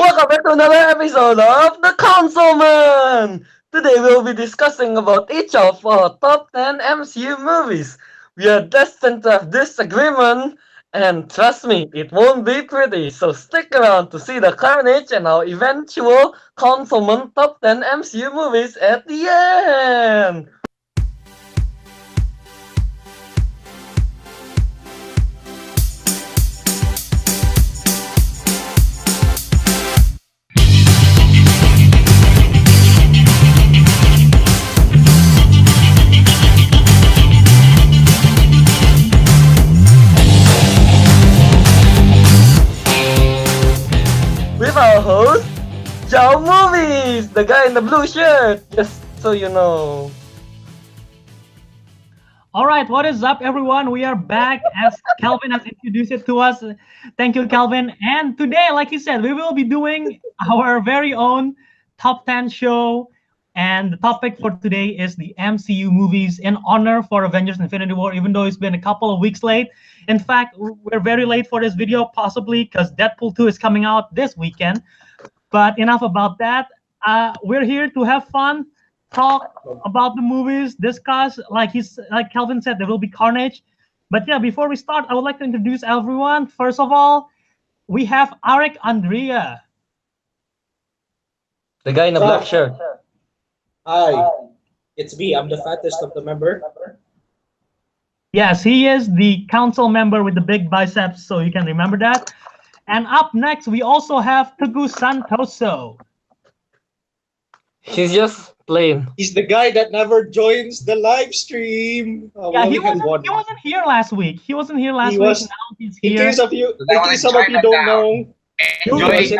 Welcome back to another episode of The Councilmen! Today we'll be discussing about each of our top 10 MCU movies. We are destined to have disagreement, and trust me, it won't be pretty, so stick around to see the carnage and our eventual Councilmen top 10 MCU movies at the end! With our host, Joe Movies, the guy in the blue shirt, just so you know. All right, what is up, everyone? We are back as Kelvin has introduced it to us. Thank you, Kelvin. And today, like he said, we will be doing our very own top 10 show. And the topic for today is the MCU movies in honor for Avengers Infinity War, even though it's been a couple of weeks late. In fact, we're very late for this video, possibly because Deadpool 2 is coming out this weekend. But enough about that. We're here to have fun, talk about the movies, discuss. Like Kelvin said, there will be carnage. But yeah, before we start, I would like to introduce everyone. First of all, we have Ariq Andrea. The guy in the black shirt. Hi, it's me. I'm the fattest of the member. Yes, he is the council member with the big biceps, so you can remember that. And up next, we also have Teguh Santoso. She's just plain. He's the guy that never joins the live stream. Yeah, he wasn't here last week. He wasn't here last week. Now he's In here. case some of you don't know, Enjoying Chinese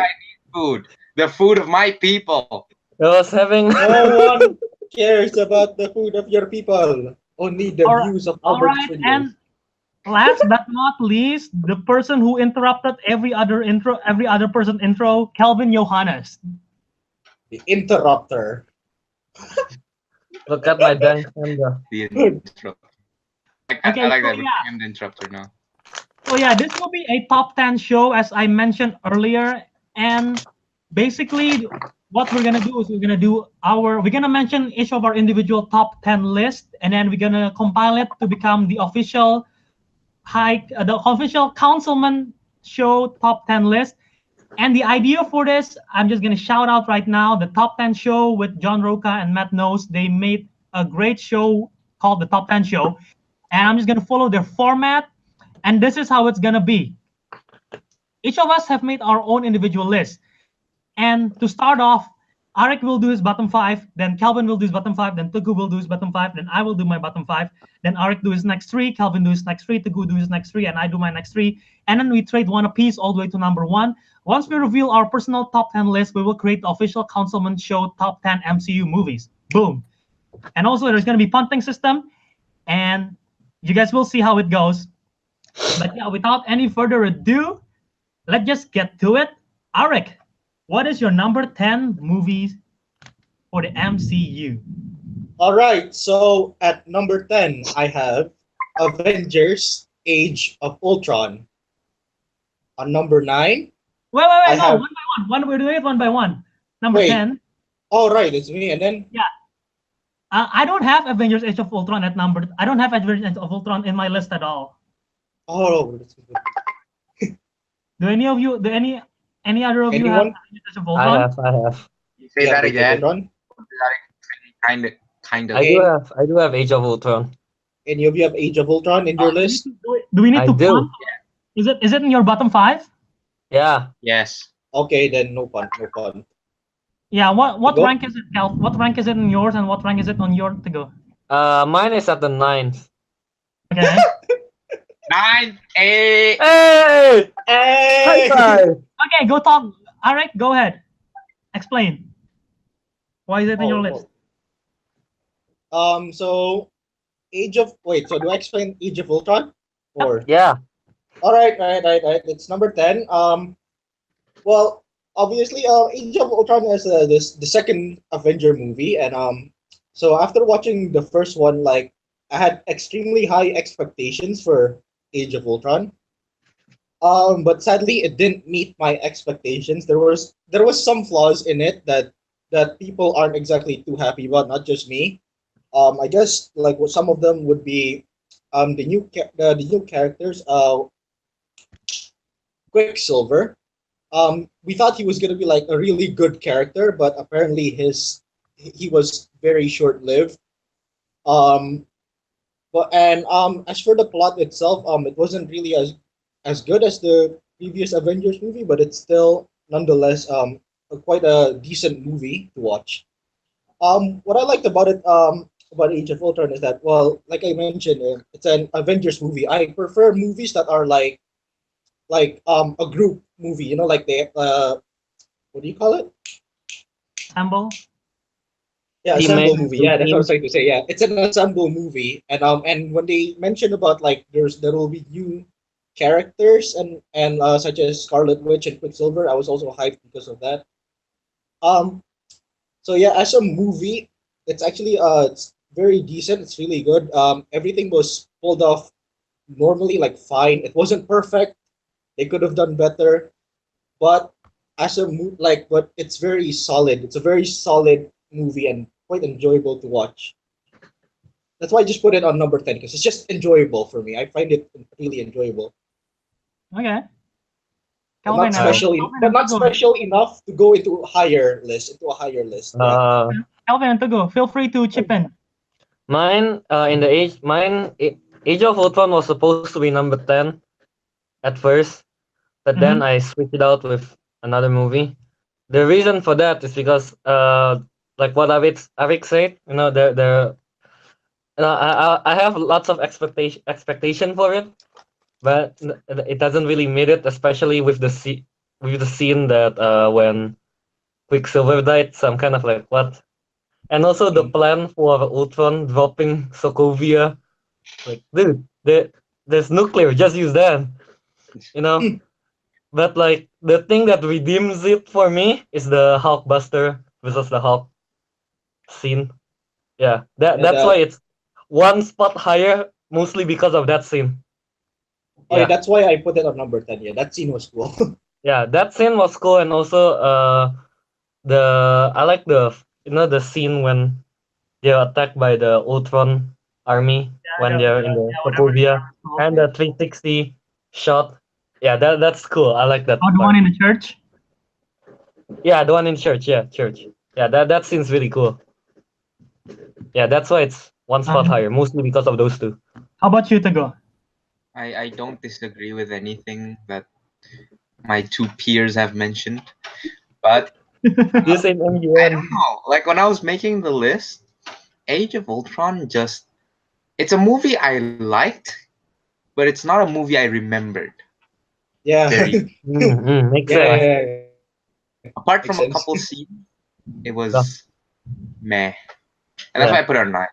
food, the food of my people. I was having. no one cares about the food of your people. Only the views of All Albert right, Studios. and last but not least, the person who interrupted every other person intro, Kelvin Johannes. The interrupter. Look at my dance camera. The interrupter. I Okay, like so that. yeah. I'm the interrupter now. So yeah, this will be a top 10 show, as I mentioned earlier. And basically, what we're gonna do is we're gonna mention each of our individual top 10 list, and then we're gonna compile it to become the official Councilmen Show top 10 list. And the idea for this, I'm just gonna shout out right now, the top 10 show with John Roca and Matt Knows. They made a great show called the Top 10 Show, and I'm just gonna follow their format. And this is how it's gonna be. Each of us have made our own individual list. And to start off, Ariq will do his bottom 5, then Kelvin will do his bottom 5, then Teguh will do his bottom 5, then I will do my bottom 5, then Ariq do his next 3, Kelvin do his next 3, Teguh do his next 3, and I do my next 3. And then we trade one apiece all the way to number 1. Once we reveal our personal top 10 list, we will create the official Councilmen Show top 10 MCU movies. Boom. And also there's gonna be punting system, and you guys will see how it goes. But yeah, without any further ado, let's just get to it. Ariq, what is your number 10 movies for the MCU? All right, so at number 10, I have Avengers: Age of Ultron. On number 9, Wait, I no, have- one by one. We're doing it one by one. Number Wait. 10. all right, it's me, and then I don't have Avengers: Age of Ultron at number. I don't have Avengers: Age of Ultron in my list at all. Do any of you? Do any other of you have Anyone? Avengers: Age of Ultron? I have. Say that Age of again. Ultron. Kind of. I do have Age of Ultron. Any of you have Age of Ultron in your list? Do we need I to do. punt? Is it in your bottom 5? Yeah. Yes. Okay, then no fun, no fun. Yeah. What Go. rank is it, Cal? What rank is it in yours, and what rank is it on your to go? Mine is at the 9th. Okay. 9, 8. Hey! High Hey! five! Okay, go talk. Ariq, go ahead. Explain. Why is it in your list? So so do I explain Age of Ultron? Or Yeah. all right. It's number 10. Well, obviously, Age of Ultron is the second Avenger movie, and so after watching the first one, like I had extremely high expectations for Age of Ultron. But sadly, it didn't meet my expectations. There was some flaws in it that people aren't exactly too happy about. Not just me. I guess like what some of them would be, the new characters. Quicksilver. We thought he was gonna be like a really good character, but apparently he was very short lived. Um, as for the plot itself, it wasn't really as good as the previous Avengers movie, but it's still nonetheless quite a decent movie to watch. What I liked about Age of Ultron is that, well, like I mentioned, it's an Avengers movie. I prefer movies that are like a group movie. You know, like they what do you call it? Assemble. Yeah, Teammate, assemble movie. Yeah, that's what I was trying to say. Yeah, it's an assemble movie, and when they mentioned about like there will be new characters and such as Scarlet Witch and Quicksilver, I was also hyped because of that. Um, so yeah, as a movie, it's very decent. It's really good. Everything was pulled off normally, like fine. It wasn't perfect. They could have done better, but but it's very solid. It's a very solid movie and quite enjoyable to watch. That's why I just put it on number 10 because it's just enjoyable for me. I find it really enjoyable, Okay. but Kelvin not and special, Kelvin but and not Teguh. special enough to go into a higher list. Yeah. Kelvin and Teguh, feel free to chip in. Age of Ultron was supposed to be number 10 at first, but then Mhm. I switched it out with another movie. The reason for that is because like what Ariq said, I have lots of expectation for it, but it doesn't really meet it, especially with the scene that when Quicksilver died. So I'm kind of like, what? And also the plan for Ultron dropping Sokovia, like, dude, there's nuclear, just use that, you know. But like the thing that redeems it for me is the Hulkbuster versus the Hulk scene. Yeah, Yeah, that's why it's one spot higher, mostly because of that scene. oh yeah, Yeah, that's why I put it on number 10. Yeah, that scene was cool. yeah, that scene was cool, and also the I like the scene when they're attacked by the Ultron army when they're in the Whatever the Sokovia, term is called. and the 360 shot. Yeah, that's cool. I like that Oh, the part. one in the church. Yeah, the one in church. Yeah, church. Yeah, that seems really cool. Yeah, that's why it's one spot higher, mostly because of those two. How about you, Teguh? I don't disagree with anything that my two peers have mentioned, but This ain't I MUN. don't know. Like when I was making the list, Age of Ultron it's a movie I liked, but it's not a movie I remembered. Yeah. Very Makes Yeah, sense. yeah, yeah. apart Makes from a sense. couple scenes, it Yeah. was meh. And that's why I put it on 9.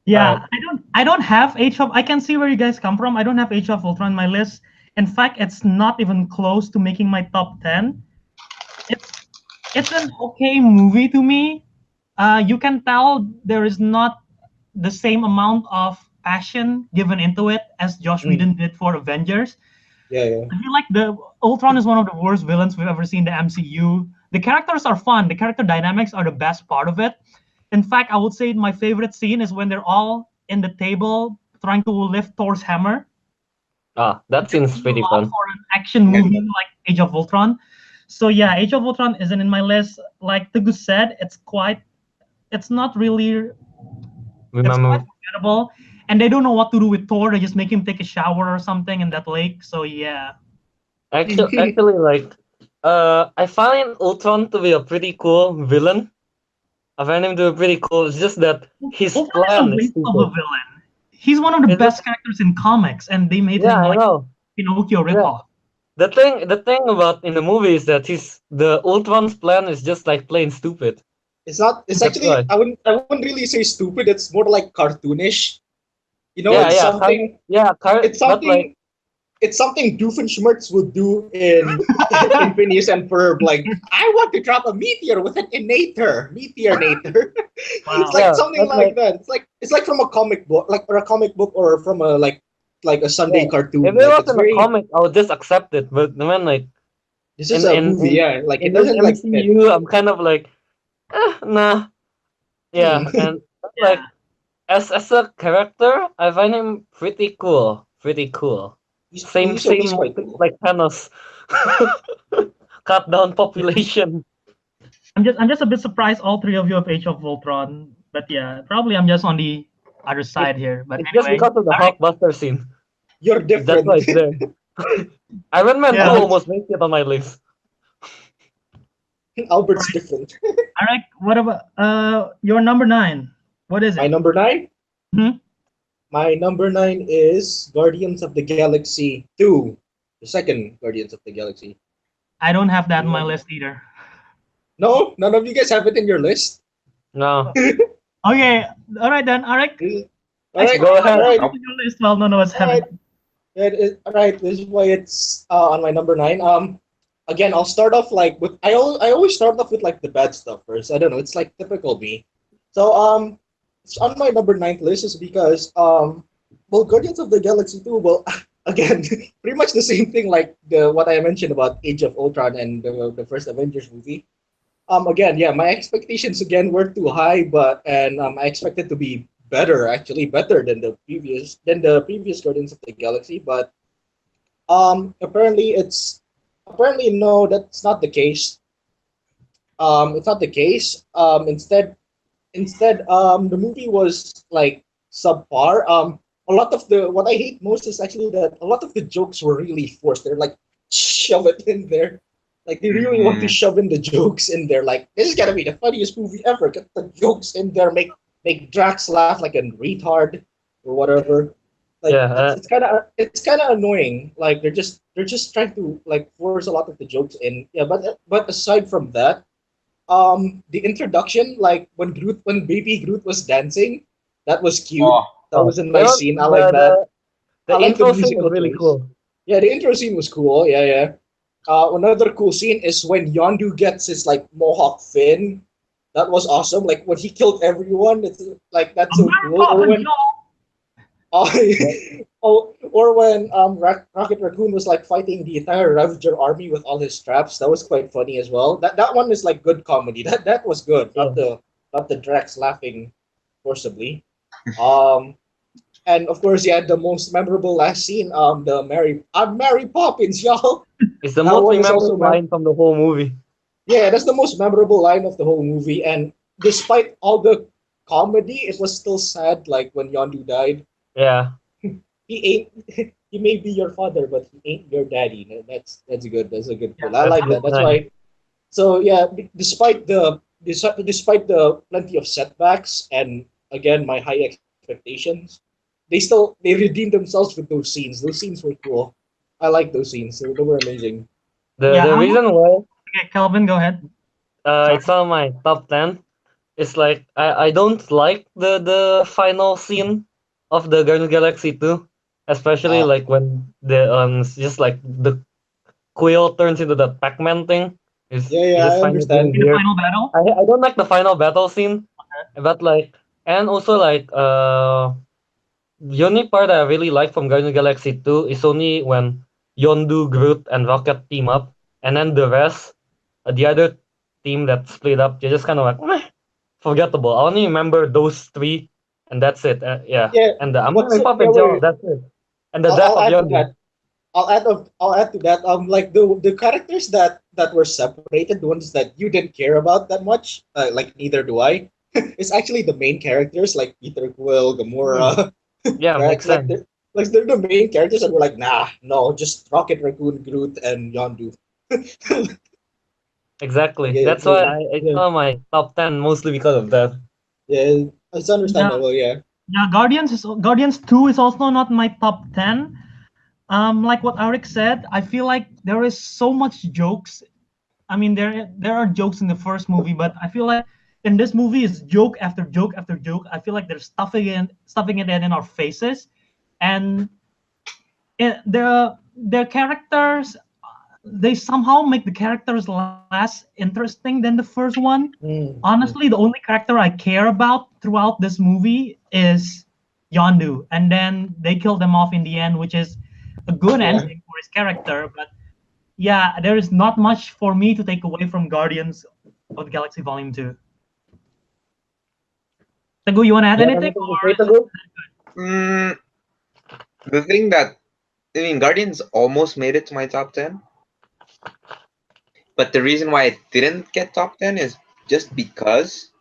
Yeah, Alright. I don't have Age of. I can see where you guys come from. I don't have Age of Ultron on my list. In fact, it's not even close to making my top 10. It's an okay movie to me. You can tell there is not the same amount of passion given into it as Josh Whedon did for Avengers. Yeah, yeah. I feel like the Ultron is one of the worst villains we've ever seen in the MCU. The characters are fun. The character dynamics are the best part of it. In fact, I would say my favorite scene is when they're all in the table trying to lift Thor's hammer. That seems A pretty lot fun. for an action movie like Age of Ultron. So yeah, Age of Ultron isn't in my list. Like Teguh said, it's not really, it's quite Remember, forgettable. And they don't know what to do with Thor. They just make him take a shower or something in that lake. So yeah. actually, like, I find Ultron to be a pretty cool villain. I find him to be pretty cool. It's just that his Ultron is a plan is waste of a stupid. villain. He's one of the It's just, best characters in comics, and they made yeah, him I like know. Pinocchio Yeah. ripoff. The thing about in the movie is that the Ultron's plan is just like plain stupid. It's not. It's That's actually. why. I wouldn't really say stupid. It's more like cartoonish. You know, Yeah, it's yeah, something. It's but like, something. It's something Doofenshmirtz would do in in Phineas and Ferb. Like, I want to drop a meteor with an meteornator. It's Wow. like yeah, something but like like, that. It's like from a comic book, like or a comic book, or from a like like a Sunday Yeah. cartoon. If it Like it's wasn't a very. comic, I would just accept it. But when like This is in a in movie, in yeah. Like it in this doesn't like fit. MCU, I'm kind of like, nah, Hmm. yeah. And like Yeah. as a character, I find him pretty cool. Pretty cool. Same He's quite motive cool. like Thanos. Cut down population. I'm just a bit surprised all three of you have Age of Ultron, but yeah, probably I'm just on the other It's side here. But it's just anyway, because of the Ariq, Hulkbuster scene. You're That's why different. it's there. Iron Man 2 yeah, Alex, almost makes it on my list. Albert's right. different. Ariq, what about your number 9? What is My it? number nine. Hmm? My number nine is Guardians of the Galaxy 2, the second Guardians of the Galaxy. I don't have that You on my know, list either. no, none of you guys have it in your list. No. Okay, all right then, Ariq, All right, Go explain why all ahead. you right, have it Nope. on your list while none of us all have it. right. All right. This is why it's on my number nine. Again, I'll start off like with I always start off with like the bad stuff first. I don't know. It's like typical me. So it's on my number ninth list is because well, Guardians of the Galaxy 2. Well, again, pretty much the same thing like the what I mentioned about Age of Ultron and the first Avengers movie. Again, yeah, my expectations again were too high, but and I expected to be better, actually better than the previous Guardians of the Galaxy, but apparently apparently no, that's not the case. It's not the case. Instead, the movie was like subpar. A lot of the what I hate most is actually that a lot of the jokes were really forced. They're like shove it in there. Like they really want to Mm, shove in the jokes in there. Like this is gonna be the funniest movie ever. Get the jokes in there. Make Drax laugh like a retard or whatever. Like Yeah. it's kind of annoying. Like they're just trying to like force a lot of the jokes in. Yeah, but aside from that, the introduction, like when baby Groot was dancing, that was cute. oh, That was a That nice was scene. I the like that. the I like the intro scene was musical really choice. cool. Yeah, the intro scene was cool. Yeah, yeah. Another cool scene is when Yondu gets his like mohawk fin. That was awesome. Like when he killed everyone. It's like that's so Mary cool. Or Poppins, when y'all. uh, or when Rocket Raccoon was like fighting the entire Ravager army with all his traps. That was quite funny as well. That one is like good comedy. That was good. Yeah. Not the Drax laughing forcibly. Um, and of course, yeah, the most memorable last scene. The Mary Poppins, y'all. It's the That most one is also remembered line from the whole movie. yeah, that's the most memorable line of the whole movie. And despite all the comedy, it was still sad. Like when Yondu died, Yeah. he ain't. He may be your father, but he ain't your daddy. That's good. That's a good Yeah, pull. I That's like good that. That's line. why. So yeah, despite the plenty of setbacks and again my high expectations, they redeemed themselves with those scenes. Those scenes were cool. I like those scenes. They were amazing. The yeah. the I'm reason why okay. Kelvin, go ahead. Sorry. it's on my top 10 is like I don't like the final scene of the Guardians of the Galaxy 2, especially Uh, like when the it's just like the Quill turns into the Pac-Man thing. yeah, It's yeah, just I finally being understand. In the weird. final battle. I don't like the final battle scene, but like and also like the only part I really like from Guardians of the Galaxy 2 is only when Yondu, Groot, and Rocket team up, and then the rest, the other team that split up, you're just kind of like, meh, forgettable. I only remember those three, and that's it. Yeah, Yeah, and the what's Amari it? Yeah, Poppins, yeah, wait. that's it. And the death I'll of add to Yondu. that. I'll add to that. Like the characters that were separated, the ones that you didn't care about that much, like neither do I. It's actually the main characters like Peter Quill, Hmm. Gamora, Yeah, makes Drax. sense. They're the main characters, and we're like, nah, no, just Rocket Raccoon, Groot, and Yondu. Like, Exactly. That's why it's yeah, on my top 10 mostly because of that. yeah, it's Yeah, understandable. Yeah. yeah. Guardians 2 is also not my top 10. Like what Ariq said, I feel like there is so much jokes. I mean, there are jokes in the first movie, but I feel like in this movie is joke after joke after joke. I feel like they're stuffing it in our faces, and the characters, they somehow make the characters less interesting than the first one. Mm, mm. Honestly, the only character I care about throughout this movie is Yondu, and then they killed him off in the end, which is a good Yeah. ending for his character. But yeah, there is not much for me to take away from Guardians of the Galaxy Volume 2. Teguh, you want to add You have anything? anything to Or say, is it Teguh? Mm, the thing that I mean, Guardians almost made it to my top 10, but the reason why it didn't get top 10 is just because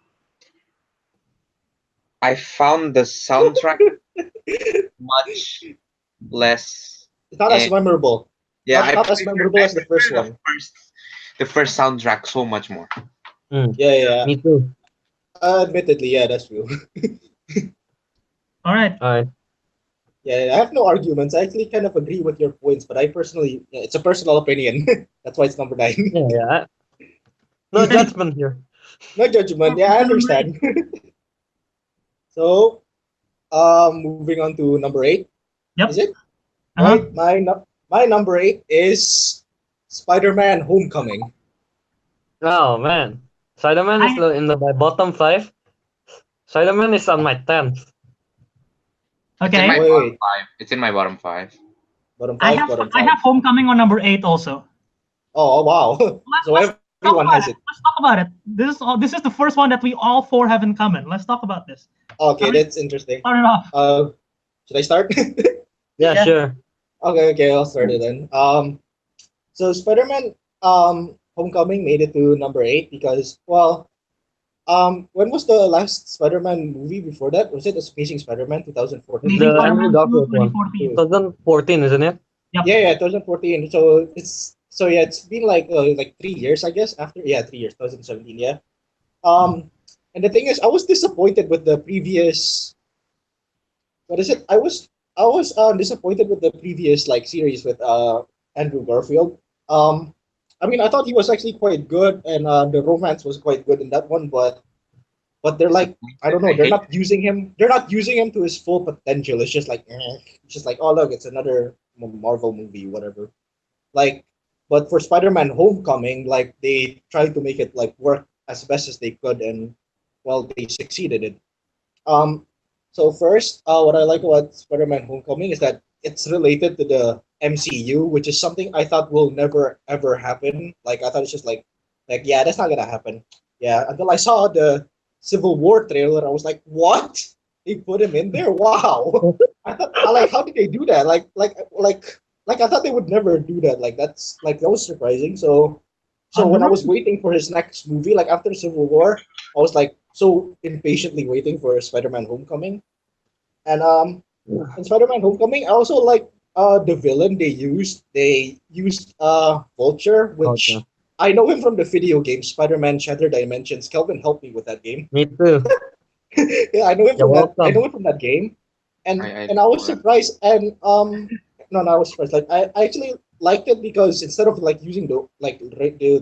I found the soundtrack much less. It's not as memorable. Yeah, Not as memorable as the first prefer one. the first soundtrack so much more. Yeah. Me too. Admittedly, yeah, that's true. all right? Alright. Yeah, I have no arguments. I actually kind of agree with your points, but I personally, yeah, it's a personal opinion. That's why it's number 9. Yeah. No judgment here. No judgment. Yeah, I understand. So, moving on to number 8. Yep. Is it? Uh-huh. Right. My number 8 is Spider-Man: Homecoming. Oh man. Spider-Man is in my bottom 5. Spider-Man is on my 10th. It's in Okay. my Wait. bottom 5. It's in my bottom 5. Bottom I 5. have Bottom 5. I have Homecoming on number 8 also. Oh wow. So Let's talk everyone about has it. it. Let's talk about it. This is the first one that we all 4 have in common. Let's talk about this. Okay, that's interesting. Start it off. Should I start? Yeah, Yeah. sure. Okay, I'll start it then. So Spider-Man Homecoming made it to number 8 because, well, when was the last Spider-Man movie before that? Was it Amazing Spider-Man 2014? Amazing The Spider-Man Andrew 2, Garfield one. 2014. 2014, isn't it? Yep. Yeah, 2014. So yeah, it's been like 3 years, I guess. After 3 years, 2017. Yeah. And the thing is, I was disappointed with the previous. What is it? I was disappointed with the previous like series with Andrew Garfield. Um, I mean, I thought he was actually quite good, and the romance was quite good in that one. But they're like, I don't know, I they're hate not using him. They're not using him to his full potential. It's just like, it's just like, oh look, it's another Marvel movie, whatever. Like, but for Spider-Man: Homecoming, like they tried to make it like work as best as they could, and well, they succeeded in. Um, so first, what I like about Spider-Man: Homecoming is that it's related to the MCU, which is something I thought will never ever happen. Like I thought it's just like yeah, that's not gonna happen. Yeah, until I saw the Civil War trailer, I was like, what? They put him in there? Wow! I thought, I like, how did they do that? Like I thought they would never do that. Like that was surprising. So when I was waiting for his next movie, like after Civil War, I was like so impatiently waiting for Spider-Man: Homecoming. And in Spider-Man: Homecoming, I also like the villain they used. They used Vulture, which Okay. I know him from the video game Spider-Man Shattered Dimensions. Kelvin helped me with that game. Me too. Yeah, I know him You're from that. I welcome. know him from that game, and I and I was know that. surprised. And no, I was surprised. Like I actually liked it because instead of like using the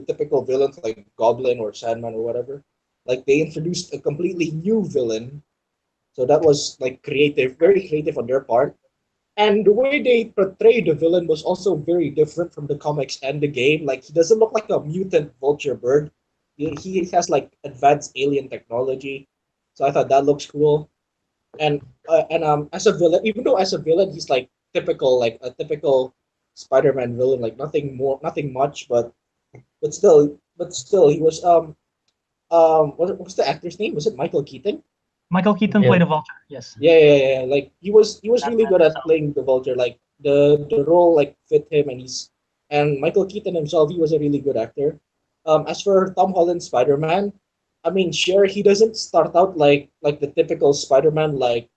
typical villains like Goblin or Sandman or whatever, like they introduced a completely new villain. So that was like creative, very creative on their part. And the way they portrayed the villain was also very different from the comics and the game. Like he doesn't look like a mutant vulture bird. He has like advanced alien technology. So I thought that looks cool. And as a villain, even though as a villain he's like typical, like a typical Spider-Man villain, like nothing more, nothing much, but still he was what was the actor's name? Was it Michael Keaton? Michael Keaton Yeah. played a Vulture. Yes. Yeah. Like he was really good at playing the Vulture. Like the role like fit him, and Michael Keaton himself, he was a really good actor. As for Tom Holland's Spider-Man, I mean, sure, he doesn't start out like the typical Spider-Man, like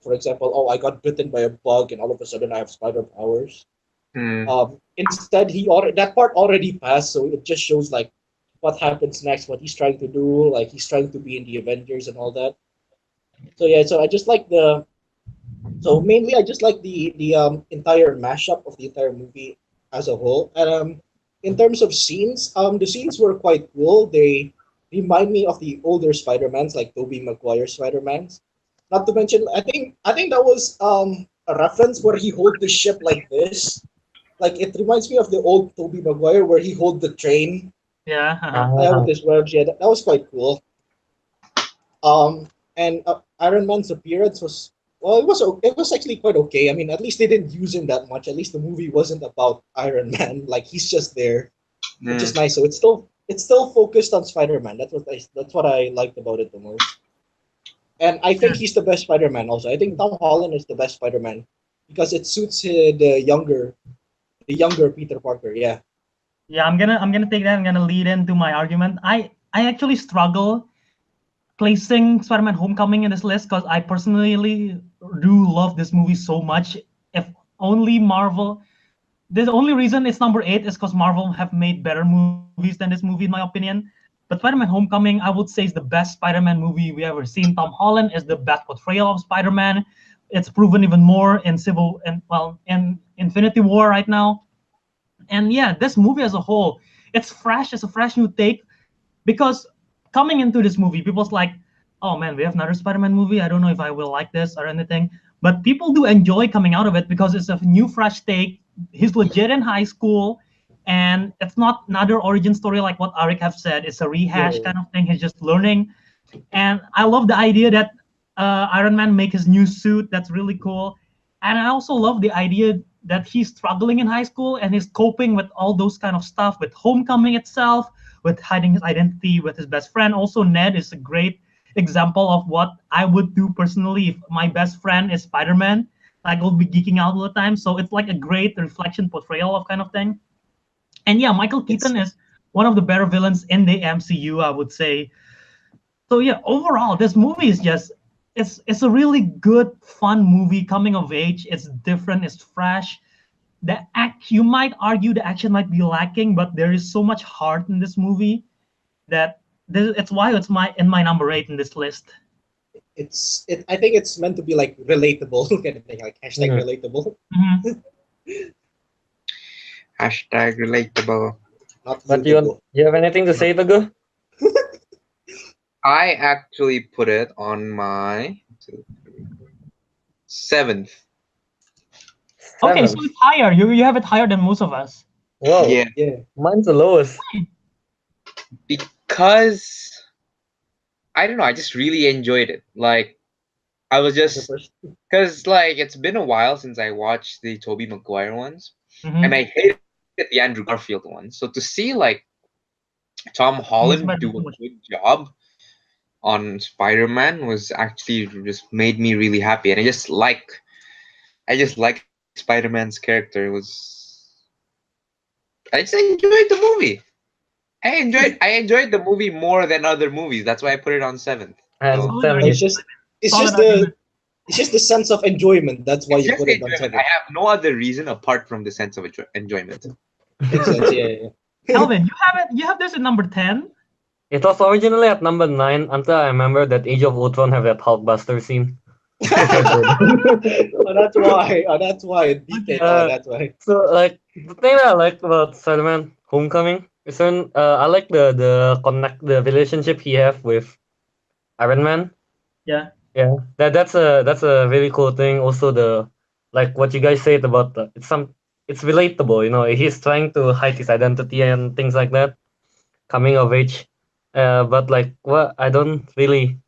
for example, oh, I got bitten by a bug and all of a sudden I have spider powers. Hmm. Instead, he already that part already passed, so it just shows like what happens next, what he's trying to do, like he's trying to be in the Avengers and all that. So yeah, so I just like the so mainly I just like the entire mashup of the entire movie as a whole. And in terms of scenes, the scenes were quite cool. They remind me of the older Spider-Mans, like Tobey Maguire Spider-Mans. Not to mention, I think that was a reference where he hold the ship like this. Like it reminds me of the old Tobey Maguire where he hold the train Yeah. with his webs. Yeah, that was quite cool. Um, and Iron Man's appearance Well, it was actually quite okay. I mean, at least they didn't use him that much. At least the movie wasn't about Iron Man. Like he's just there, which is nice. So it's still focused on Spider-Man. That's what I liked about it the most. And I think he's the best Spider-Man. Also, I think Tom Holland is the best Spider-Man because it suits the younger Peter Parker. Yeah. Yeah, I'm gonna take that. I'm gonna lead into my argument. I actually struggle placing Spider-Man: Homecoming in this list because I personally do love this movie so much. If only Marvel, the only reason it's number 8 is because Marvel have made better movies than this movie, in my opinion. But Spider-Man: Homecoming, I would say, is the best Spider-Man movie we ever seen. Tom Holland is the best portrayal of Spider-Man. It's proven even more in in Infinity War right now. And yeah, this movie as a whole, it's fresh. It's a fresh new take because coming into this movie, people's like, oh man, we have another Spider-Man movie. I don't know if I will like this or anything. But people do enjoy coming out of it because it's a new, fresh take. He's legit in high school, and it's not another origin story like what Ariq have said. It's a rehash kind of thing. He's just learning. And I love the idea that Iron Man make his new suit. That's really cool. And I also love the idea that he's struggling in high school and he's coping with all those kind of stuff, with Homecoming itself, with hiding his identity with his best friend. Also, Ned is a great example of what I would do personally if my best friend is Spider-Man. Like, I'll be geeking out all the time. So it's like a great reflection portrayal of kind of thing. And yeah, Michael Keaton is one of the better villains in the MCU, I would say. So yeah, overall, this movie is just it's a really good, fun movie, coming of age. It's different, it's fresh. You might argue the action might be lacking, but there is so much heart in this movie that it's why it's in my number 8 in this list. I think it's meant to be like relatable kind of thing, like hashtag relatable. Hashtag relatable. But you have anything to say, Teguh? I actually put it on my 7th. Okay, so it's higher. You have it higher than most of us. Whoa. Yeah. Mine's the lowest. Because I don't know, I just really enjoyed it. Like, I was just because like it's been a while since I watched the Tobey Maguire ones, and I hated the Andrew Garfield ones. So to see like Tom Holland do a good job on Spider-Man was actually just made me really happy, and I just like Spider-Man's character. I just enjoyed the movie. I enjoyed the movie more than other movies. That's why I put it on 7th. So, it's just the sense of enjoyment. That's why you put it on 7th. I have no other reason apart from the sense of enjoyment. Makes sense, yeah. Kelvin, you have this at number 10? It was originally at number 9 until I remember that Age of Ultron have that Hulkbuster scene. That's why. That's why. That's why. So like the thing I like about Spider-Man: Homecoming is I like the relationship he have with Iron Man. Yeah. Yeah. That's a really cool thing. Also like what you guys said about it's relatable, you know. He's trying to hide his identity and things like that. Coming of age. But like what I don't really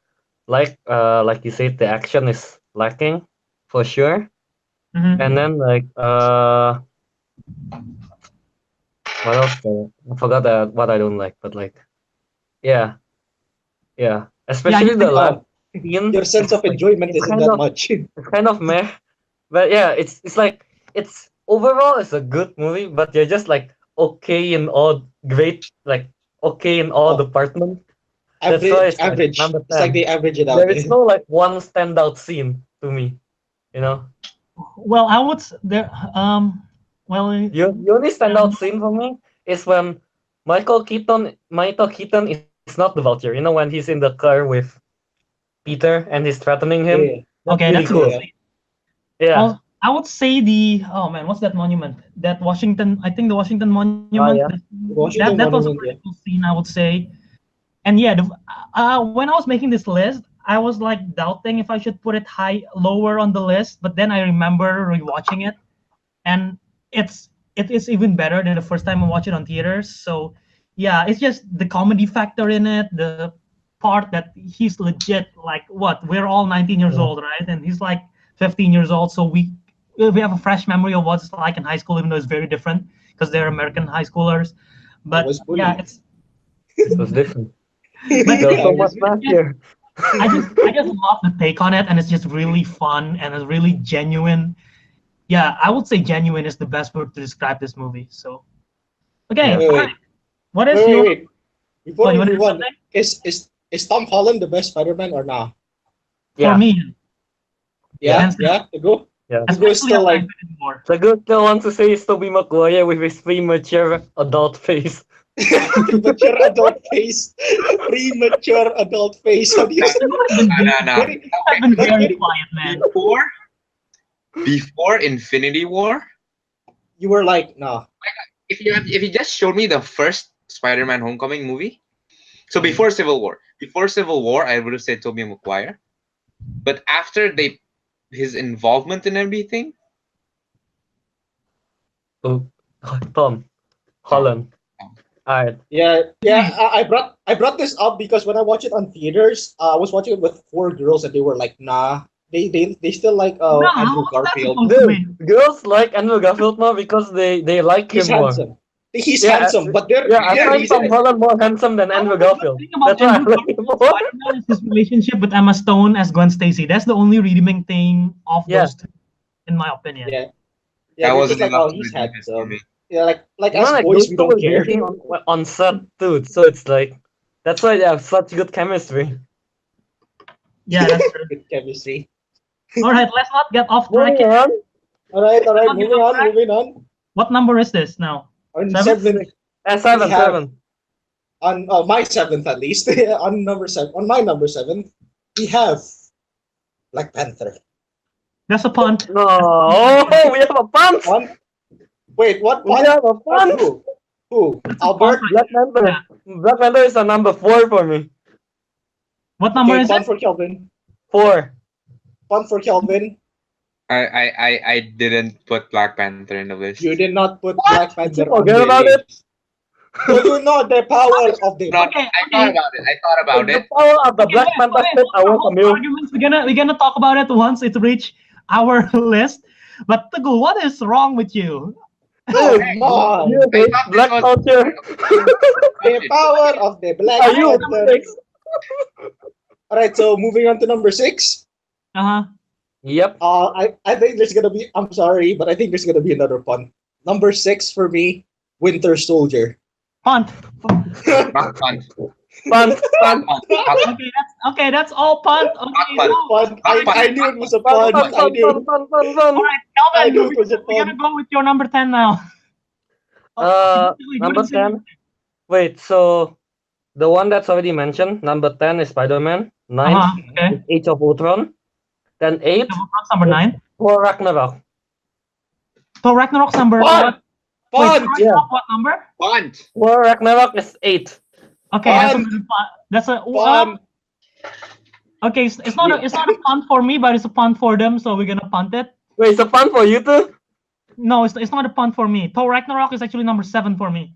like you said, the action is lacking for sure. And then like what else? I forgot what I don't like, but like yeah, especially the last scene. Your sense of enjoyment isn't that much. It's kind of meh, but yeah, it's like it's overall it's a good movie, but you're just like okay in all departments. Average, That's why it's average. Like number 10. It's like they average it out. There is no like one standout scene to me, you know. Well, I would there. Well, the only standout scene for me is when Michael Keaton is not the Vulture. You know, when he's in the car with Peter and he's threatening him. Yeah. That's cool. Yeah. Well, I would say what's that monument? That Washington, I think the Washington Monument. That was a pretty cool scene, I would say. And yeah, when I was making this list, I was like doubting if I should put it lower on the list. But then I remember rewatching it, and it is even better than the first time I watched it on theaters. So yeah, it's just the comedy factor in it, the part that he's legit like we're all 19 years old, right? And he's like 15 years old, so we have a fresh memory of what it's like in high school, even though it's very different because they're American high schoolers. But yeah, it was different. but There was so much last year. I just love the take on it, and it's just really fun and it's really genuine. Yeah, I would say genuine is the best word to describe this movie. So, okay, Wait. what is your? Wait. Before you we move on, something? is Tom Holland the best Spider-Man or not? For me, Yeah, yeah. Teguh? Yeah. Teguh is still like Teguh still wants to say it's Tobey Maguire with his premature adult face. premature adult face. Premature adult face. How do you say No. I've been very quiet, man. Before Infinity War, You were like, no. if you just showed me the first Spider-Man Homecoming movie, so before Civil War, I would have said Tobey Maguire, but after his involvement in everything, Tom Holland. Alright. Yeah. I brought this up because when I watched it on theaters, I was watching it with 4 girls and they were like, nah. They still like Andrew Garfield. Dude, girls like Andrew Garfield more because they like He's him more. handsome. He's handsome, but they're I find Tom Holland more handsome than Andrew Garfield. The thing about That's why I Andrew like him Garfield's more. Spider-Man is his relationship with Emma Stone as Gwen Stacy. That's the only redeeming thing of those two, in my opinion. Yeah, that they're wasn't just like, enough oh, to he's redeem it for handsome. me. Yeah, like You know, as like boys, those we two don't were care. dating on set too, so it's like that's why they have such good chemistry. Yeah, that's true. Good chemistry. All right, let's not get off track. Moving on. All right, Okay, moving on. What number is this now? On Seven? seventh, Seven, We have- seven. on my 7th at least, on my number 7, we have Black Panther. That's a punt. No, oh, we have a punt. One. Wait, what? We One? have a punt. Who? That's a Albert? punt. Black Panther. Yeah. Black Panther is a number 4 for me. What number Okay, is fun it? for Kelvin. 4. Fun for Kelvin. I didn't put Black Panther in the list. You did not put Black Panther on Forget the about it. list. So you know the power of the. Okay, I thought about The it. power of the Black Panther wait, state I welcome you. arguments. We're gonna talk about it once it reach our list. But Teguh, what is wrong with you? Come on. You hate thought this black was- culture. The power of the Black Are you Panther. Alright, so moving on to number 6. Uh-huh. Yep. I think there's gonna be. I'm sorry, but I think there's gonna be another pun. Number 6 for me, Winter Soldier. Punt. Not fun. Punt. Okay, that's all punt. Okay, Punt. no. Pun. I knew it was a pun. I knew. All right, I Kelvin, knew it was a we're gonna pun. go with your number 10 now. Number 10. Wait, so the one that's already mentioned, number 10 is Spider-Man. 9 Okay. is Age of Ultron. Then 8, That's number 9. Thor Ragnarok. So Ragnarok's number Punt. what? Wait, Punt. Ragnarok, what number? Punt. Thor Ragnarok is 8. Okay, Punt. that's a Punt. okay. It's not a punt for me, but it's a punt for them. So we're gonna punt it. Wait, it's a punt for you too? No, it's not a punt for me. Thor Ragnarok is actually number 7 for me.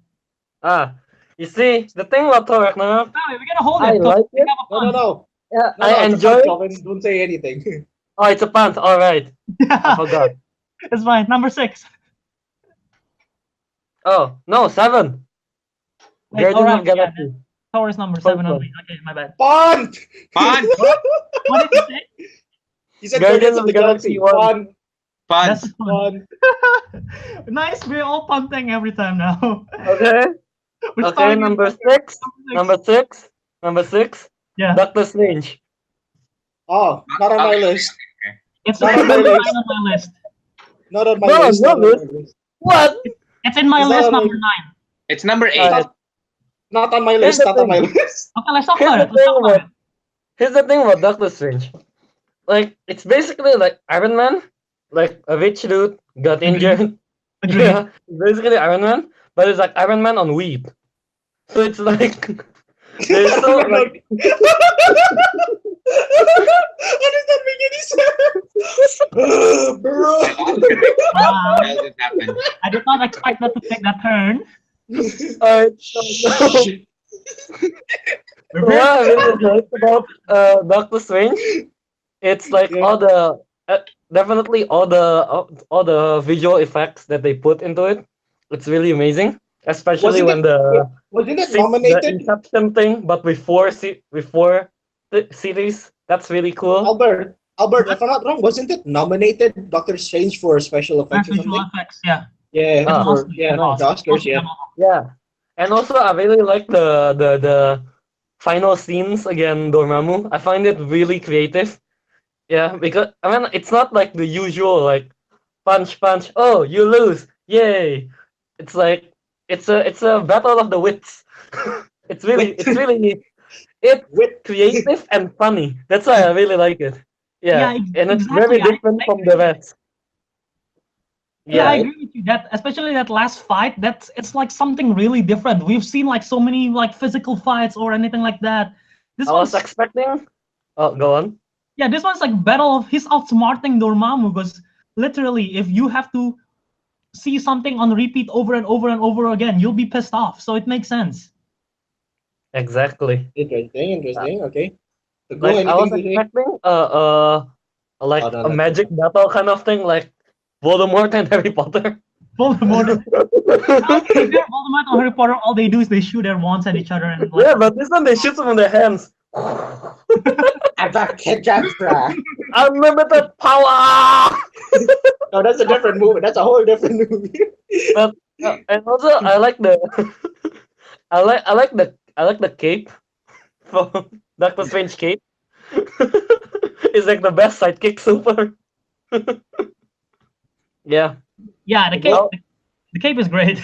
You see, the thing about Thor Ragnarok, No, we're gonna hold I it. like We it. have a punt. No. yeah, No, I it's a enjoy pun, it. Kelvin. Don't say anything. Oh, it's a punt. All right. I forgot. It's fine. Number 6. Oh, no, 7. Wait, Guardians alright, of Galaxy. Thor is number 7 Punt. only. Okay, my bad. Punt. Punt. What did you say? He said Guardians of the Galaxy one. Punt. Punt. That's a punt. Punt. Nice. We're all punting every time now. Okay. We're Okay, starting number with 6. Number 6. Yeah. Doctor Strange. Oh, not on my list. It's Not on number my 9 list. on my list. Not on my No, list. no Not on my list. list. What? It's in my Is that list, on number my- 9. It's number 8. Alright. Not on my Here's list. the Not on my thing. list. Okay, let's talk Here's about the it. Let's talk thing about it. Here's the thing about Doctor Strange. Like, it's basically like Iron Man. Like, a rich dude got injured. Agreed. Yeah, it's basically Iron Man. But it's like Iron Man on weed. So it's like... There's so, like... How does that make any sense? Bro. Wow. How did it happen? I did not expect that to take that turn. Alright, so... We're What I really liked about Doctor Strange, it's like Yeah. all the definitely all the visual effects that they put into it. It's really amazing, especially Wasn't when it? Wait, wasn't it the nominated? Inception thing, but before the series. That's really cool. Albert, if I'm not wrong, wasn't it nominated Doctor Strange for special effects Best or visual something? effects, yeah. Yeah, It's an Ah, for Oscar. It's an the nice. Oscar. Oscars. Yeah. Yeah, and also I really like the final scenes again, Dormammu. I find it really creative. Yeah, because I mean it's not like the usual like punch punch. Oh, you lose! Yay! It's like it's a battle of the wits. With it's with creative and funny. That's why I really like it. Yeah, Yeah, and it's very exactly. different from the rest. Yeah, I Yeah, right. agree with you. That especially that last fight, it's like something really different. We've seen like so many like physical fights or anything like that. This I was one's expecting. Oh, go on. yeah, this one's like battle of he's outsmarting Dormammu because literally if you have to see something on repeat over and over and over again, you'll be pissed off. So it makes sense. Exactly. Interesting. Uh, Interesting. Okay. So go. like I was Anything to say? expecting Oh like no, a not yet. magic battle kind of thing, like Voldemort and Harry Potter. Voldemort. To be fair, Voldemort and Harry Potter, all they do is they shoot their wands at each other and like Yeah, but this one they shoot from their hands. Abracadabra. Unlimited power. No, that's a different movie. That's a whole different movie. But and also I like the I like the cape from Doctor Strange cape. It's like the best sidekick super. Yeah. yeah, the The cape go- Oh, the cape is great.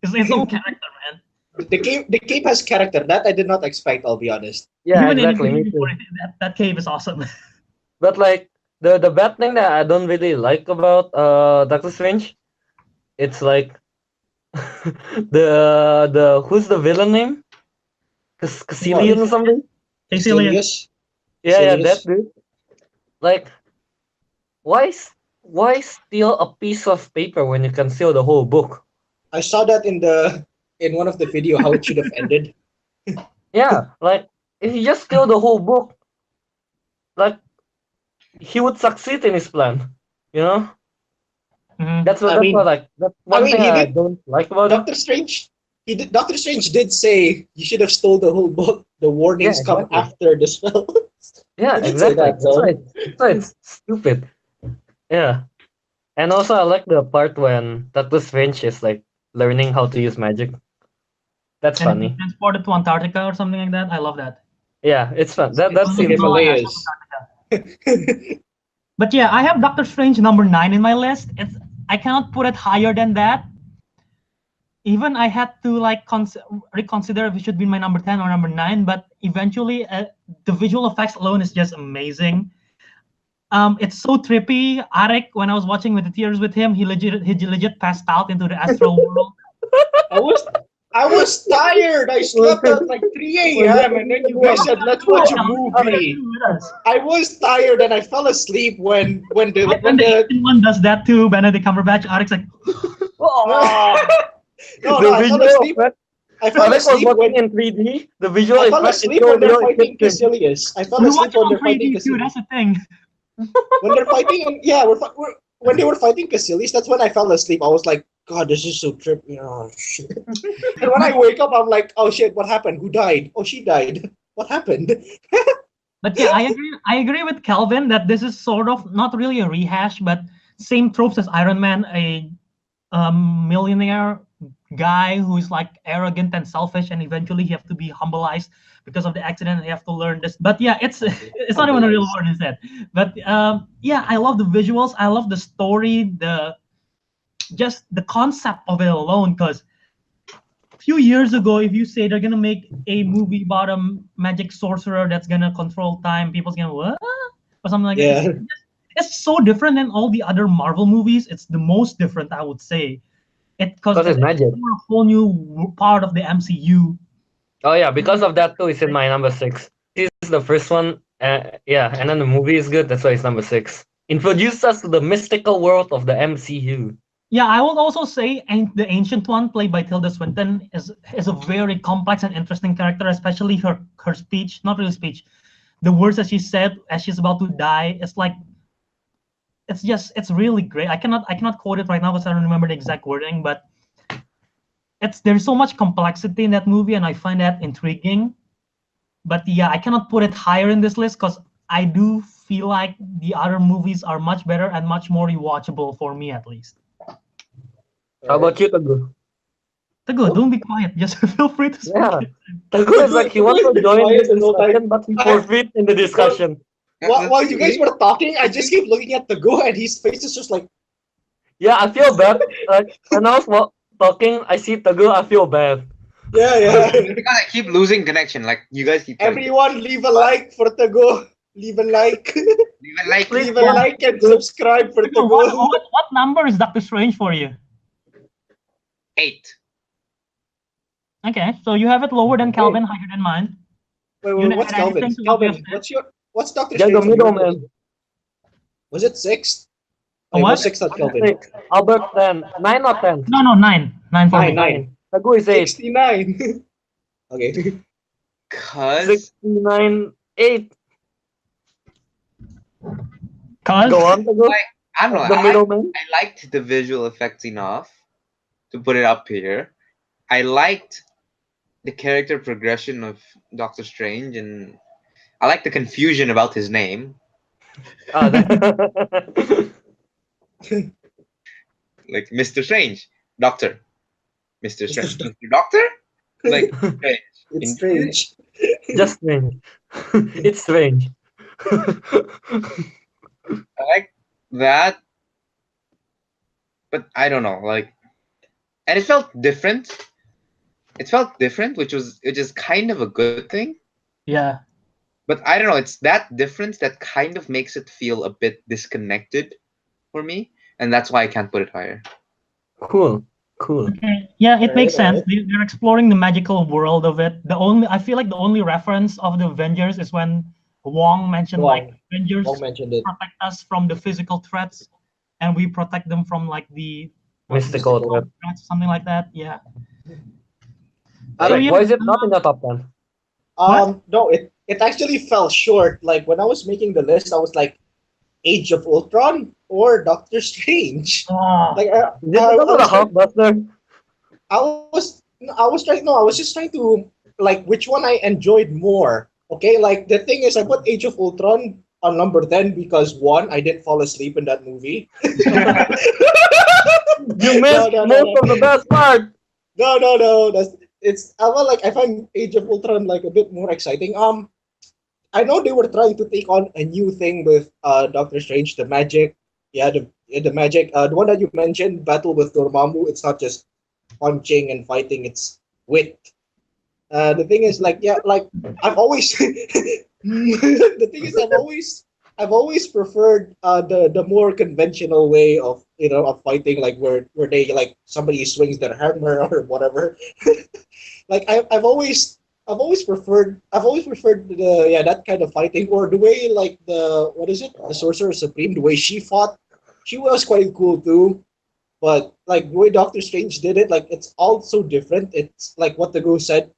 It's its own character, man. the cape has character that I did not expect. I'll be honest. yeah, Even in exactly. Me Infinity War, too. that cape is awesome. But like the bad thing that I don't really like about Doctor Strange, it's like the who's the villain name? What? Caecilian or something? Caecilius. Caecilius? Yeah, that Caecilius? dude. Like why steal a piece of paper when you can steal the whole book? I saw that in one of the video how it should have ended. Yeah, like if you just steal the whole book, like he would succeed in his plan. You know? Mhm. I That's what mean, like that's one thing he I did. don't like about him. Doctor Strange. He did. Doctor Strange did say you should have stole the whole book. The Yeah, warnings come exactly. after the spell. Yeah, He did say exactly. that though. That's why it's stupid. Yeah. And also I like the part when Doctor Strange is like learning how to use magic. That's And if you funny. transport it to Antarctica or something like that, I love that. Yeah, it's fun. That It's On the the seems Himalayas, Himalayas. Antarctica. But yeah, I have Doctor Strange number 9 in my list. I cannot put it higher than that. Even I had to like reconsider if it should be my number 10 or number 9. But eventually, the visual effects alone is just amazing. It's so trippy. Ariq, when I was watching with the tears with him, he legit passed out into the astral world. I was I was tired. I slept at like 3 a.m. and then you guys said let's watch a movie. I was tired and I fell asleep when the And when the the Asian one does that too. Benedict Cumberbatch. Ariq's like, oh, no, the I fell visual asleep. effect. I fell Alex was asleep watching when in 3D. The visual I fell effect is asleep so when they're real. It fighting hits him. Caecilius. I fell we asleep watch it when on they're fighting 3D too. That's Caecilius. the thing. When they're fighting, when they were fighting Caecilius, that's when I fell asleep. I was like, God, this is so trippy. Oh shit! And when I wake up, I'm like, oh shit, what happened? Who died? Oh, she died. What happened? But yeah, I agree. I agree with Kelvin that this is sort of not really a rehash, but same tropes as Iron Man, a millionaire guy who's like arrogant and selfish, and eventually he have to be humbleized because of the accident. And he have to learn this. But yeah, it's not even a real word instead. But yeah, I love the visuals. I love the story. Just the concept of it alone, because few years ago, if you say they're gonna make a movie about a magic sorcerer that's gonna control time, people's gonna what or something like that. Yeah. It's so different than all the other Marvel movies. It's the most different, I would say. Because Because it's magic. a whole new part of the MCU. Oh yeah, because of that too, it's in my number 6. This is the first one. Yeah, and then the movie is good. That's why it's number 6. Introduced us to the mystical world of the MCU. Yeah, I would also say the Ancient One, played by Tilda Swinton, is a very complex and interesting character, especially her speech, not really speech, the words that she said as she's about to die. It's like it's really great. I cannot quote it right now because I don't remember the exact wording, but there's so much complexity in that movie, and I find that intriguing. But yeah, I cannot put it higher in this list because I do feel like the other movies are much better and much more rewatchable for me, at least. How about you, Teguh? Teguh, don't be quiet. Just feel free to speak. Yeah, Teguh is like he wants to join this discussion, but he forfeit in the discussion. While you guys were talking, I just keep looking at Teguh, and his face is just like. Yeah, I feel bad. Like when I was talking, I see Teguh, I feel bad. Yeah. Because I keep losing connection. Like you guys keep. Everyone, leave a like for Teguh. Leave a like. Leave a like and subscribe for Teguh. What number is Doctor Strange for you? 8. Okay, so you have it lower than Kelvin, higher than mine. Wait, what's Kelvin? Kelvin, what's Doctor Yeah, Strange? the middle man. Was it 6? What? 6 at Kelvin. Albert 10. 9 or 10? No, 9. 9 for me. 9. Teguh is 8. 69. Okay. Cause 69, 8. Cause? Go on, Teguh. I don't know. The middle man. I liked the visual effects enough to put it up here. I liked the character progression of Doctor Strange, and I like the confusion about his name. Like Mr. Strange, Doctor, Mr. Strange, Mr. Doctor. Like It's strange. Just strange. It's strange. I like that, but I don't know. Like, and it felt different. It felt different, which is kind of a good thing. Yeah. But I don't know. It's that difference that kind of makes it feel a bit disconnected for me, and that's why I can't put it higher. Cool. Okay. Yeah, it makes sense. They're exploring the magical world of it. I feel like the only reference of the Avengers is when Wong mentioned like Avengers protect us from the physical threats, and we protect them from like the mystical threats, something like that. Yeah. Ariq, why is it not in the top 10? No, it actually fell short. Like when I was making the list, I was like, Age of Ultron or Doctor Strange. Like I was just trying to like which one I enjoyed more. Okay, like the thing is, I put Age of Ultron on number 10 because one, I didn't fall asleep in that movie. You missed most of the best part. No. I find Age of Ultron like a bit more exciting. I know they were trying to take on a new thing with Doctor Strange, the magic. Yeah, the magic. The one that you mentioned, battle with Dormammu. It's not just punching and fighting; it's wit. The thing is, like, yeah, like I've always. The thing is, I've always preferred the more conventional way of of fighting, like where they like somebody swings their hammer or whatever. Like I've always preferred that kind of fighting, or the way like the Sorcerer Supreme, the way she fought, she was quite cool too. But like the way Doctor Strange did it, like it's all so different. It's like what the ghost said.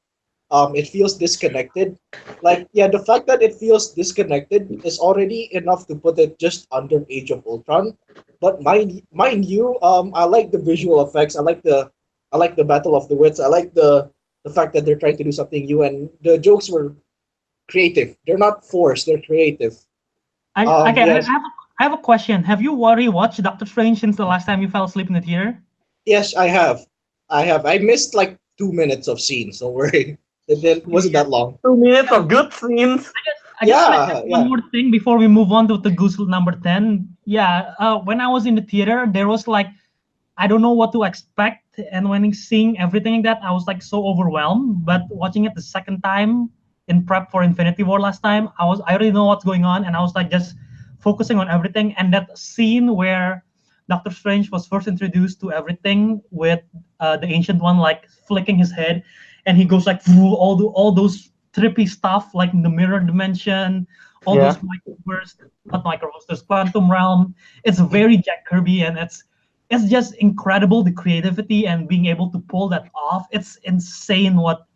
It feels disconnected. Like yeah, the fact that it feels disconnected is already enough to put it just under Age of Ultron. But mind you, I like the visual effects. I like the Battle of the Wits. I like the fact that they're trying to do something new, and the jokes were creative. They're not forced. They're creative. I have a question. Have you watched Doctor Strange since the last time you fell asleep in the theater? Yes, I have. I missed like 2 minutes of scenes. Don't worry. It wasn't that long. 2 minutes of good scenes. I guess one more thing before we move on to the goose number 10. Yeah, when I was in the theater, there was like, I don't know what to expect. And when seeing everything like that, I was like so overwhelmed. But watching it the second time in prep for Infinity War last time, I already know what's going on. And I was like just focusing on everything. And that scene where Doctor Strange was first introduced to everything with the Ancient One, like flicking his head. And he goes like all those trippy stuff, like in the mirror dimension, all those microverse, there's quantum realm. It's very Jack Kirby, and it's just incredible, the creativity and being able to pull that off. It's insane what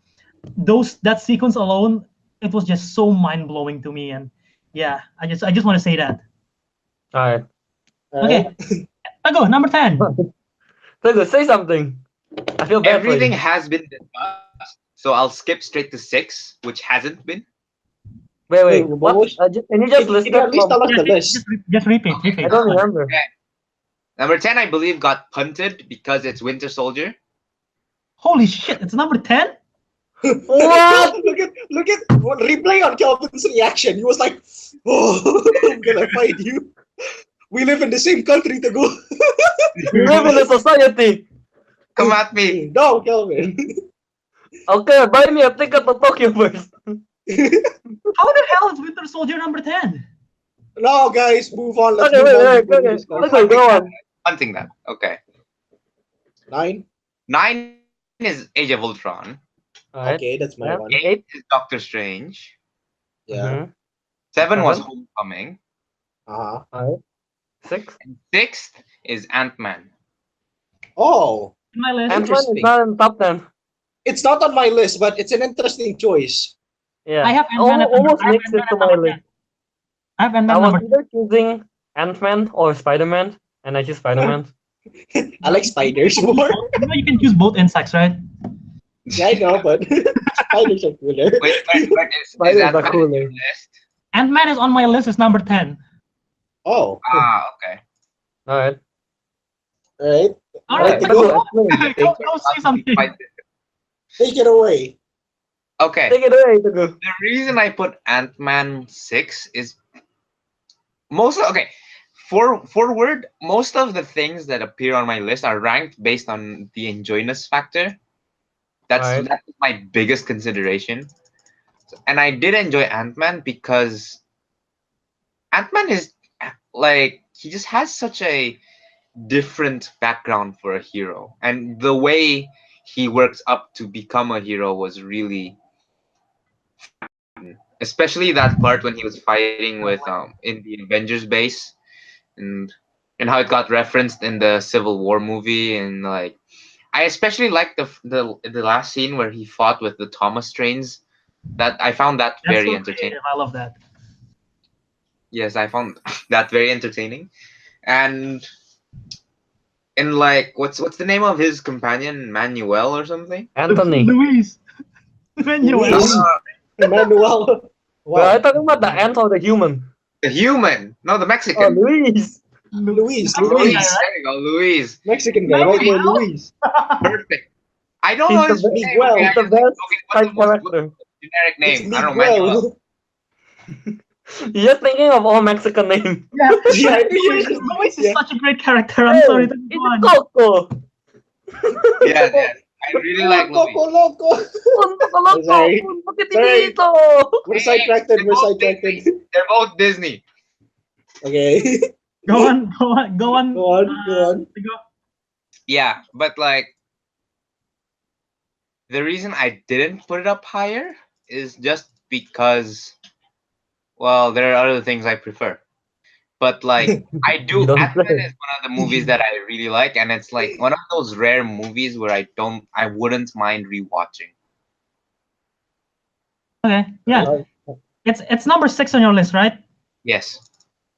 that sequence alone. It was just so mind blowing to me, and yeah, I just want to say that. All right. Okay. Teguh, number 10. Teguh, say something. I feel bad for Everything you. has been discussed, so I'll skip straight to 6, which hasn't been. Wait, what? Can you just list Can you them at least from... tell us the list? Just repeat. Okay. I don't remember. Okay. Number 10, I believe, got punted because it's Winter Soldier. Holy shit! It's number 10. What? look at what replay on Kelvin's reaction. He was like, "Oh, I'm gonna fight you. We live in the same country, to go." We live in a society. Come at me. No, Kelvin. Okay, buy me a ticket to Tokyo first. How the hell is Winter Soldier number 10? No, guys, move on. Let's Okay, move on. wait, before we okay. discuss. Okay, go on. Hunting that. Okay. 9. 9 is Age of Ultron. Alright. Okay, that's my one. 8 is Doctor Strange. Yeah. 7 was Seven. Homecoming. Alright. 6. And 6th is Ant-Man. Oh, In my list. Ant-Man is not in top 10. it's not on my list, but it's an interesting choice. Yeah. I have Ant-Man at almost number- makes it to my list. I have I Ant-Man was number. either choosing Ant-Man or Spider-Man, and I choose Spider-Man. I like spiders more. You know you can choose both insects, right? Yeah, I know, but spiders are cooler. Wait, is Spiders are Ant-Man on cooler. your list? Ant-Man is on my list. It's number 10. Oh, Okay. Alright. right. All right, right. Teguh, Go say something. take it away. Okay. Take it away, Teguh. The reason I put Ant-Man 6 is forward, most of the things that appear on my list are ranked based on the enjoyness factor. Right. That's my biggest consideration. And I did enjoy Ant-Man because Ant-Man is like, he just has such a different background for a hero, and the way he works up to become a hero was really, especially that part when he was fighting with in the Avengers base, and how it got referenced in the Civil War movie, and like I especially like the last scene where he fought with the Thomas Trains. That I found that That's very so entertaining. creative. I love that. Yes, I found that very entertaining. And like what's the name of his companion, Manuel or something? Anthony. Luis. Manuel. Luis. Emmanuel. Well, Wow. I'm talking about the ant or the human. The human, no, the Oh, Mexican. Luis. Luis. Luis, there you go, Luis. Mexican guy, right? Manuel? Luis. Perfect. I don't He's know the his best- name. Miguel. Okay, He's the what's best the side most character. generic It's name? I don't know, Manuel. Miguel. You're just thinking of all Mexican names. Yeah. Yeah, Luis is yeah. such a great character. I'm Hey, sorry to it's go on. Coco. Yes, I really like Luis. Loco. Punto ka loco. Sorry. Punto ka Sorry. dito. We're sidetracked. We're They're both sidetracked. Disney. They're both Disney. Okay. Go on. Go on. Go on. Go on. Go. Yeah, but like the reason I didn't put it up higher is just because, well, there are other things I prefer. But like I do, You don't Ant-Man say. is one of the movies that I really like, and it's like one of those rare movies where I wouldn't mind rewatching. Okay. Yeah. It's number 6 on your list, right? Yes.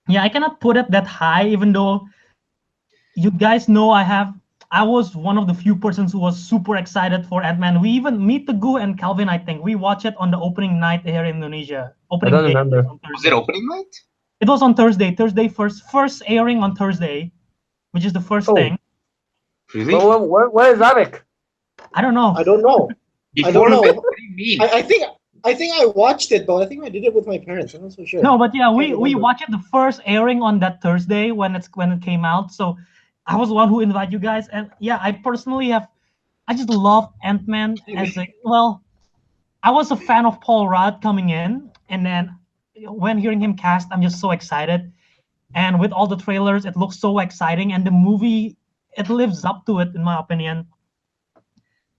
Yeah, I cannot put it that high, even though you guys know I was one of the few persons who was super excited for Ant-Man. We even meet Teguh and Kelvin, I think. We watched it on the opening night here in Indonesia. Opening don't day remember. on Was Thursday. it opening night? It was on Thursday. Thursday first airing on Thursday, which is the first Oh. thing. Really? Well, where is Ariq? I don't know. I don't know. I Before don't it? know. What do you mean? I think I watched it, but I think I did it with my parents. I'm not so sure. No, but yeah, we remember. watched it the first airing on that Thursday when it came out. So I was the one who invited you guys, and yeah, I personally I just love Ant-Man as I was a fan of Paul Rudd coming in, and then when hearing him cast, I'm just so excited. And with all the trailers, it looks so exciting, and the movie, it lives up to it in my opinion.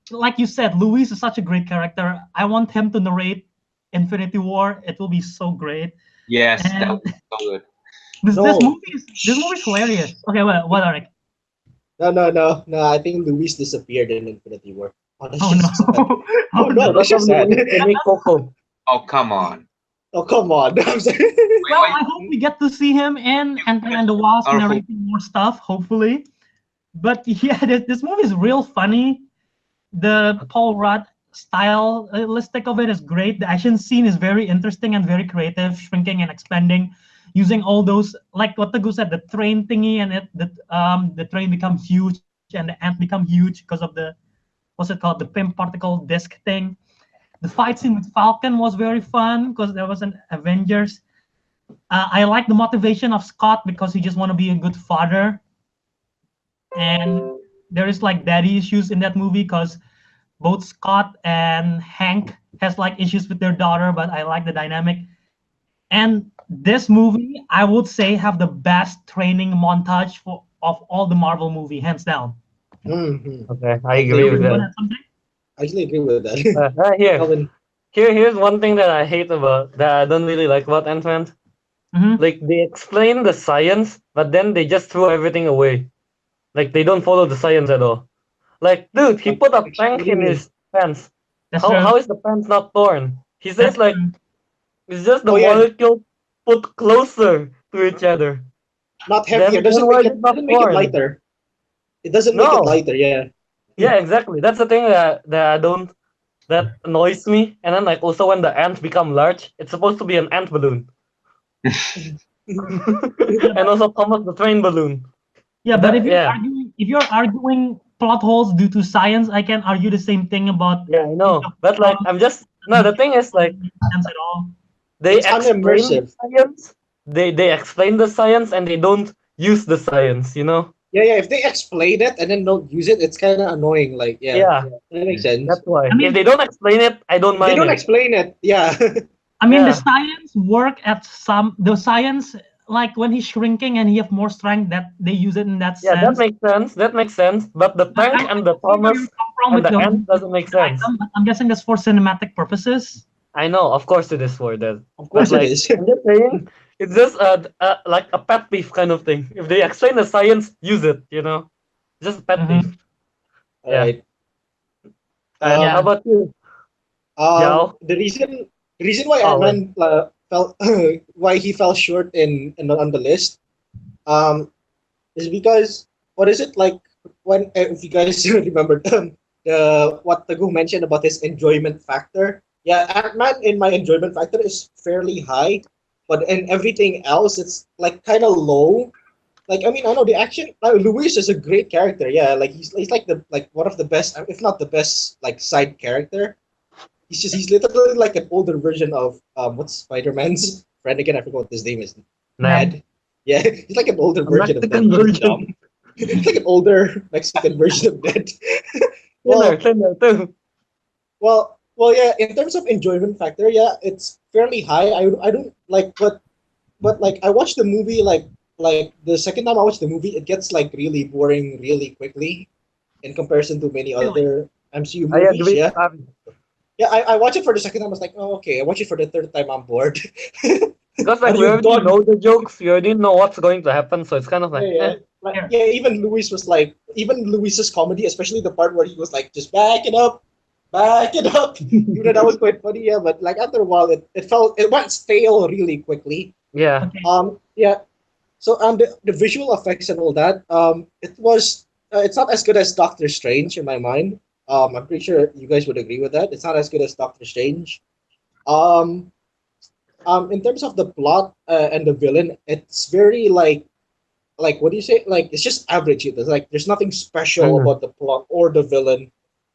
Like you said, Luis is such a great character. I want him to narrate Infinity War. It will be so great. Yes, that And was so good. this No. movie is hilarious. Okay, what Ariq? No. I think Luis disappeared in Infinity War. Oh, that's Oh just sad. no. Oh no, that's just sad. They make Coco. Oh, come on. Oh, come on. I'm sorry. Well, I hope we get to see him in Ant-Man and the Wasp narrating more stuff, hopefully. But yeah, this movie is real funny. The Paul Rudd stylistic of it is great. The action scene is very interesting and very creative, shrinking and expanding, using all those, like what Teguh said, the train thingy, and the train becomes huge and the ant become huge because of the, what's it called, the PIM particle disc thing. The fight scene with Falcon was very fun because there was an Avengers. I like the motivation of Scott because he just want to be a good father, and there is like daddy issues in that movie because both Scott and Hank has like issues with their daughter, but I like the dynamic. And this movie, I would say, have the best training montage of all the Marvel movie, hands down. Okay, I agree with that. I actually agree with that. Kelvin. Here's one thing that I hate about, that I don't really like about Ant-Man. Like, they explain the science, but then they just throw everything away. Like, they don't follow the science at all. Like, dude, he put a plank in his pants. How is the pants not torn? He says, like, it's just the molecule put closer to each other. Not heavier. It doesn't make it lighter. It doesn't make it lighter, yeah. Yeah, exactly. That's the thing that annoys me. And then, like, also when the ants become large, it's supposed to be an ant balloon. And also Thomas the Train balloon. Yeah, but if you're arguing plot holes due to science, I can argue the same thing about. Yeah, I know. But like, the thing is, like, at all. They explain the science. They explain the science and they don't use the science. You know. Yeah. If they explain it and then don't use it, it's kind of annoying. Like, that makes sense. That's why. I mean, if they don't explain it, I don't mind. They don't explain it. Yeah. I mean, the science work at the science, like when he's shrinking and he have more strength, that they use it in that sense. Yeah, that makes sense. But the tank and the Thomas and the ant doesn't make sense. I'm guessing that's for cinematic purposes. I know, of course it is for that. Of course it is. I'm just saying, it's just like a pet peeve kind of thing. If they explain the science, use it. You know, just a pet peeve. Right. How about you? The reason why Ant-Man why he fell short on the list, is because, what is it, like, when, if you guys remember what Teguh mentioned about his enjoyment factor. Yeah, Ant-Man in my enjoyment factor is fairly high, but in everything else it's like kind of low. Like, I mean, I know the action. Luis is a great character. Yeah, like he's like one of the best, if not the best, like, side character. He's literally like an older version of what's Spider-Man's friend again? I forgot what his name is. Ned. Yeah, he's like an older version of Ned. He's like an older Mexican version of Ned. Well, yeah. In terms of enjoyment factor, yeah, it's fairly high. I don't like, but like, I watched the movie like the second time I watched the movie, it gets like really boring really quickly in comparison to many other MCU movies. Yeah, I watched it for the second time. I was like, oh, okay. I watch it for the third time. I'm bored. Because like we already know the jokes, you already know what's going to happen, so it's kind of like, even Luis was like, even Luis's comedy, especially the part where he was like, just back it up. You know, that was quite funny. Yeah, but like after a while, it went stale really quickly. Yeah. So the visual effects and all that, it's not as good as Doctor Strange in my mind. I'm pretty sure you guys would agree with that. It's not as good as Doctor Strange. In terms of the plot and the villain, it's very like what do you say? Like, it's just average. There's nothing special about the plot or the villain.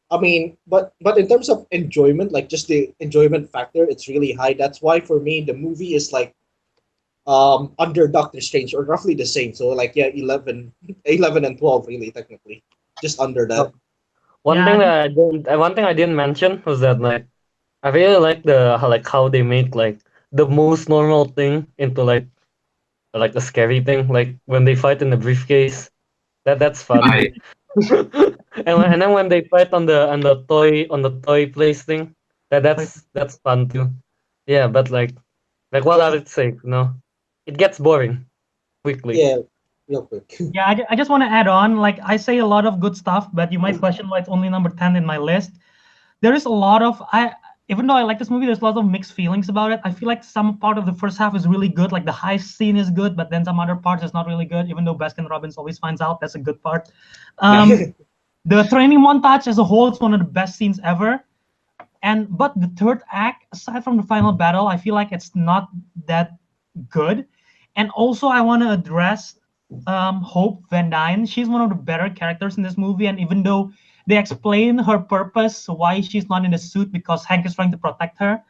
I mean, but in terms of enjoyment, like just the enjoyment factor, it's really high. That's why for me the movie is like under Doctor Strange, or roughly the same. So like, yeah, 11 and 12 really technically, just under that. One thing I didn't mention was that, like, I really like how they make like the most normal thing into like a scary thing, like when they fight in the briefcase. That's fun. and then when they fight on the toy place thing, that's fun too. Yeah, but like what I would say, it gets boring quickly. Yeah. Real quick. Yeah, I just want to add on. Like, I say a lot of good stuff, but you might question why it's only number 10 in my list. There is a lot of even though I like this movie, there's lots of mixed feelings about it. I feel like some part of the first half is really good, like the heist scene is good, but then some other parts is not really good. Even though Baskin Robbins always finds out that's a good part. The training montage as a whole is one of the best scenes ever. But the third act, aside from the final battle, I feel like it's not that good. And also, I want to address Hope Van Dyne. She's one of the better characters in this movie, and even though they explain her purpose, why she's not in the suit because Hank is trying to protect her,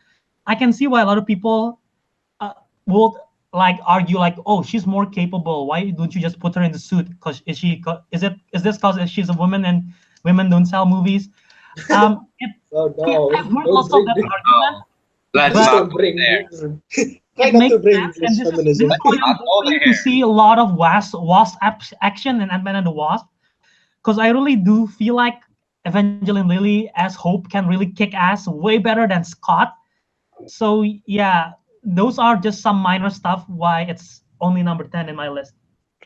I can see why a lot of people would like argue like, oh, she's more capable. Why don't you just put her in the suit? Because is this because she's a woman and women don't sell movies? Oh no! I've heard lots of that argument. Let's But- not go there. Try It not makes to bring sense, and this this feminism. is why I'm Not all hoping there. to see a lot of Wasp action in Ant-Man and the Wasp, because I really do feel like Evangeline Lilly as Hope can really kick ass way better than Scott. So yeah, those are just some minor stuff why it's only number 10 in my list.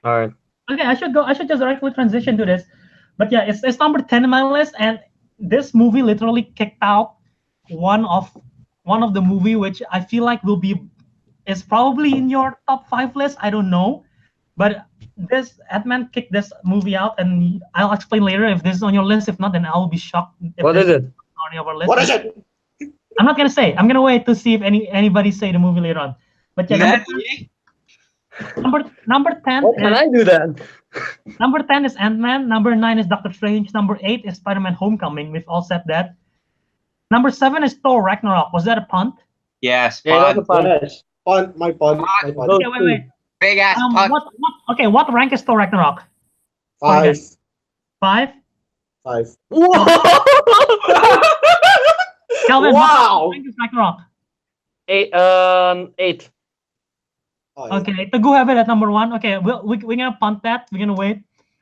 All right. Okay, I should just directly transition to this. But yeah, it's number 10 in my list, and this movie literally kicked out one of the movie which I feel like is probably in your top 5 list. I don't know. But this Ant-Man kicked this movie out, and I'll explain later if this is on your list. If not, then I'll be shocked. If What this is it? on your list? What is it? I'm not gonna say. I'm gonna wait to see if anybody say the movie later on. But yeah, number 10. What can I do then? Number 10 is Ant-Man. Number 9 is Doctor Strange. Number 8 is Spider-Man Homecoming. We've all said that. Number 7 is Thor Ragnarok. Was that a punt? Yes, Yeah, that's a fun. fun. Yes. Punt, my punt, my punt. Those Okay, two. wait. Big ass punt. What rank is Thor Ragnarok? 5. 5? 5. Whoa! Kelvin, Wow. what rank is Ragnarok? 8. 8. Oh, yeah. Okay, Teguh have it at number 1. Okay, we're gonna punt that. We're gonna wait.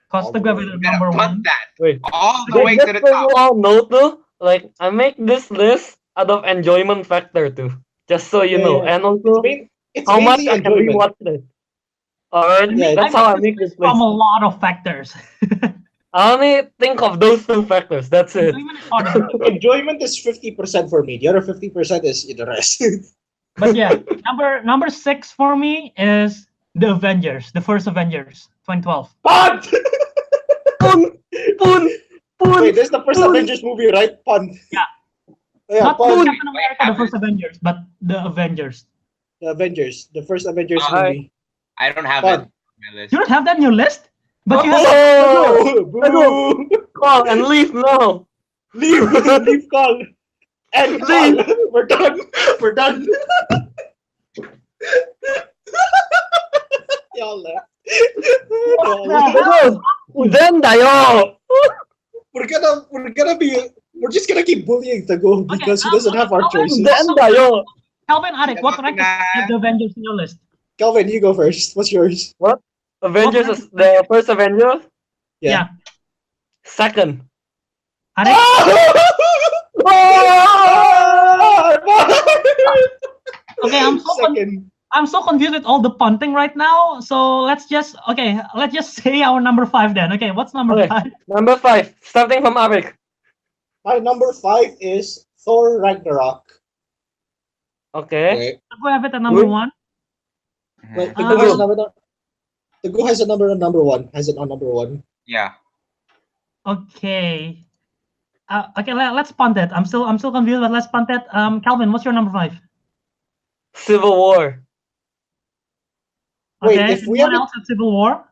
Because Teguh have it at Gotta number 1. punt that Wait. all the Okay, way just to the so you top. all know too, like I make this list out of enjoyment factor too. Just so you Yeah, know. yeah. And also It's how much mainly I can enjoyment. rewatch it. Alright? Yeah, That's how I make this list. From a lot of factors. I only think of those 2 factors. That's it. Enjoyment is harder. Enjoyment is 50% for me. The other 50% is the rest. But yeah, number 6 for me is the Avengers, the first Avengers, 2012. Punt! Pun! Pun! Pun! Wait, this is the first Pun. Avengers movie, right? Punt. Yeah. Yeah, Not punt. Captain America, the first Avengers, but the Avengers. The Avengers. The first Avengers Alright. movie. I don't have Punt. it on my list. You don't have that in your list, but you have. Oh! Boo! Call and leave now! Leave! Leave call! And call! We're done! We're done! Y'all left. Then tayo! We're just gonna keep bullying Teguh because he doesn't have our choices. Then tayo! Calvin, Ariq, what rank is the Avengers in your list? Kelvin, you go first. What's yours? Avengers is the first Avenger? Yeah. Second. Ariq, okay, Second. I'm so confused with all the punting right now. So let's just say our number 5 then. Okay, what's number Okay. 5? Number 5. Starting from Ariq. My number 5 is Thor Ragnarok. Okay. Go have it at number Good. 1. Wait, Uh, Teguh has a number on number 1. Has it on number 1? Yeah. Okay. Okay, let's punt it. I'm still confused, but let's punt it. Calvin, what's your number 5? Civil War. Wait, Okay, if we anyone have else at Civil War?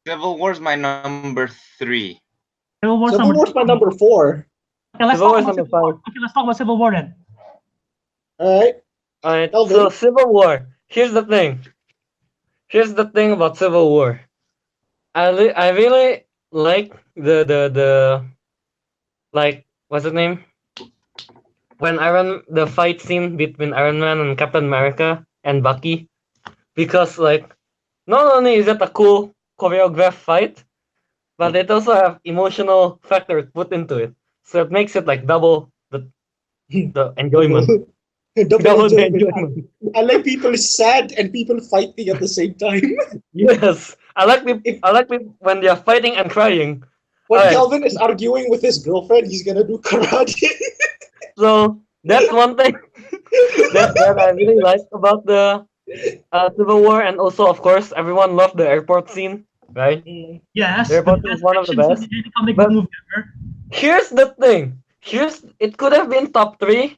Civil War's my number 3. Civil War's Civil War's my number 4. Okay, let's Civil talk War's about number Civil War. 5. Okay, let's talk about Civil War then. Alright. Alright, Kelvin? so Civil War. Here's the thing. Here's the thing about Civil War. I really like the like what's his name? When the fight scene between Iron Man and Captain America and Bucky, because like not only is it a cool choreographed fight, but it also have emotional factors put into it, so it makes it like double the enjoyment. Double Double the enjoyment. enjoyment. I like people sad and people fighting at the same time. Yes, I like when they are fighting and crying. When Alright. Kelvin is arguing with his girlfriend, he's gonna do karate. So That's one thing that I really like about the Civil War, and also, of course, everyone loved the airport scene, right? Yes, The the airport scene is best one of the action scene best. in any comic book But movie ever. here's the thing. Here's it could have been top 3,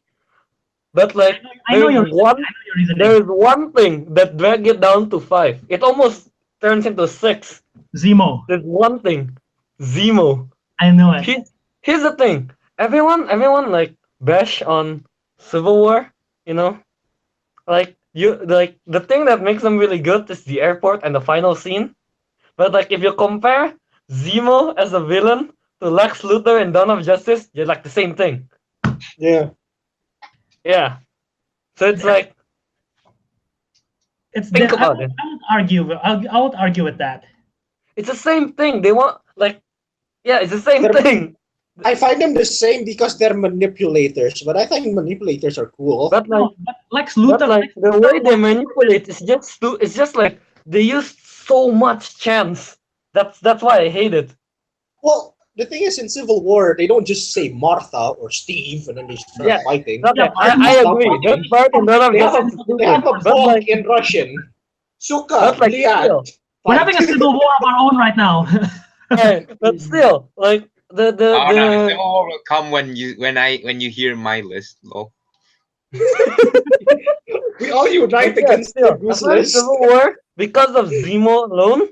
but like I know your reasoning. I know your reasoning. there's one thing that dragged it down to 5. It almost turns into 6. Zemo. There's one thing. Zemo. I know it. Here's the thing. Everyone like bash on Civil War, you know? Like the thing that makes them really good is the airport and the final scene. But like if you compare Zemo as a villain to Lex Luthor in Dawn of Justice, you're like the same thing. Yeah. Yeah. So it's like think about it. I would argue with that. It's the same thing. They want like yeah, it's the same thing. I find them the same because they're manipulators, but I think manipulators are cool. But like, but Lex Luthor, but like the way they manipulate is just like they use so much chance. That's why I hate it. Well, the thing is, in Civil War, they don't just say Martha or Steve and then they start fighting. Okay, I agree. That part and none of they have a book in Russian. Suka, like, Liat. We're having a civil war of our own right now. Right, but still, like the Civil War will come when you hear my list, lol. We all unite against the Goose list. Civil War, because of Zemo alone,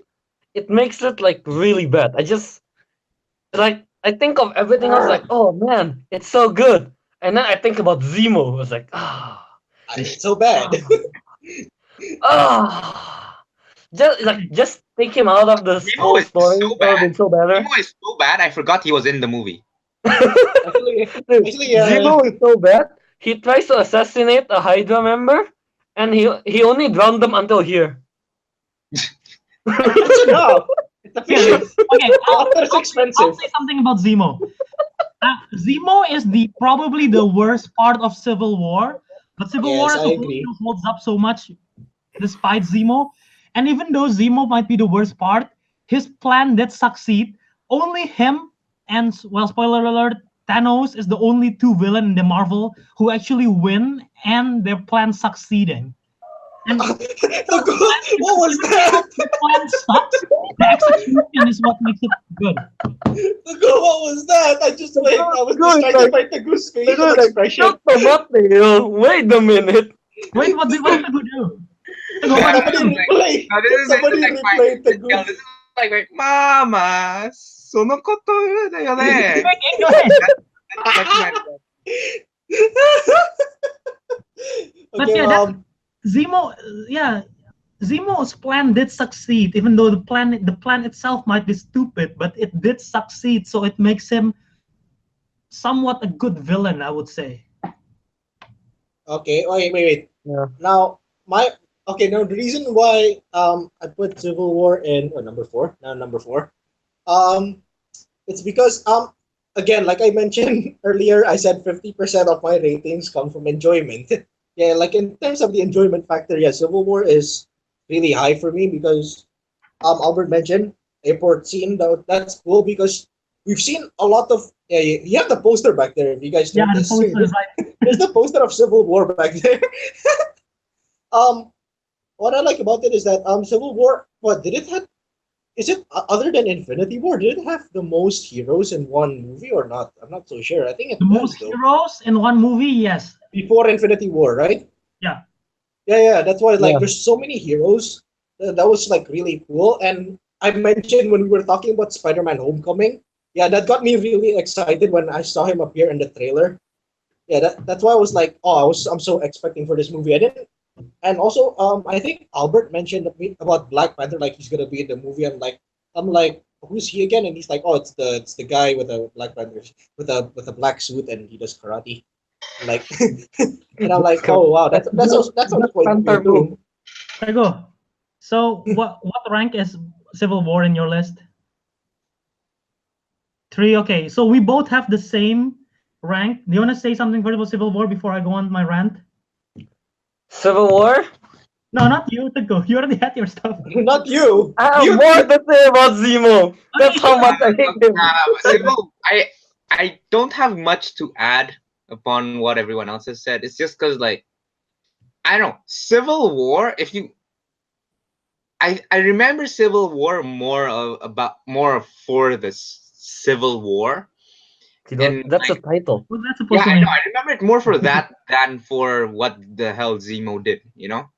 it makes it like really bad. I think of everything else like, oh man, it's so good. And then I think about Zemo. I was like, it's so bad. Just take him out of the whole story. So bad. So better. Zemo is so bad. I forgot he was in the movie. Actually, Zemo is so bad. He tries to assassinate a Hydra member, and he only drowned them until here. That's enough. It's efficient. Okay, it's expensive. I'll say something about Zemo. Zemo is probably the worst part of Civil War, but Civil War as a whole still holds up so much despite Zemo. And even though Zemo might be the worst part, his plan did succeed. Only him and, well, spoiler alert, Thanos is the only two villains in the Marvel who actually win and their plan succeeding. And what was that? The plan sucks. The execution is what makes it good. What was that? I was distracted by Teguh's facial expression. Wait a minute. Wait, what did Teguh do? Somebody replay Teguh. This is like, Mama, そのことだよね. But yeah, Zemo's plan did succeed, even though the plan itself might be stupid, but it did succeed, so it makes him somewhat a good villain, I would say. Okay, wait. Yeah. Now the reason why I put Civil War in number 4, it's because again, like I mentioned earlier, I said 50% of my ratings come from enjoyment. Yeah, like in terms of the enjoyment factor, yeah, Civil War is really high for me because Albert mentioned airport scene. That's cool because we've seen a lot of you have the poster back there. If you guys know this, there's the poster of Civil War back there. What I like about it is that Civil War, is it other than Infinity War, did it have the most heroes in one movie or not? I'm not so sure. I think it the most heroes in one movie, yes. Before Infinity War, right? Yeah. Yeah. That's why there's so many heroes. That was like really cool. And I mentioned when we were talking about Spider-Man Homecoming, yeah, that got me really excited when I saw him appear in the trailer. Yeah, that's why I was like, I'm so expecting for this movie. I didn't. And also, I think Albert mentioned about Black Panther, like he's gonna be in the movie. I'm like, who's he again? And he's like, it's the guy with a Black Panther with a black suit and he does karate. Like, and I'm like, oh wow, that's quite cool. Teguh, so what rank is Civil War in your list? 3. Okay, so we both have the same rank. Do you want to say something about Civil War before I go on my rant? Civil War? No, not you, Teguh. You already had your stuff. Not you. I have more to say about Zemo. That's how much I hate him. I don't have much to add upon what everyone else has said. It's just because, like, I don't know, Civil War. I remember Civil War more for the Civil War. And that's a title. What's that supposed yeah, to I mean? know. I remember it more for that than for what the hell Zemo did. You know?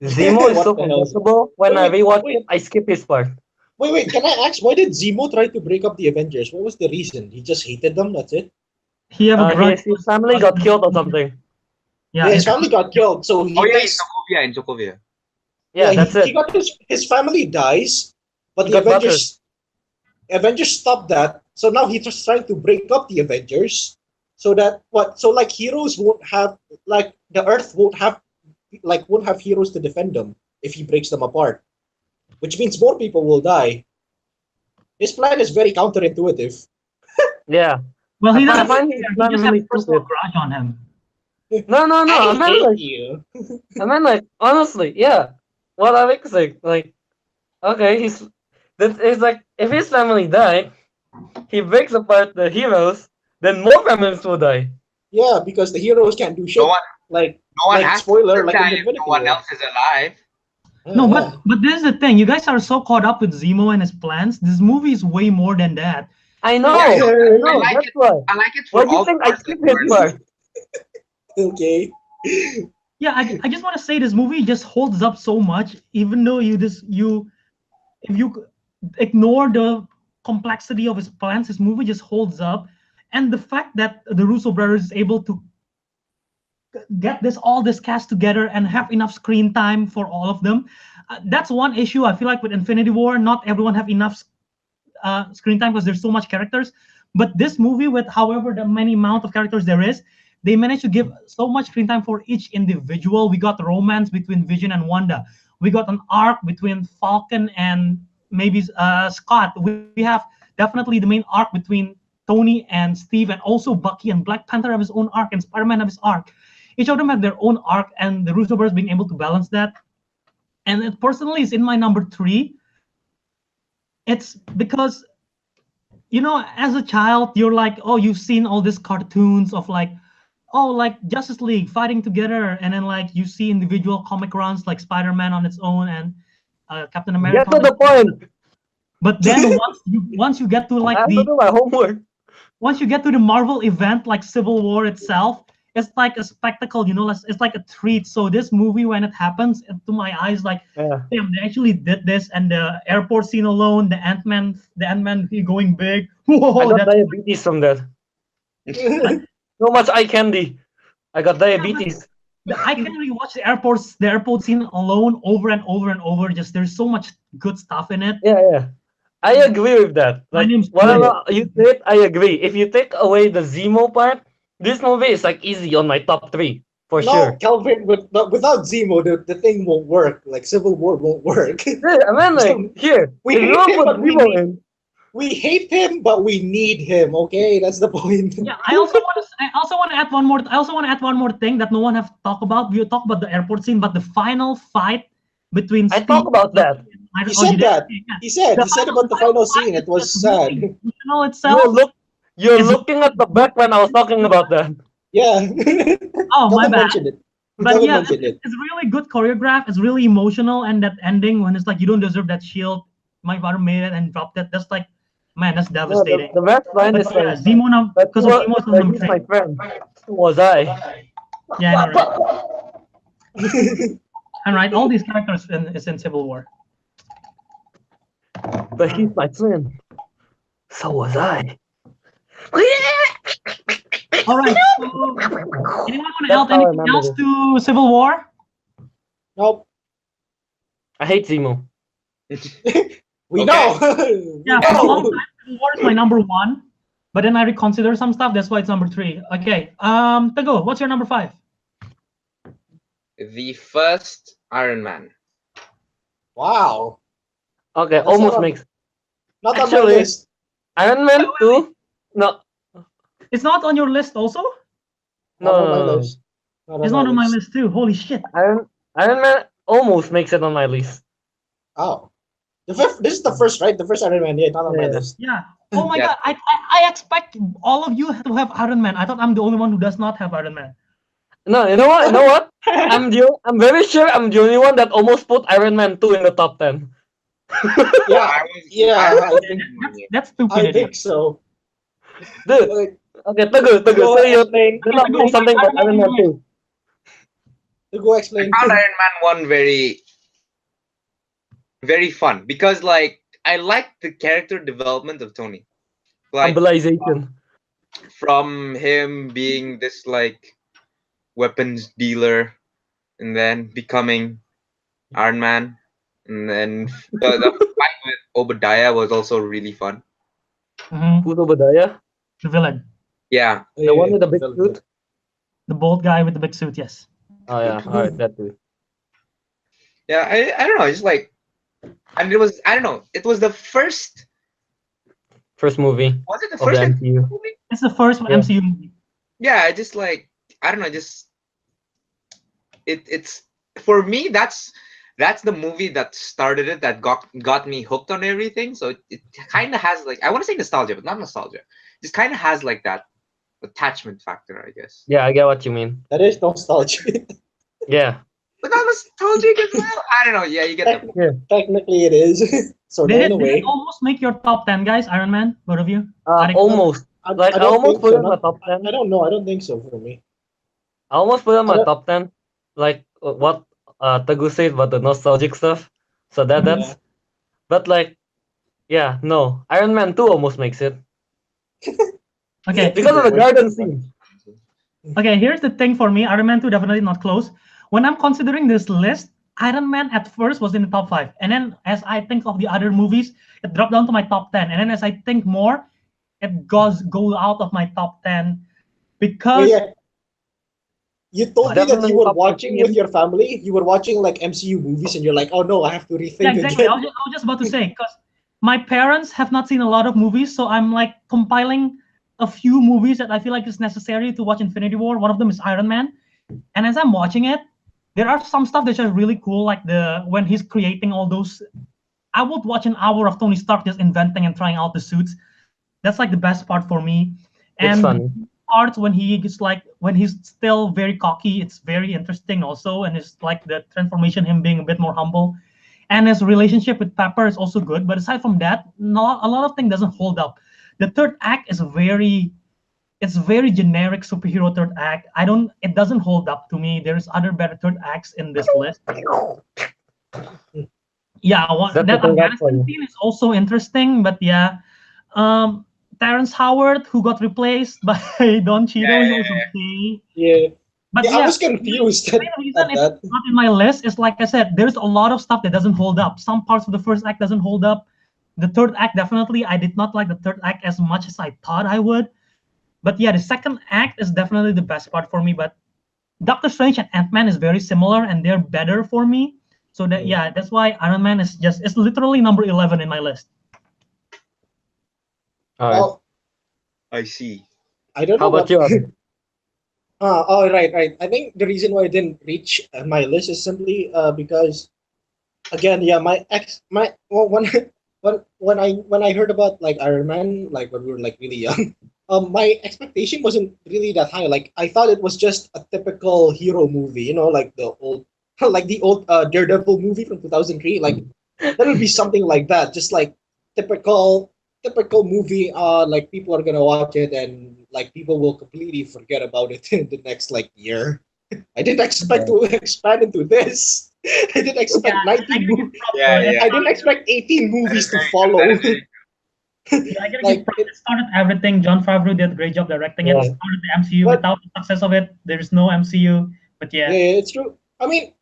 Zemo is What so the hell? forgettable. When I Wait, rewatch wait. it, I skip his part. Wait, can I ask, why did Zemo try to break up the Avengers? What was the reason? He just hated them, that's it? He have a grudge. His family got killed or something. Yeah, Yeah, his family got killed, so he Oh yeah, thinks... in Sokovia. Yeah, that's he it. got his family dies, but He the got Avengers stopped that. So now he's just trying to break up the Avengers, so that like heroes won't have, like, the Earth won't have heroes to defend them if he breaks them apart, which means more people will die. His plan is very counterintuitive. Yeah. well, he I doesn't find care. his He plan just has really personal stupid. grudge on him. No. I meant hate like, you. honestly, yeah. What Ariq saying, like, okay, it's like if his family died, he breaks apart the heroes, then more families will die. Yeah, because the heroes can't do shit. No one, Like, no one has spoiler, to like in die the if no Infinity one War. else is alive. No, Yeah. but this is the thing. You guys are so caught up with Zemo and his plans. This movie is way more than that. I know. Yeah, I know. I like That's it. why. I like it Why for do you all think the I parts that skip his weren't. part? Okay. Yeah, I just want to say this movie just holds up so much, even though if you ignore the complexity of his plans, this movie just holds up. And the fact that the Russo brothers is able to get all this cast together and have enough screen time for all of them, that's one issue I feel like with Infinity War. Not everyone have enough screen time because there's so much characters. But this movie, with however the many amount of characters there is, they managed to give so much screen time for each individual. We got romance between Vision and Wanda. We got an arc between Falcon and maybe Scott. We have definitely the main arc between Tony and Steve, and also Bucky and Black Panther have his own arc, and Spider-Man have his arc. Each of them have their own arc, and the Russo brothers being able to balance that. And it personally is in my number 3. It's because, as a child, you're like, oh, you've seen all these cartoons of like, oh, like Justice League fighting together, and then like you see individual comic runs like Spider-Man on its own and Captain America. Get to the point. But then once you get to like I have to do my homework. Once you get to the Marvel event like Civil War itself, it's like a spectacle, it's like a treat. So this movie, when it happens, to my eyes, like, damn, they actually did this. And the airport scene alone, the Ant-Man going big. Whoa, I got diabetes from that. So much eye candy. I got diabetes. I can rewatch the airport scene alone over and over and over. Just there's so much good stuff in it. Yeah. I agree with that. Like, whatever you said, I agree. If you take away the Zemo part, this movie is like easy on my top 3 for sure. Kelvin, but without Zemo, the thing won't work. Like Civil War won't work. Yeah, I mean, like, here, we if hate you him, put but Zemo in, we hate him, but we need him. Okay, that's the point. Yeah, I also want to add one more. I also want to add one more thing that no one have talked about. We talk about the airport scene, but the final fight between I talk about that. He said that. He said about the final scene. It was sad. Emotional itself. You're looking at the back when I was talking about that. Yeah. Oh, my bad. Mentioned it. But yeah, it's really good choreographed. It's really emotional, and that ending when it's like, you don't deserve that shield. My father made it and dropped it. That's like, man, that's devastating. The best line is like, Zemo now, because of Zemo's number 3. My friend. Who was I? Yeah, I know, right? And right, all these characters is in Civil War. But he's my friend. So was I. All right. So, anyone want to add anything else to Civil War? Nope. I hate Zemo. We know. Yeah, for a long time, Civil War is my number 1, but then I reconsider some stuff. That's why it's number 3. Okay. Teguh, what's your number 5? The first Iron Man. Wow. Okay, almost makes. Not on my list. Iron Man 2? No. It's not on your list also? No. It's not on my list too. Holy shit. Iron Man almost makes it on my list. Oh. This is the first, right? The first Iron Man, not on my list. Yeah. Oh my Yeah. god! I expect all of you to have Iron Man. I thought I'm the only one who does not have Iron Man. No, you know what? You know what? I'm very sure I'm the only one that almost put Iron Man 2 in the top 10. Yeah, I was, yeah, I was think That's I stupidity. think so. Dude, Like, okay, Teguh, to go say you explain, do not know something about Iron Man 2. to go I explain. found Iron Man 1 very, very fun because, like, I liked the character development of Tony. Like, Humbleization. from him being this, like, weapons dealer and then becoming Iron Man. And then the fight with Obadiah was also really fun. Who's Obadiah? The villain, Yeah. The one with the big suit? the bald guy with the big suit. Yes. Oh yeah, alright, that too. Yeah, I don't know. It's like, and it was, I don't know. It was the first. First movie Was it the of the first MCU. movie? It's the first Yeah. MCU movie. Yeah, I just like, I don't know. Just it's for me. That's the movie that started it. That got me hooked on everything. So it kind of has, like, I want to say nostalgia, but not nostalgia. Just kind of has like that attachment factor, I guess. Yeah, I get what you mean. That is nostalgia. Yeah. But not nostalgic as well. I don't know. Yeah, you get the Technically, it is. Sort of Did in a it way. almost make your top 10, guys? Iron Man, both of you? Almost. I I don't almost think put so. it in my top 10. I don't know. I don't think so for me. I almost put it in I my don't- top 10. Like what Teguh said about the nostalgic stuff. So that's Yeah. but like yeah, no. Iron Man 2 almost makes it. Okay. Because of the garden scene. Okay, here's the thing for me. Iron Man 2 definitely not close. When I'm considering this list, Iron Man at first was in the top 5. And then as I think of the other movies, it dropped down to my top 10. And then as I think more, it goes out of my top 10 because Yeah. You told me that Definitely you were top watching 15. with your family. You were watching like MCU movies, and you're like, "Oh no, I have to rethink yeah, exactly. again." I was just about to say because my parents have not seen a lot of movies, so I'm like compiling a few movies that I feel like is necessary to watch Infinity War. One of them is Iron Man, and as I'm watching it, there are some stuff that are really cool, like when he's creating all those. I would watch an hour of Tony Stark just inventing and trying out the suits. That's like the best part for me. It's And funny. parts when he's still very cocky, it's very interesting also, and it's like the transformation, him being a bit more humble, and his relationship with Pepper is also good. But aside from that, not a lot of things doesn't hold up. The third act is very generic superhero third act. It doesn't hold up to me. There's other better third acts in this list. Yeah, That's that the third act for Afghanistan you. scene is also interesting, but yeah. Terrence Howard, who got replaced by Don Cheadle, he was okay. Yeah. But Yeah, I was confused the main reason at that. it's not in my list is, like I said, there's a lot of stuff that doesn't hold up. Some parts of the first act doesn't hold up. The third act, definitely, I did not like the third act as much as I thought I would. But yeah, the second act is definitely the best part for me. But Doctor Strange and Ant-Man is very similar, and they're better for me. So that's why Iron Man it's literally number 11 in my list. All right. Well, I see. I don't How know about you, Ariq? Oh, right. I think the reason why I didn't reach my list is simply because, again, yeah, when I heard about like Iron Man, like when we were like really young, my expectation wasn't really that high. Like I thought it was just a typical hero movie, like the old, like the old Daredevil movie from 2003. Like that would be something like that, just like typical movie. Like people are gonna watch it and like people will completely forget about it in the next like year. I didn't expect to expand into this. I didn't expect 19 movies. Yeah. I didn't expect 18 movies to That follow. is very Yeah, I gotta Like, give props. It started everything. John Favreau did a great job directing it. Yeah. It started the MCU. But- Without the success of it, there is no MCU. But Yeah, it's true. I mean,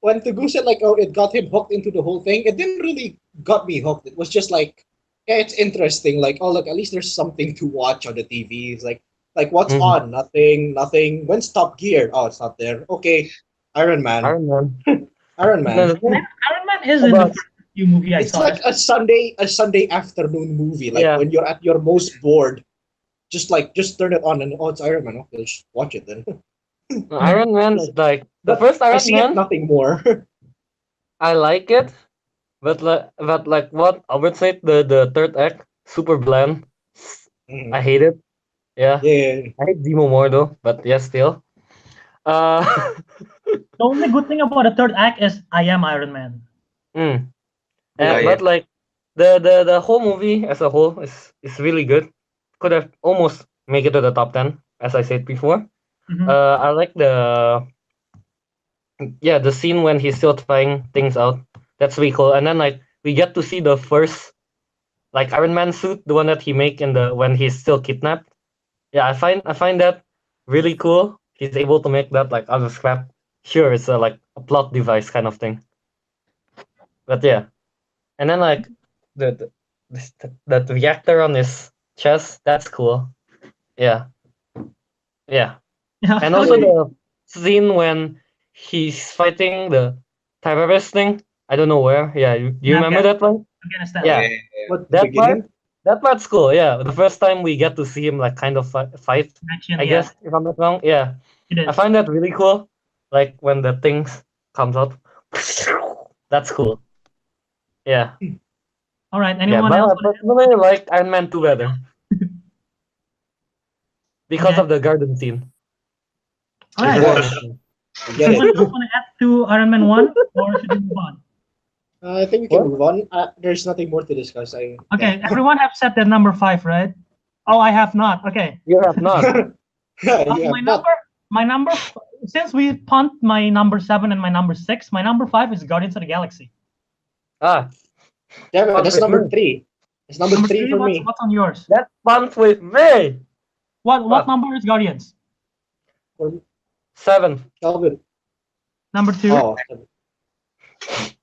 when Teguh said like, oh, it got him hooked into the whole thing, it didn't really got me hooked. It was just like, yeah, it's interesting. Like, oh, look, at least there's something to watch on the TV. It's like what's Mhm. on? Nothing. When's Top Gear? Oh, it's not there. Okay, Iron Man. Iron Man. Iron Man. Iron Man is in the first MCU movie I It's saw. like a Sunday afternoon movie. Like Yeah. when you're at your most bored, just turn it on and oh, it's Iron Man. Okay, just watch it then. Iron Man is like the But first I Iron see Man. it nothing more. I like it, but like what I would say the third act. super bland. Mhm. I hate it. Yeah. Yeah. I hate Zemo more though, but yeah, still. Uh, The only good thing about the third act is I am Iron Man. mm. Yeah. But like the whole movie as a whole is really good. Could have almost make it to the top 10, as I said before. Mhm. I like the scene when he's still trying things out. That's really cool. And then like we get to see the first like Iron Man suit, the one that he make in the when he's still kidnapped. Yeah, I find that really cool. He's able to make that like out of scrap. Sure, it's a like a plot device kind of thing. But yeah, and then like the the reactor on his chest, that's cool. Yeah, yeah, Yeah. and also the scene when he's fighting the terrorist thing. I don't know where. Yeah, you remember that one? Afghanistan. Yeah, What the that part. beginning? That part's cool. Yeah, the first time we get to see him like kind of fight. Action, I yeah. guess if I'm not wrong. Yeah, It I is. find that really cool. Like when the things comes out. That's cool. Yeah. All right. Yeah, Anyone but else? I personally like Iron Man 2 better because Okay. of the garden scene. All It's right. a Yes. garden scene. I get Anyone it. else want to add to Iron Man 1 or should we move on? I think we can What? move on. There's nothing more to discuss. Okay, Yeah. everyone have set their number 5, right? Oh, I have not. Okay. You have not. You have My not. since we punt my number 7 and my number 6, my number 5 is Guardians of the Galaxy. Ah, Damn it, Punt that's with number me. 3. It's number Number 3 3, for what's, me. what's on yours? that punt with me. What What? number is Guardians? For 7. Kelvin. Number 2? Oh,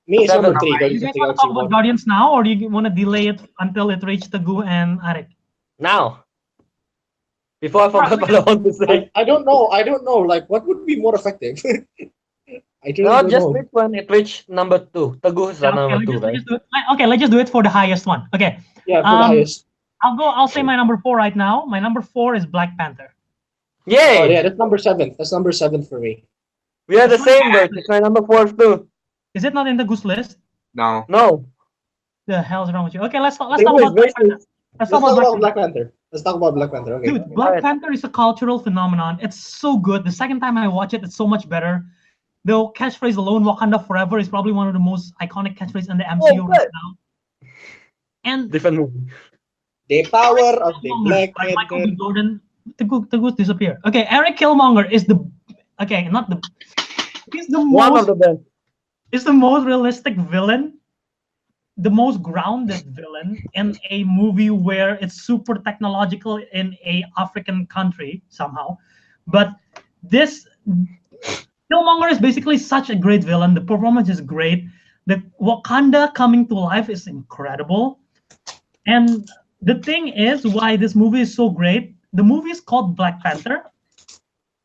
me is number 3. Seven. You Guardians of guys the want to Galaxy talk about 1. Guardians now, or do you want to delay it until it reaches Teguh and Ariq? Now, before I forgot what I want to say. I don't know. I don't know. Like, what would be more effective? I really No, don't just know. which one it reached number 2. Teguh is Okay, number 2, right? let's do it. Okay, let's just do it for the highest one. Okay. Yeah, for the highest. I'll say my number 4 right now. My number 4 is Black Panther. Oh, Yay! yeah, that's number 7. That's number 7 for me. We are the same, Bert. It's my number 4 too. Is it not in the Goose list? No. No. The hell's wrong with you? Okay, let's talk Teguh is about Black Panther. racist. Let's Let's talk talk about about Black Black Panther. Let's talk about Black Panther. Okay. Dude, Black Alright. Panther is a cultural phenomenon. It's so good. The second time I watch it, it's so much better. The catchphrase alone, Wakanda Forever, is probably one of the most iconic catchphrases in the MCU Oh, right good. now. And Different movie. The power of the Killmonger, Black like Michael Panther. B. Jordan, Teguh disappear. Okay, Ariq Killmonger is he's the One of most the best. is the most realistic villain, the most grounded villain in a movie where it's super technological in a African country somehow. But this Killmonger is basically such a great villain. The performance is great. The Wakanda coming to life is incredible. And the thing is why this movie is so great. The movie is called Black Panther.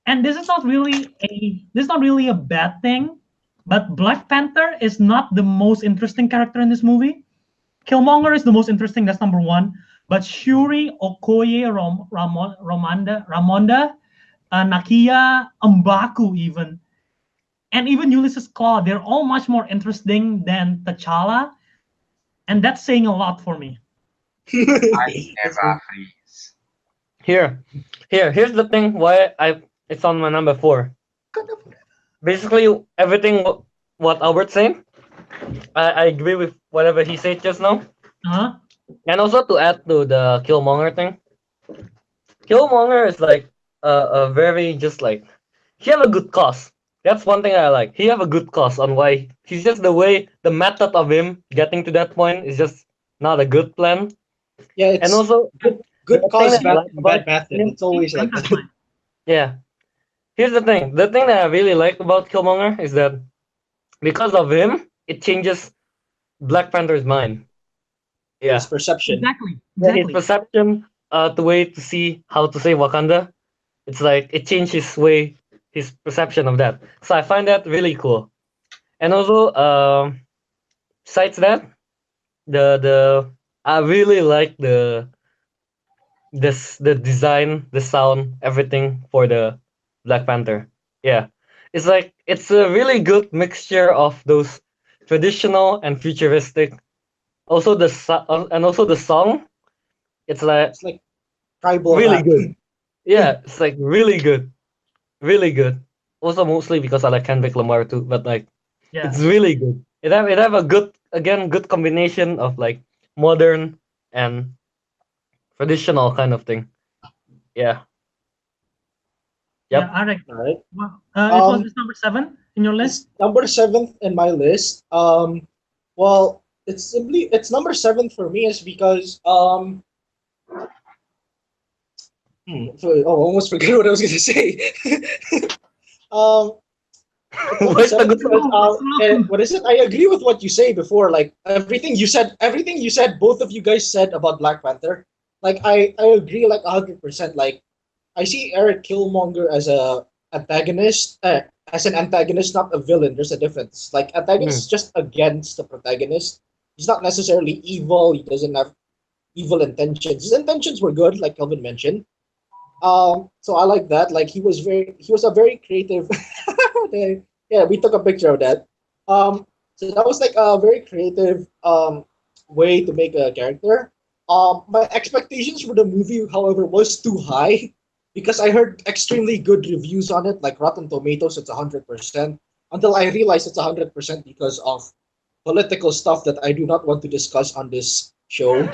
And this is not really a bad thing, but Black Panther is not the most interesting character in this movie. Killmonger is the most interesting, that's number 1. But Shuri, Okoye, Ramonda, Nakia, M'Baku even, and even Ulysses Claw, they're all much more interesting than T'Challa. And that's saying a lot for me. I never freeze. Here's the thing why it's on my number 4. Basically, everything what Albert saying, I agree with whatever he said just now. Uh-huh. And also to add to the Killmonger thing, Killmonger is like a very just like he have a good cause. That's one thing I like. He have a good cause on why he's just the method of him getting to that point is just not a good plan. Yeah, it's And also good the cause, thing that I like bad about method. him- It's always like That's that. fine. yeah. Here's the thing. The thing that I really like about Killmonger is that because of him, it changes Black Panther's mind. Yeah. His perception. Exactly. Yeah, his perception, the way to see how to save Wakanda, it's like it changed his perception of that. So I find that really cool. And also, besides that, the I really like the design, the sound, everything for the Black Panther. Yeah, it's like it's a really good mixture of those traditional and futuristic. Also and also the song It's like tribal really rap. good. Yeah, it's like really good. Really good. Also mostly because I like Kendrick Lamar too, but like Yeah. it's really good. It have a good combination of like modern and traditional kind of thing. Yeah. Yeah, Yep. Ariq. Right. Well, it was Um, this number 7 in your list. it's number 7th in my list. Well, it's number 7 for me is because I almost forget what I was gonna say. um, it's number Where's the 7 good because one? what is it? I agree with what you say before. Like everything you said, both of you guys said about Black Panther. Like I agree like 100%. Like I see Eric Killmonger as a antagonist, as an antagonist, not a villain. There's a difference. Like antagonist is Mm. just against the protagonist. He's not necessarily evil. He doesn't have evil intentions. His intentions were good, like Kelvin mentioned. So I like that. Like he was a very creative. Yeah, we took a picture of that. So that was like a very creative way to make a character. My expectations for the movie, however, was too high because I heard extremely good reviews on it, like Rotten Tomatoes, it's 100%. Until I realized it's 100% because of political stuff that I do not want to discuss on this show.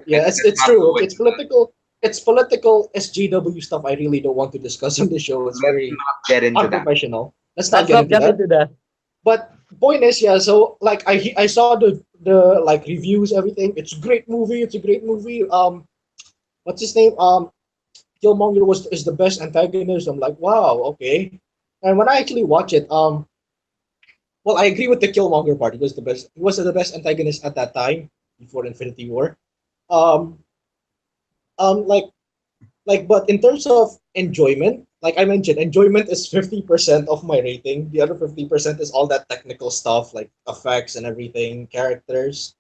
Yeah, Let's it's not true. go It's into that. political. It's political SJW stuff. I really don't want to discuss on the show. It's Let's very not get into that. unprofessional. Let's not Let's get not into get that. into that. But point is, yeah. So like I saw the like reviews, everything. It's a great movie. It's a great movie. What's his name? Killmonger is the best antagonist. I'm like, wow, okay. And when I actually watch it, well, I agree with the Killmonger part. He was the best. He was the best antagonist at that time before Infinity War. Um, like but in terms of enjoyment, like I mentioned, enjoyment is 50% of my rating. The other 50% is all that technical stuff like effects and everything, characters.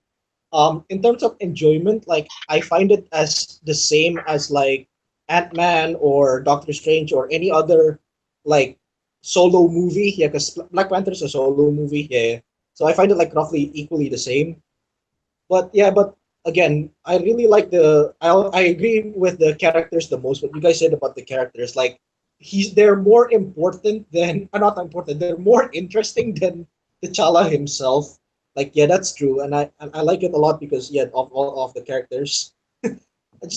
In terms of enjoyment, like I find it as the same as like Ant-Man or Doctor Strange or any other like solo movie. Yeah, because Black Panther is a solo movie. Yeah, yeah. So I find it like roughly equally the same. But yeah, but again, I really like I agree with the characters the most. What you guys said about the characters, like they're more important than not important. They're more interesting than T'Challa himself. Like yeah, that's true, and I like it a lot because yeah, of all of the characters.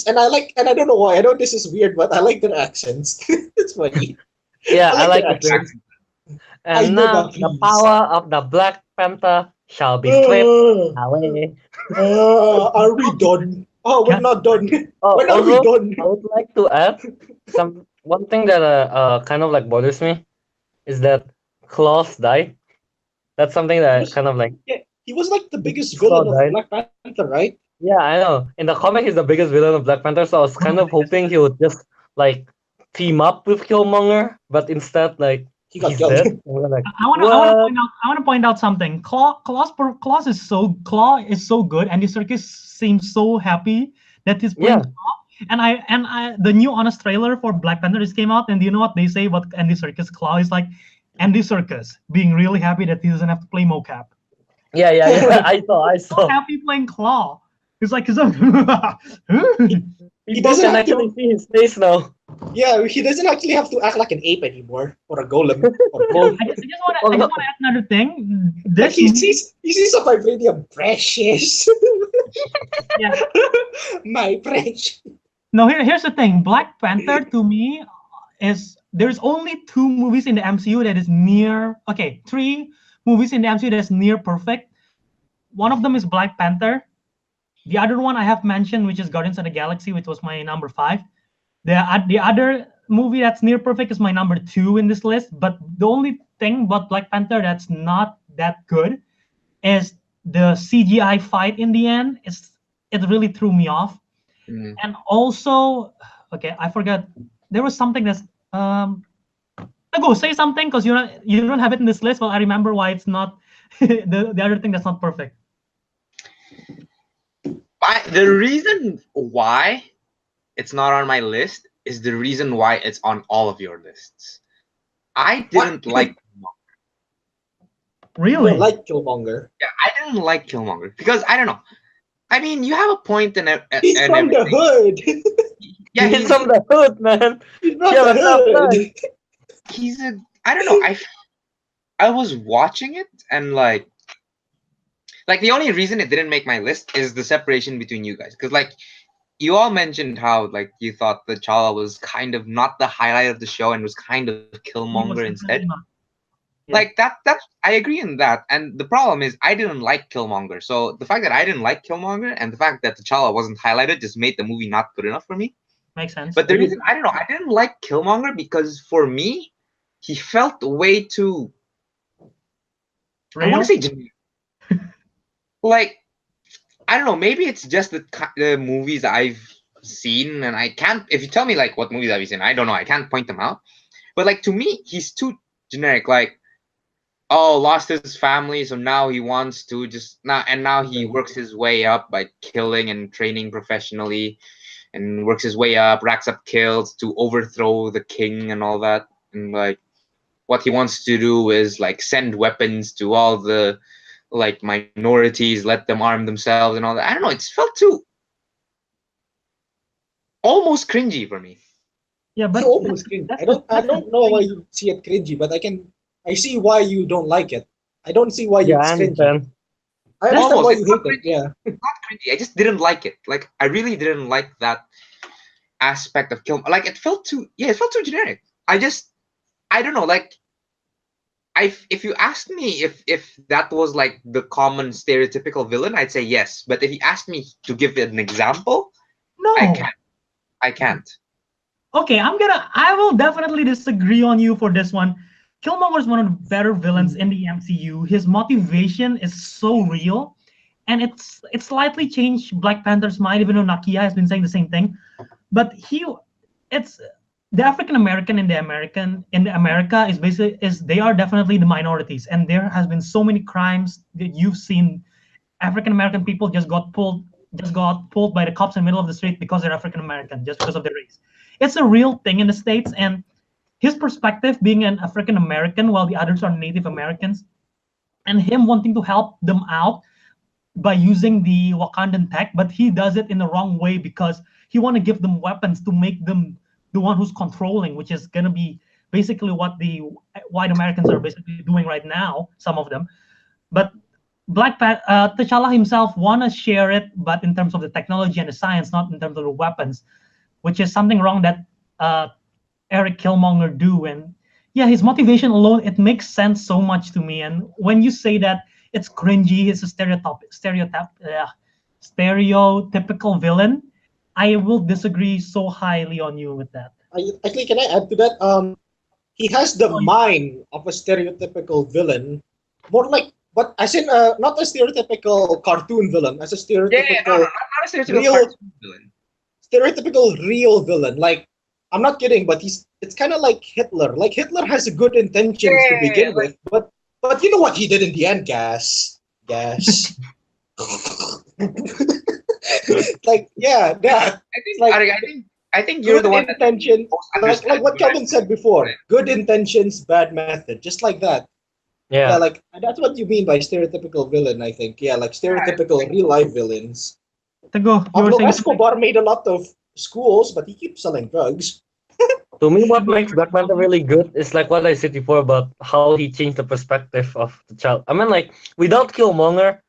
And I like, and I don't know why. I know this is weird, but I like their accents. It's funny. Yeah, I I like their like it too. accents. I And know now that, the please. power of the Black Panther shall be stripped away. Are we done? Oh, we're Can, not done. Oh, When are we also, done? I would like to add some one thing that kind of like bothers me is that Klaus died. That's something He that was, kind of like yeah, he was like the biggest Klaus villain of died. Black Panther, right? Yeah, I know. In the comic, he's the biggest villain of Black Panther, so I was one of kind the of biggest. hoping he would just like team up with Killmonger, but instead, like He got he's killed. dead. And we're like, I want to what? point out. I want to point out something. Claw is so good, and the circus seems so happy that he's playing Yeah, Claw. And the new honest trailer for Black Panther just came out, and do you know what they say about Andy Serkis Claw is like? Andy Serkis being really happy that he doesn't have to play mocap. yeah. I So saw. happy playing Claw. He's like he's like, He People doesn't can have actually to. see his face now. Yeah, he doesn't actually have to act like an ape anymore, or a golem, or yeah, both. I just want to add another thing. Like This movie, he sees a vibranium, precious, yeah. my precious. No, here's the thing. Black Panther to me is there's only 2 movies in the MCU that is near. Okay, 3 movies in the MCU that's near perfect. One of them is Black Panther. The other one I have mentioned, which is Guardians of the Galaxy, which was my number 5. The other movie that's near perfect is my number 2 in this list. But the only thing about Black Panther that's not that good is the CGI fight in the end. It really threw me off. Mm. And also, okay, I forgot. There was something that's Teguh, say something because you don't have it in this list. Well, I remember why it's not the other thing that's not perfect. The reason why it's not on my list is the reason why it's on all of your lists. I didn't like Really? You don't like Killmonger. Yeah, I didn't like Killmonger because I don't know. I mean, you have a point and He's from the hood. Yeah, he's from the hood, man. He's from the hood. He's a. I don't know. I was watching it and like the only reason it didn't make my list is the separation between you guys, because like you all mentioned how like you thought T'Challa was kind of not the highlight of the show and was kind of Killmonger instead. Yeah. Like that I agree in that, and the problem is I didn't like Killmonger, so the fact that I didn't like Killmonger and the fact that T'Challa wasn't highlighted just made the movie not good enough for me. Makes sense. But the reason I don't know, I didn't like Killmonger because for me he felt way too real? I want to say like I don't know, maybe it's just the movies I've seen, and I can't. If you tell me like what movies have you seen, I don't know. I can't point them out. But like to me, he's too generic. Like, oh, lost his family, so now he wants to now he works his way up by killing and training professionally, and works his way up, racks up kills to overthrow the king and all that. And like, what he wants to do is like send weapons to all the like minorities, let them arm themselves and all that. I don't know. It felt too almost cringy for me. Yeah, but almost cringy. I don't know why you see it cringy, but I see why you don't like it. I don't see why you cringy. I understand why you hate it. Yeah, it's not cringy. I just didn't like it. Like I really didn't like that aspect of Killmonger. Like it felt too generic. I don't know. Like if you asked me if that was like the common stereotypical villain, I'd say yes. But if you asked me to give an example, no, I can't. Okay, I will definitely disagree on you for this one. Killmonger is one of the better villains in the MCU. His motivation is so real, and it's slightly changed Black Panther's mind, even though Nakia has been saying the same thing. But it's the African American in America is they are definitely the minorities, and there has been so many crimes that you've seen. African American people just got pulled by the cops in the middle of the street because they're African American, just because of their race. It's a real thing in the States, and his perspective being an African American while the others are Native Americans, and him wanting to help them out by using the Wakandan tech, but he does it in the wrong way because he want to give them weapons to make them the one who's controlling, which is going to be basically what the white Americans are basically doing right now, some of them. But T'Challa himself want to share it, but in terms of the technology and the science, not in terms of the weapons, which is something wrong that Ariq Killmonger do. And yeah, his motivation alone, it makes sense so much to me. And when you say that it's cringy, it's a stereotypical villain, I will disagree so highly on you with that. Actually, can I add to that? He has the mind of a stereotypical villain, more like, but as in not a stereotypical cartoon villain, as a stereotypical not a stereotypical cartoon villain. Stereotypical real villain. Like, I'm not kidding, but it's kind of like Hitler. Like Hitler has good intentions to begin with, but you know what he did in the end? Gas. Like that. I think you're the one. Intention, like what Kelvin said before. Good intentions, bad method. Just like that. Yeah, like that's what you mean by stereotypical villain. I think. Yeah, like stereotypical real life villains. Teguh, Pablo Escobar made a lot of schools, but he keeps selling drugs. To me, what makes Black Panther really good is like what I said before about how he changed the perspective of the child. I mean, like without Killmonger,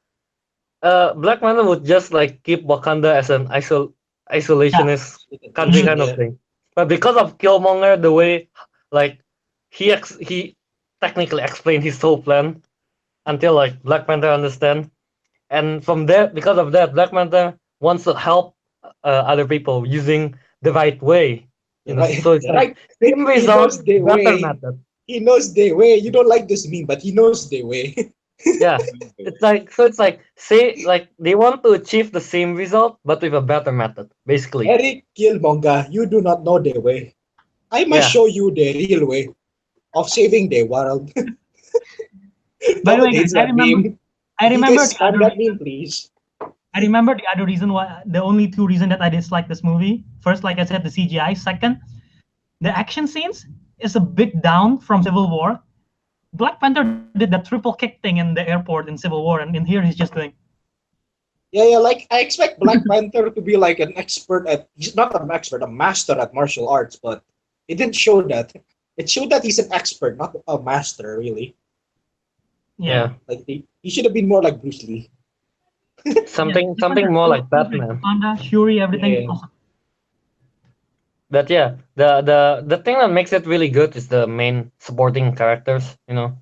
Black Panther would just like keep Wakanda as an isolationist country kind of thing. But because of Killmonger, the way like he technically explained his whole plan until like Black Panther understand, and from there, because of that, Black Panther wants to help other people using the right way. You know, so it's like same result, better method. He knows their way. You don't like this meme, but he knows their way. Yeah, it's like say like they want to achieve the same result but with a better method, basically. Ariq Killmonger, you do not know their way. I must show you the real way of saving the world. By the way, I remember that meme, please. I remember the other reason why, the only two reasons that I dislike this movie. First, like I said, the CGI. Second, the action scenes is a bit down from Civil War. Black Panther did that triple kick thing in the airport in Civil War, and in here he's just doing. Yeah, like I expect Black Panther to be like an expert at, he's not an expert, a master at martial arts, but it didn't show that. It showed that he's an expert, not a master, really. Yeah. Like he should have been more like Bruce Lee. Something more like Batman. Wakanda, Shuri, everything. Yeah. Awesome. But yeah, the thing that makes it really good is the main supporting characters. You know,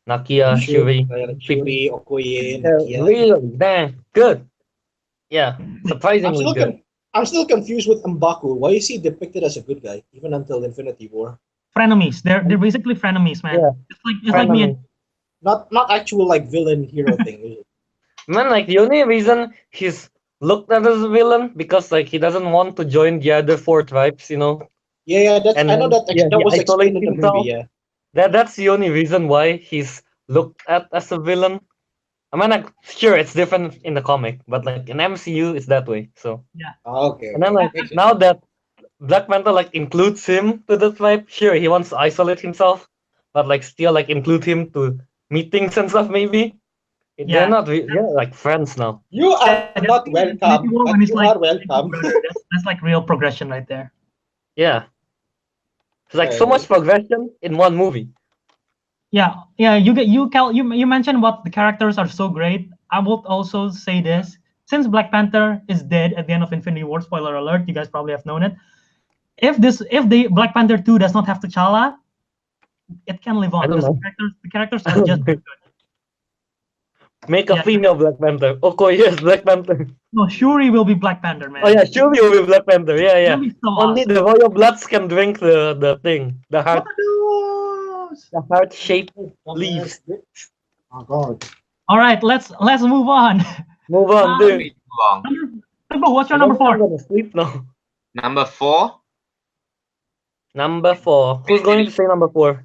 Nakia, Shuri, Shuri, Okoye, they're Nakia. really dang good. Yeah, surprisingly good. I'm still confused with M'Baku. Why is he depicted as a good guy, even until Infinity War? Frenemies. They're basically frenemies, man. Yeah. It's like me and Not actual like villain hero thing. Man, like the only reason he's looked at as a villain because like he doesn't want to join the other 4 tribes, you know. Yeah, that's And I know that yeah, that he was explained in the isolates movie. Yeah. That's the only reason why he's looked at as a villain. I mean, like, sure, it's different in the comic, but like in MCU, it's that way. So Okay. and then like now that Black Panther like includes him to the tribe, sure, he wants to isolate himself, but like still like include him to meetings and stuff. Maybe they're not they're like friends now. You are not welcome, but you are welcome. That's like real progression right there. Yeah, it's like so much progression in one movie. Yeah. You mentioned what the characters are so great. I would also say this: since Black Panther is dead at the end of Infinity War, spoiler alert, you guys probably have known it. If the Black Panther 2 does not have T'Challa, it can live on because the characters are just good. Make a female Black Panther. Okay, yes, Black Panther. No, Shuri will be Black Panther, man. Oh yeah, Shuri will be Black Panther. Yeah. So Only the royal bloods can drink the thing, the heart. The heart-shaped leaves. Oh god. All right, let's move on. Move on, dude. What's your number 4? I'm gonna sleep now. Number 4. Number 4. Who's going to say number 4?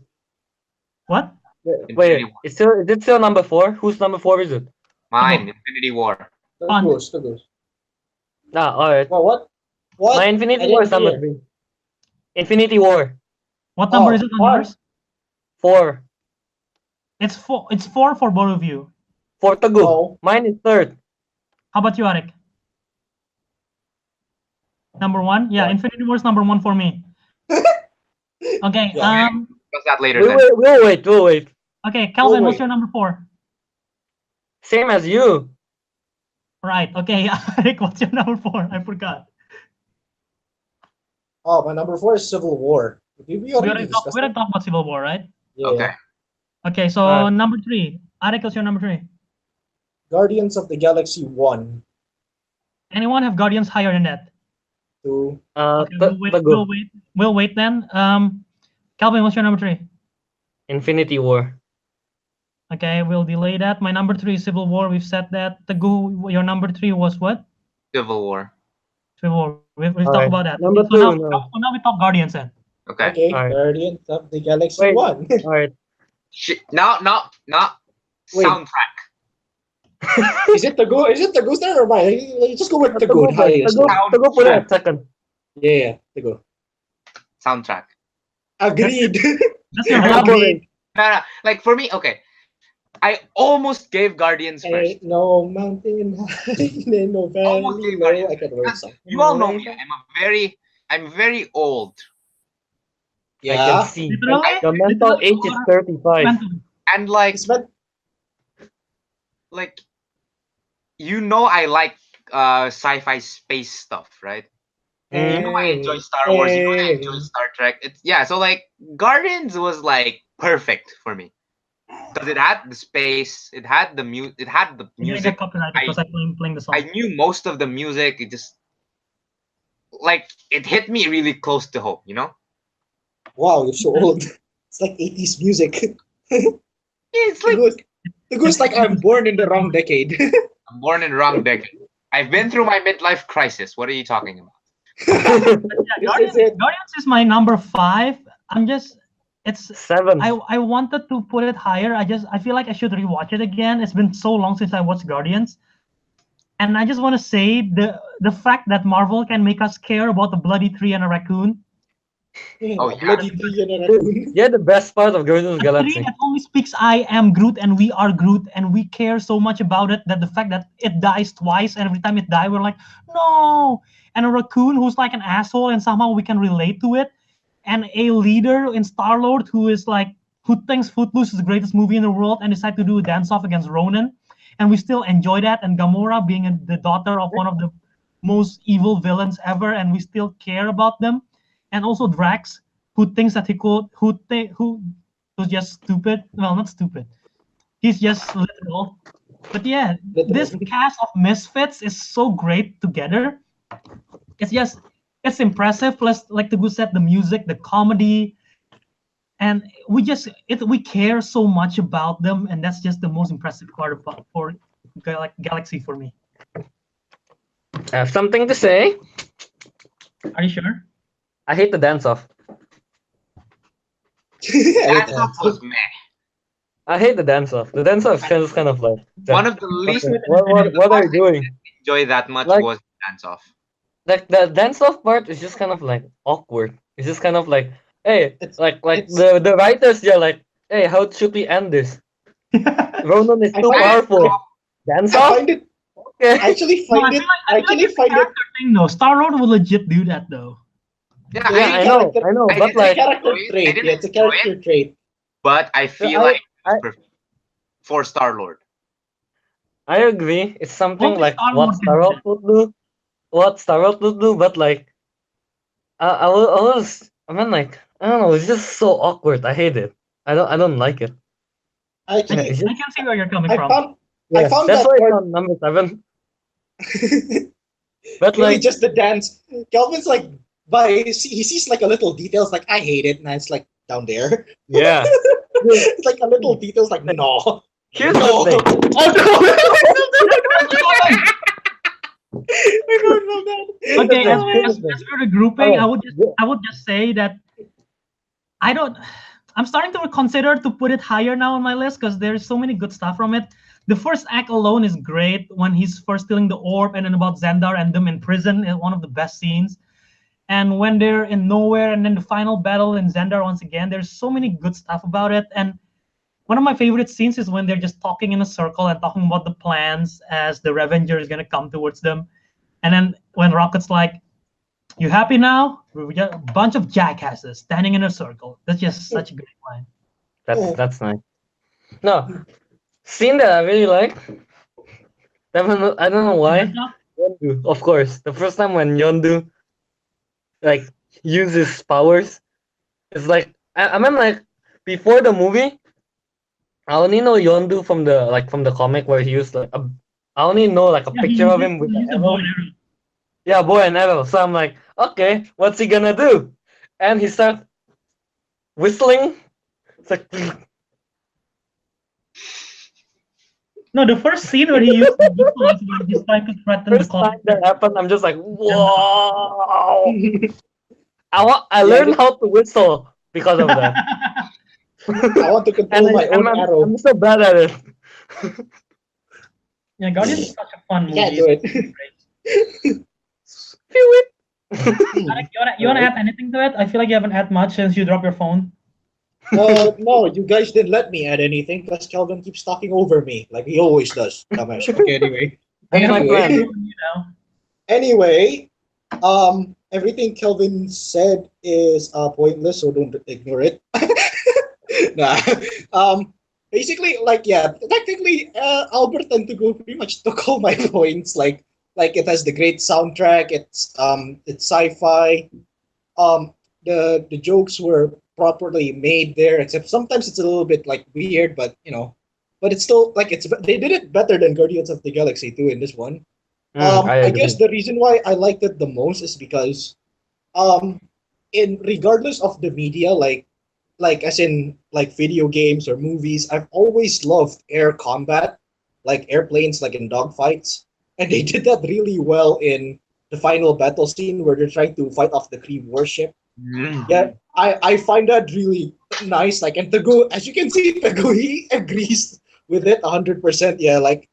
What? Wait, is it still number 4? Whose number 4 is it? Mine, Infinity War. Teguh. Ah, alright. Well, what? My Infinity War is number 3. Infinity War. What number is it on yours? 4. It's 4. It's 4 for both of you. For Teguh. Mine is 3rd. How about you, Ariq? Number 1? Yeah, Infinity War is number 1 for me. Okay. What's that later? We'll wait. Okay, Kelvin, what's your number 4? Same as you. Right. Okay, Ariq, what's your number 4? I forgot. Oh, my number 4 is Civil War. We already talked about Civil War, right? Yeah. Okay. Okay, so number 3. Ariq, what's your number 3? Guardians of the Galaxy 1. Anyone have Guardians higher than that? 2. Okay, we'll wait then. Kelvin, what's your number 3? Infinity War. Okay, we'll delay that. My number 3 is Civil War. We've said that. Teguh, your number 3 was what? Civil War. We've talked about that. Number 2. Now we talk Guardians then. Okay. Guardians of the Galaxy 1. Alright. No. Soundtrack. Is it Teguh's turn or mine? Just go with Teguh. Teguh put it second. Yeah, Teguh. Soundtrack. Agreed. That's your Agreed. No. Like for me, okay. I almost gave Guardians first. Ain't no mountain high, ain't no valley low. I can write something. You all know me. I'm very old. I can see. The mental age is 35. And like I like sci-fi space stuff, right? You know I enjoy Star Wars, you know I enjoy Star Trek. So like Guardians was like perfect for me. Because it had the space, it had the music. Playing the song. I knew most of the music. It just like it hit me really close to home, you know? Wow, you're so old. It's like 80s music. It's like it goes like I'm born in the wrong decade. I'm born in the wrong decade. I've been through my midlife crisis. What are you talking about? Guardians is my number 5. It's 7. I wanted to put it higher. I feel like I should rewatch it again. It's been so long since I watched Guardians. And I just want to say the fact that Marvel can make us care about the bloody tree and a raccoon. Oh, yeah. Bloody tree and a raccoon. Yeah, the best part of Guardians of the A tree Galaxy. that only speaks I am Groot and we are Groot, and we care so much about it that the fact that it dies twice and every time it dies we're like, no. And a raccoon who's like an asshole and somehow we can relate to it. And a leader in Star-Lord who is like, who thinks Footloose is the greatest movie in the world and decide to do a dance-off against Ronan. And we still enjoy that. And Gamora being the daughter of one of the most evil villains ever, and we still care about them. And also Drax, who thinks that he could, who was just stupid. Well, not stupid. He's just literal. But yeah, this cast of misfits is so great together. It's impressive. Plus, like Teguh said, the music, the comedy, and we care so much about them, and that's just the most impressive part for Galaxy for me. I have something to say. Are you sure? I hate the dance-off. That was meh. I hate the dance-off. The dance-off is just kind of like... One of the least Okay, what are you doing? enjoy that much Like- was dance off. Like, the dance-off part is just kind of like awkward. It's just kind of like, hey, It's- like it's- the writers, they're like, hey, how should we end this? Ronan is I so find- powerful. Dance I off? find it. Okay. I actually No, find it. I feel like it's a find it. character thing though. Star-Lord would legit do that though. Yeah, Yeah, I know, character- I know, I but didn't like, Character enjoy it. I trait. didn't Yeah, it's a enjoy character trait. but I feel I- like I- it's perfect for Star-Lord. I agree. It's something Only like Star-Lord what can do Star-Lord that. would do. What Star-Lord would do, but like, I mean, like, I don't know, it's just so awkward. I hate it. I don't like it. I actually, It's I just, can see where you're coming I from. found. yeah, I found that's that why it's part. on number 7. But Really, like, just the dance. Kelvin's like, he sees like a little details. Like I hate it, and it's like down there. yeah. It's like a little details. Like no. Here's No. the thing. Oh no! We're going from that. Okay, Here's as the thing. for the grouping, Oh, I would just say that I'm starting to consider to put it higher now on my list because there's so many good stuff from it. The first act alone is great when he's first stealing the orb, and then about Xandar and them in prison is one of the best scenes. And when they're in nowhere, and then the final battle in Xandar once again, there's so many good stuff about it. And one of my favorite scenes is when they're just talking in a circle and talking about the plans as the Revenger is gonna come towards them. And then when Rocket's like, "You happy now? We got a bunch of jackasses standing in a circle." That's just such a great line. That's nice. No, scene that I really like. I don't know why. Yondu, of course. The first time when Yondu like uses powers, it's like I mean like before the movie, I only know Yondu from the comic where he used like I only know like a picture of him with he's an a bow arrow. and arrow. Yeah, boy and arrow. So I'm like, okay, what's he gonna do? And he starts whistling. It's like No, the first scene where he used the whistle is when he's trying to threaten the first time clock. that happened, I'm just like, whoa! I Yeah, learned how to whistle because of that. I want to control my own arrow. I'm so bad at it. Yeah, Guardians is such a fun movie. Can't do it. Feel it. Ariq, you wanna add anything to it? I feel like you haven't had much since you dropped your phone. No, you guys didn't let me add anything because Kelvin keeps talking over me like he always does. Dumbass. Okay, anyway. That's my plan. You know. Anyway, everything Kelvin said is pointless, so don't ignore it. Nah. Basically, like yeah, technically, Albert and Teguh pretty much took all my points. Like it has the great soundtrack. It's sci-fi. The jokes were properly made there, except sometimes it's a little bit like weird, but but it's still like they did it better than Guardians of the Galaxy 2 in this one. I guess the reason why I liked it the most is because in regardless of the media, like as in like video games or movies, I've always loved air combat, like airplanes, like in dogfights, and they did that really well in the final battle scene where they're trying to fight off the Kree warship. Yeah, I find that really nice. Like, and Teguh, as you can see, Teguh, he agrees with it 100%. Yeah, like,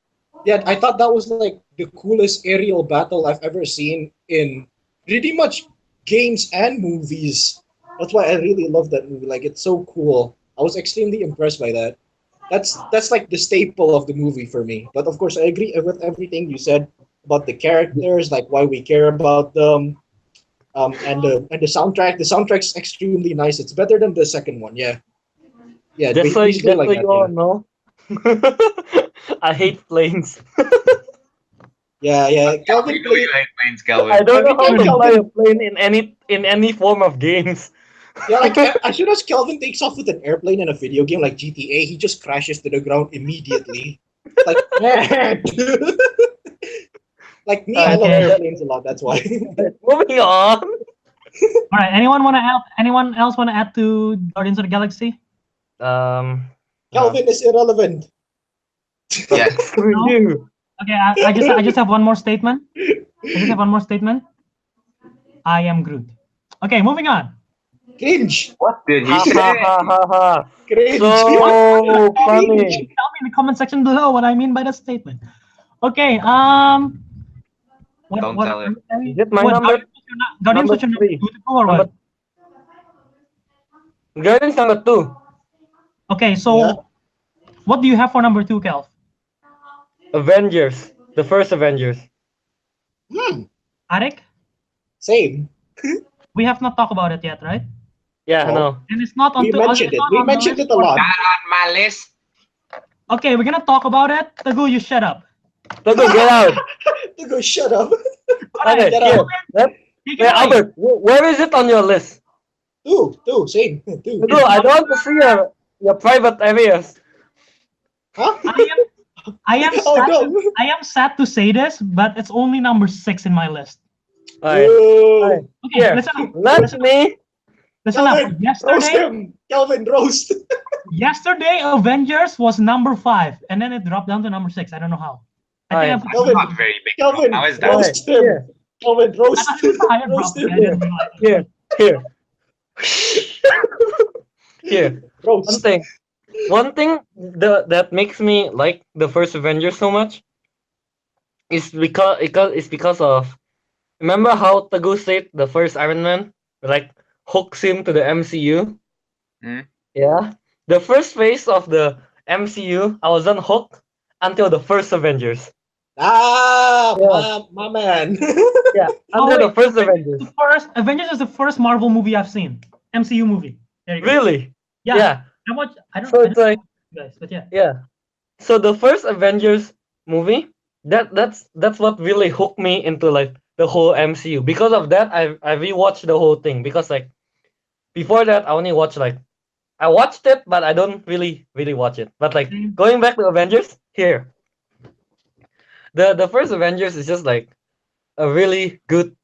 yeah, I thought that was like the coolest aerial battle I've ever seen in pretty much games and movies. That's why I really love that movie. Like it's so cool. I was extremely impressed by that. That's like the staple of the movie for me. But of course, I agree with everything you said about the characters, like why we care about them, and the soundtrack. The soundtrack's extremely nice. It's better than the second one. Yeah, yeah. Basically Just like so that. you Yeah, all know, I hate planes. yeah, yeah. Yeah, we Kelvin know you played like planes, I Kelvin. don't know every how time to fly a Kelvin. plane in any form of games. Yeah, like as soon as Kelvin takes off with an airplane in a video game like GTA, he just crashes to the ground immediately. Like, like me, I Alright, love Okay. airplanes a lot. That's why. moving on. All right. Anyone else want to add to Guardians of the Galaxy? Um, no. Kelvin is irrelevant. Yeah. Screw No. you. Okay. I just have one more statement. I just have one more statement. I am Groot. Okay. Moving on. Cringe. What did he Ha ha say? ha ha ha. Cringe. So Tell funny. me in the comment section below what I mean by that statement. Okay. Don't What tell are him. you saying? Is it my What number Guardians number was your number three? 2 to go or Number what? Guardians number 2. Okay. Yeah. So what do you have for number 2, Kelv? Avengers. The first Avengers. Hmm. Ariq? Same. We have not talked about it yet, right? Yeah, No. no. And it's not on. We mentioned It's it. not We on the mentioned list it a for lot. Not on my list. Okay, we're gonna talk about it. Teguh, you shut up. Teguh, get out. To go shut up. Okay, Get here. out. Take Wait, it away. Albert, where is it on your list? Two. Same. Two. Teguh, I don't want to see your private areas. Huh? I am Oh sad. no. I am sad to say this, but it's only number 6 in my list. Alright. Boo. Okay, Here. listen up. Let me Listen up. Kelvin, roast him. Kelvin, roast. Yesterday, Avengers was number 5, and then it dropped down to number 6. I don't know how. I think Alright. I'm That's Kelvin, not very big. Kelvin, How is that? Alright, roast him. here. Kelvin, I roast. thought it was higher, Roast probably. I him. didn't realize. Here. Here. Roast. One thing that makes me like the first Avengers so much is because of, remember how Teguh said the first Iron Man like hooks him to the MCU? Hmm? Yeah. The first phase of the MCU, I was unhooked until the first Avengers. Ah, Yeah. my man. Yeah. Oh, Until the wait, first Avengers. The first Avengers is the first Marvel movie I've seen. MCU movie. There you go. Really? Yeah. Yeah. I don't So it's like, know, guys, but yeah. yeah. So the first Avengers movie, that's what really hooked me into like the whole MCU. Because of that, I rewatched the whole thing, because like before that I only watched like, I watched it but I don't really watch it. But like going back to Avengers, here. The first Avengers is just like a really good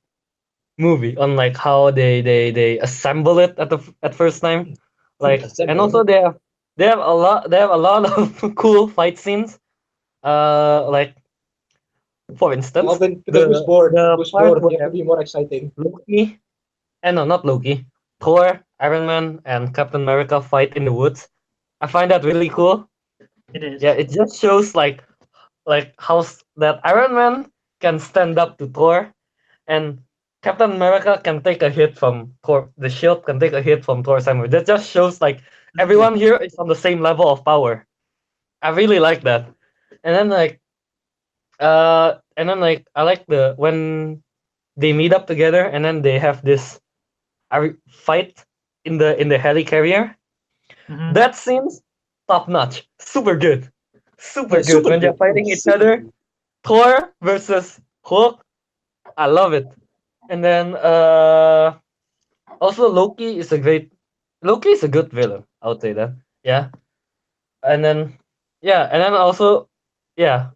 movie on like how they assemble it at first time. Like, and also they have a lot of cool fight scenes. Like, for instance, Kelvin, who's bored? Who's part bored? You have where to be more exciting. Loki, and no, not Loki, Thor, Iron Man, and Captain America fight in the woods. I find that really cool. It is. Yeah, it just shows like how that Iron Man can stand up to Thor, and Captain America can take a hit from Thor. The shield can take a hit from Thor's hammer. That just shows like everyone here is on the same level of power. I really like that. And then like I like the when they meet up together and then they have this fight in the helicarrier. Mhm. That seems top notch, super good, super Yeah, good super when they're good. fighting each other. Thor versus Hulk, I love it. And then also Loki is a good villain. I would say that. Yeah. And then also, yeah,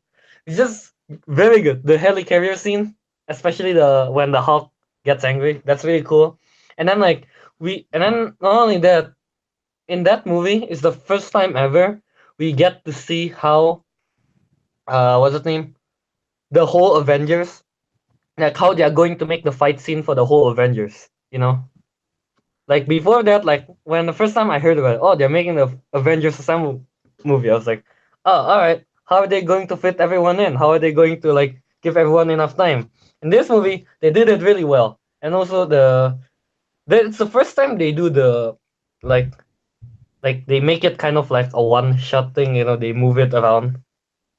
it's just very good. The helicarrier scene, especially when the Hulk gets angry, that's really cool. And then not only that, in that movie is the first time ever we get to see how what's its name, the whole Avengers, like how they are going to make the fight scene for the whole Avengers. Like before that, like when the first time I heard about it, oh, they're making the Avengers Assemble movie, I was like, oh, all right, how are they going to fit everyone in? How are they going to like give everyone enough time? In this movie, they did it really well, and also It's the first time they do the like they make it kind of like a one shot thing. They move it around.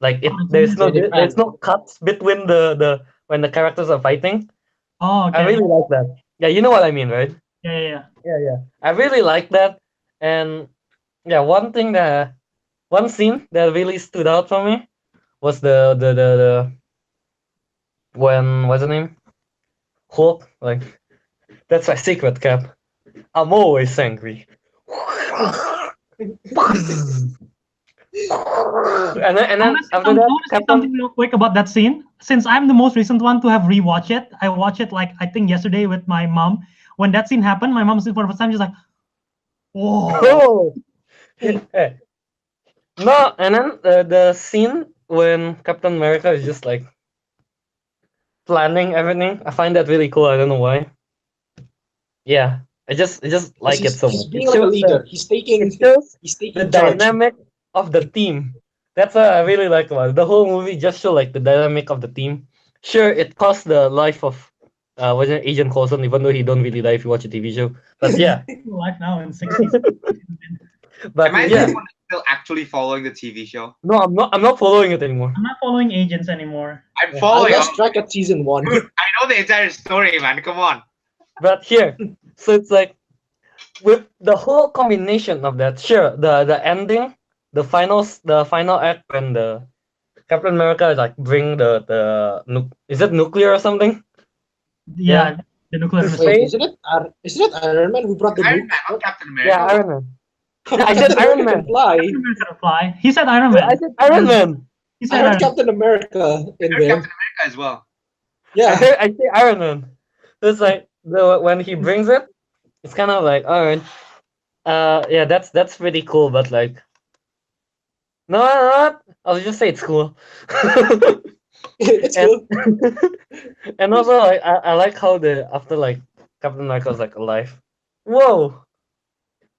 Like Oh, it's there's no Yeah, they there's pan. no cuts between the when the characters are fighting. Oh, I okay. really like that. Yeah, you know what I mean, right? Yeah, yeah, yeah. Yeah. I really like that. And yeah, one scene that really stood out for me was the when what's the name? Hulk. Like that's my secret cap. I'm always angry. And then after I that, want to say Captain. something real quick about that scene. Since I'm the most recent one to have rewatched it, I watched it like I think yesterday with my mom. When that scene happened, my mom said for the first time, she's like, "Whoa!" Oh, hey. No, and then the scene when Captain America is just like planning everything. I find that really cool. I don't know why. Yeah, I just Because like it so he's much. being like a leader. It shows He's the taking charge. dynamic of the team. That's what I really like about it. The whole movie just show like the dynamic of the team. Sure, it cost the life of wasn't Agent Coulson, even though he don't really die if you watch a TV show. But yeah, Life now in 60s. Am but I the yeah, only one still actually following the TV show? no, I'm not following it anymore. I'm not following agents anymore. I'm Yeah. I following. lost track at season 1. Dude, I know the entire story, man. Come on. But here, so it's like with the whole combination of that. Sure, the ending, the final act when the Captain America is like bring is it nuclear or something? Yeah, the nuclear To missile. Wait, space? isn't it Iron Man who brought the Iron nuke? Man, not Captain Yeah, America. Iron Man. Yeah, I said Captain Iron America Man. can fly. Captain America reply. He said Iron I Man. said Iron Man. He I said heard Iron Man. Captain America in I heard there. Captain America as well. Yeah. I say Iron Man. It's like when he brings it, it's kind of like alright. Yeah, that's pretty cool. But like, no, I'll just say it's cool. It's and cool. and also like I like how the after like Captain America's like alive. Whoa!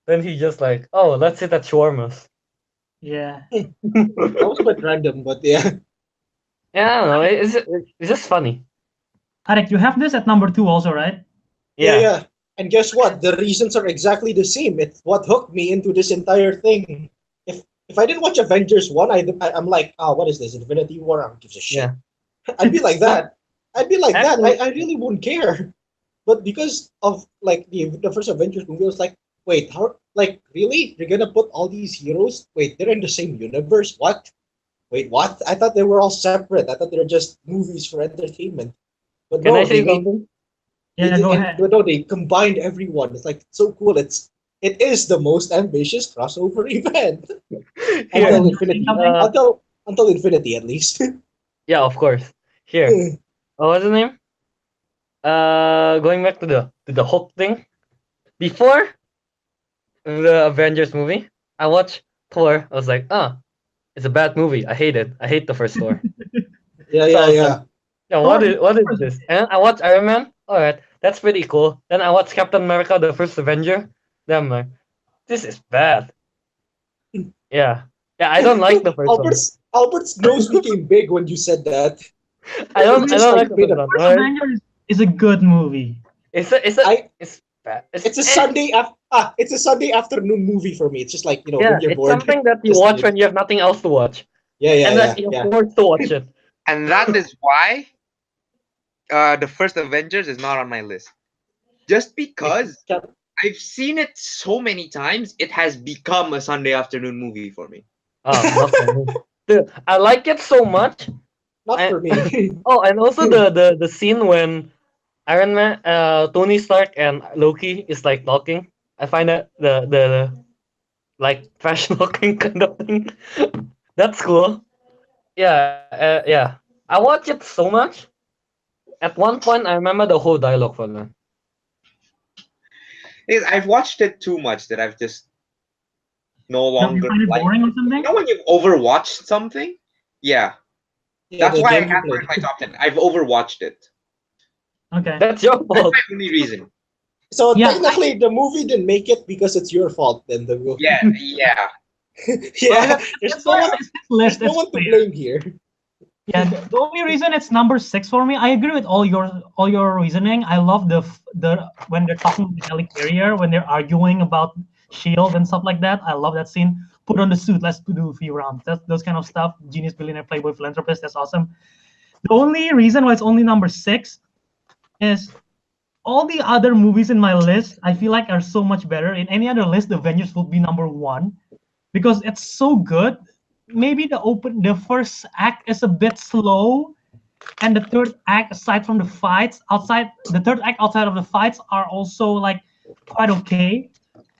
Then he just like, oh, let's hit that shawarmas. Yeah. That was quite random, but yeah. Yeah, I don't know. It's just funny. Ariq, you have this at number 2 also, right? Yeah. And guess what? The reasons are exactly the same. It's what hooked me into this entire thing. If I didn't watch Avengers 1, I'm like, what is this? Infinity War? I don't give a shit. Yeah. I'd be like that. I'd be like that. Actually, I really wouldn't care. But because of like the first Avengers movie, I was like, wait, how? Like, really? You're gonna put all these heroes? Wait, they're in the same universe? What? Wait, what? I thought they were all separate. I thought they were just movies for entertainment. But can no, I they say made something? Yeah, go ahead. but no, they combined everyone. It's like so cool. It is the most ambitious crossover event Here, until infinity. Until infinity, at least. yeah, of course. Here, what's the name? Going back to the Hulk thing. Before the Avengers movie, I watched Thor. I was like, it's a bad movie. I hate it. I hate the first Thor. Yeah, So I yeah, was yeah. like, yeah, what is this? And I watched Iron Man. All right, that's pretty cool. Then I watched Captain America, the first Avenger. Then I'm like, this is bad. Yeah, I don't like the first one. Albert's nose became big when you said that. I don't just like the made first a- one. First Right? Avengers is a good movie. It's bad. It's a it's a Sunday afternoon movie for me. It's just like Yeah, when you're it's bored. something that you just watch like- when you have nothing else to watch, Yeah, and that you're forced to watch it. And that is why the first Avengers is not on my list. Just because Cap- I've seen it so many times, it has become a Sunday afternoon movie for me. Not for me. Dude, I like it so much. Not for me. Oh, and also the scene when Iron Man, Tony Stark and Loki is like talking. I find that the like trash talking kind of thing. That's cool. Yeah. I watch it so much. At one point, I remember the whole dialogue for that. I've watched it too much that I've just no You longer find it like. boring or something? You know when you've overwatched something? Yeah. Yeah, That's the why I game you have it played. in my top 10. I've overwatched it. Okay. That's your That's fault. my only reason. So Yeah, technically, the movie didn't make it because it's your fault. Then the movie. Yeah. yeah. That's There's why no one. it's his list. There's no It's one to clear. blame here. Yeah, the only reason it's number 6 for me, I agree with all your reasoning. I love the when they're talking to the helicarrier, when they're arguing about Shield and stuff like that. I love that scene. Put on the suit, let's do a few rounds. That's those kind of stuff. Genius, billionaire, playboy, philanthropist. That's awesome. The only reason why it's only number 6 is all the other movies in my list. I feel like are so much better. In any other list, the Avengers would be number 1 because it's so good. Maybe the first act is a bit slow, and the third act, aside from the fights, outside of the fights are also like quite okay.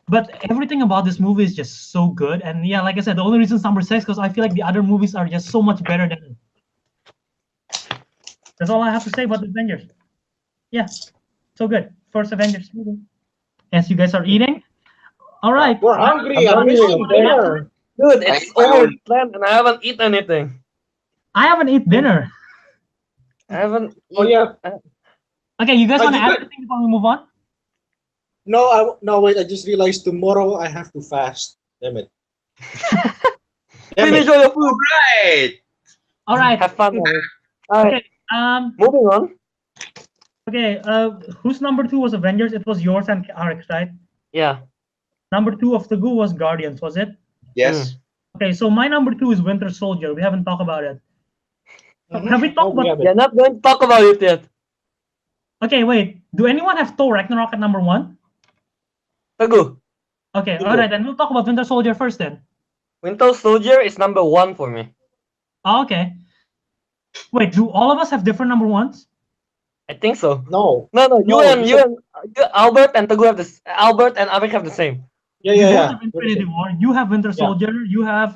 But everything about this movie is just so good. And yeah, like I said, the only reason it's number 6 because I feel like the other movies are just so much better than it. That's all I have to say about the Avengers. Yeah, so good. First Avengers movie. As you guys are eating, all right. We're hungry. I'm missing dinner. Dude, it's over 10 and I haven't eaten anything. I haven't eaten dinner. I haven't. Oh yeah. Okay, you guys want to you add got- anything before we move on? No, wait. I just realized tomorrow I have to fast. Damn it. Finish all your food. Right. All right. Have fun. Alright, Okay. moving on. Okay. Whose number 2 was Avengers? It was yours and Ariq, right? Yeah. Number 2 of Teguh was Guardians, was it? Yes. Okay, so my number 2 is Winter Soldier. We haven't talked about it. Have we talked about? We're not going to talk about it yet. Okay, wait. Do anyone have Thor Ragnarok at number 1? Teguh, Okay, all right. Then we'll talk about Winter Soldier first. Then. Winter Soldier is number 1 for me. Oh, okay. Wait, do all of us have different number 1s? I think so. No. No, you No, and you Albert and Teguh have this. Albert and Ariq have the same. Yeah, You yeah, both yeah. have Infinity War. You have Winter Yeah. Soldier. You have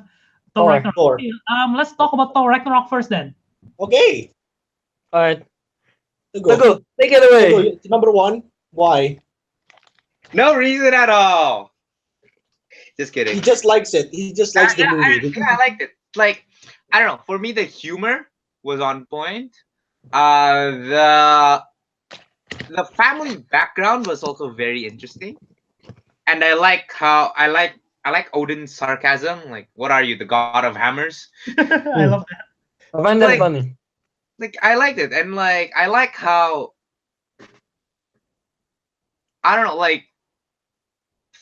Thor Thor. Ragnarok. Thor. Okay, let's talk about Thor Ragnarok first. Then. Okay. Alright. Teguh. Teguh, take it away. Teguh, it's number 1. Why? No reason at all. Just kidding. He just likes it. He just likes the movie. I liked it. Like, I don't know. For me, the humor was on point. The family background was also very interesting, and I like Odin's sarcasm. Like, what are you, the god of hammers? I love that. I find that Like- funny. Like, I liked it, and like I like how, I don't know, like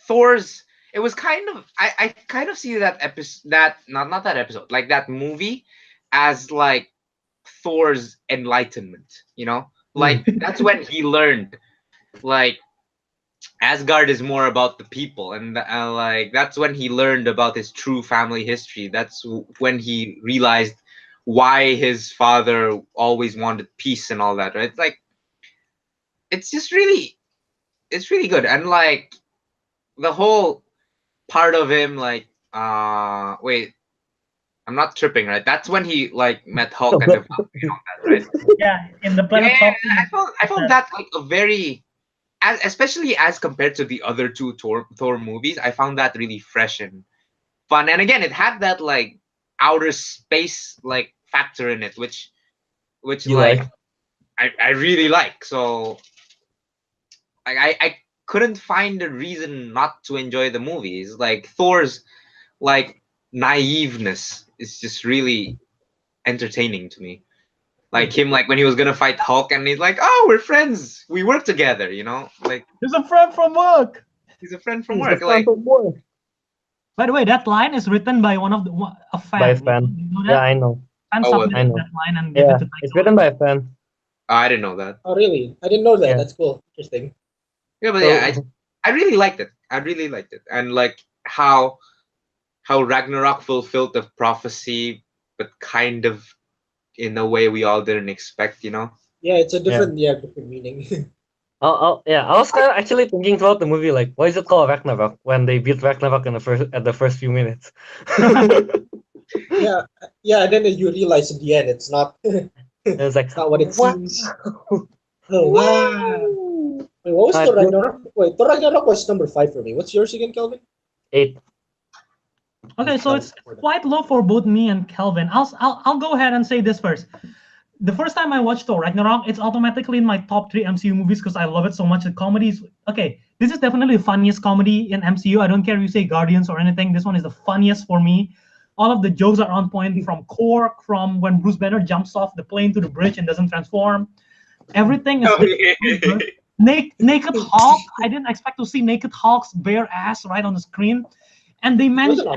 Thor's. It was kind of, I kind of see that episode, not that episode, like that movie, as like Thor's enlightenment. You know, like that's when he learned, like Asgard is more about the people, and like that's when he learned about his true family history. That's when he realized why his father always wanted peace and all that. Right? Like, it's just really, it's really good, and like the whole part of him, like, wait, I'm not tripping, right? That's when he like met Hulk and the Falcon and all that, right? Yeah, in the Planet Yeah, Hulk. I found that like a very, especially as compared to the other two Thor movies, I found that really fresh and fun. And again, it had that like outer space like factor in it, which You like, like? I really like. So I couldn't find a reason not to enjoy the movies. Like Thor's like naiveness is just really entertaining to me. Like him, like when he was gonna fight Hulk, and he's like, "Oh, we're friends. We work together." You know, like He's a friend from work. he's a friend from He's work. the Like, son of war. By the way, that line is written by a fan. By a fan. You know Yeah, that? I know. Fan Oh, well, submitted I know. that line and gave it Yeah, to it's Taika. written by a fan. I didn't know that. Oh, really? I didn't know that. Yeah. That's cool. Interesting. Yeah, but So- yeah, I really liked it. I really liked it, and like how Ragnarok fulfilled the prophecy, but kind of in a way we all didn't expect. You know. Yeah, it's a different meaning. I was kind of actually thinking throughout the movie, like, why is it called Ragnarok when they beat Ragnarok in the first few minutes? yeah, yeah. And then you realize at the end, it's not. It's like, It's not what it what? seems. Oh wow! Wait, what was Uh, Thor Ragnarok? Wait, Thor Ragnarok was number 5 for me. What's yours again, Kelvin? 8. Okay, so it's quite low for both me and Kelvin. I'll go ahead and say this first. The first time I watched Thor Ragnarok, it's automatically in my top 3 MCU movies because I love it so much. The comedy is okay. This is definitely the funniest comedy in MCU. I don't care if you say Guardians or anything. This one is the funniest for me. All of the jokes are on point, from Cork, from when Bruce Banner jumps off the plane to the bridge and doesn't transform. Everything is good. Naked Hulk. I didn't expect to see Naked Hulk's bare ass right on the screen. And they mentioned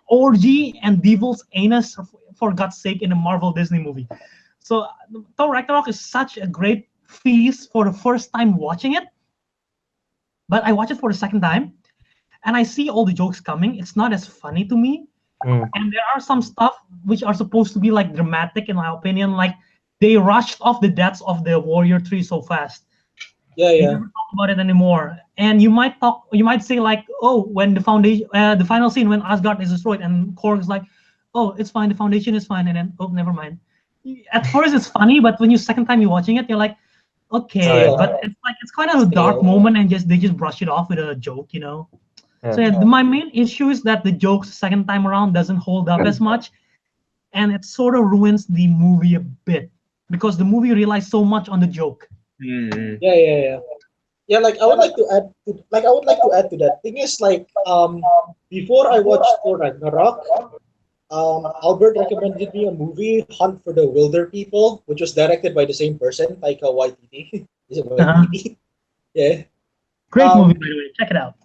orgy and devil's anus, for God's sake, in a Marvel Disney movie. So Thor Ragnarok is such a great feast for the first time watching it. But I watch it for the second time, and I see all the jokes coming. It's not as funny to me. And there are some stuff which are supposed to be like dramatic, in my opinion. Like they rushed off the deaths of the Warrior Tree so fast. Yeah. We never talk about it anymore. And you might say like, oh, when the final scene when Asgard is destroyed, and Korg is like, oh, it's fine, the foundation is fine, and then oh, never mind. At first it's funny, but when second time you're watching it, you're like, okay, but it's kind of a dark moment, and they just brush it off with a joke, Yeah. So my main issue is that the jokes second time around doesn't hold up as much, and it sort of ruins the movie a bit because the movie relies so much on the joke. Yeah, like I would like to add to that. Thing is, like, before I watched Thor Ragnarok, Albert recommended me a movie, Hunt for the Wilder People, which was directed by the same person, Taika Waititi. Is it Waititi? Yeah. Great movie, by the way. Check it out.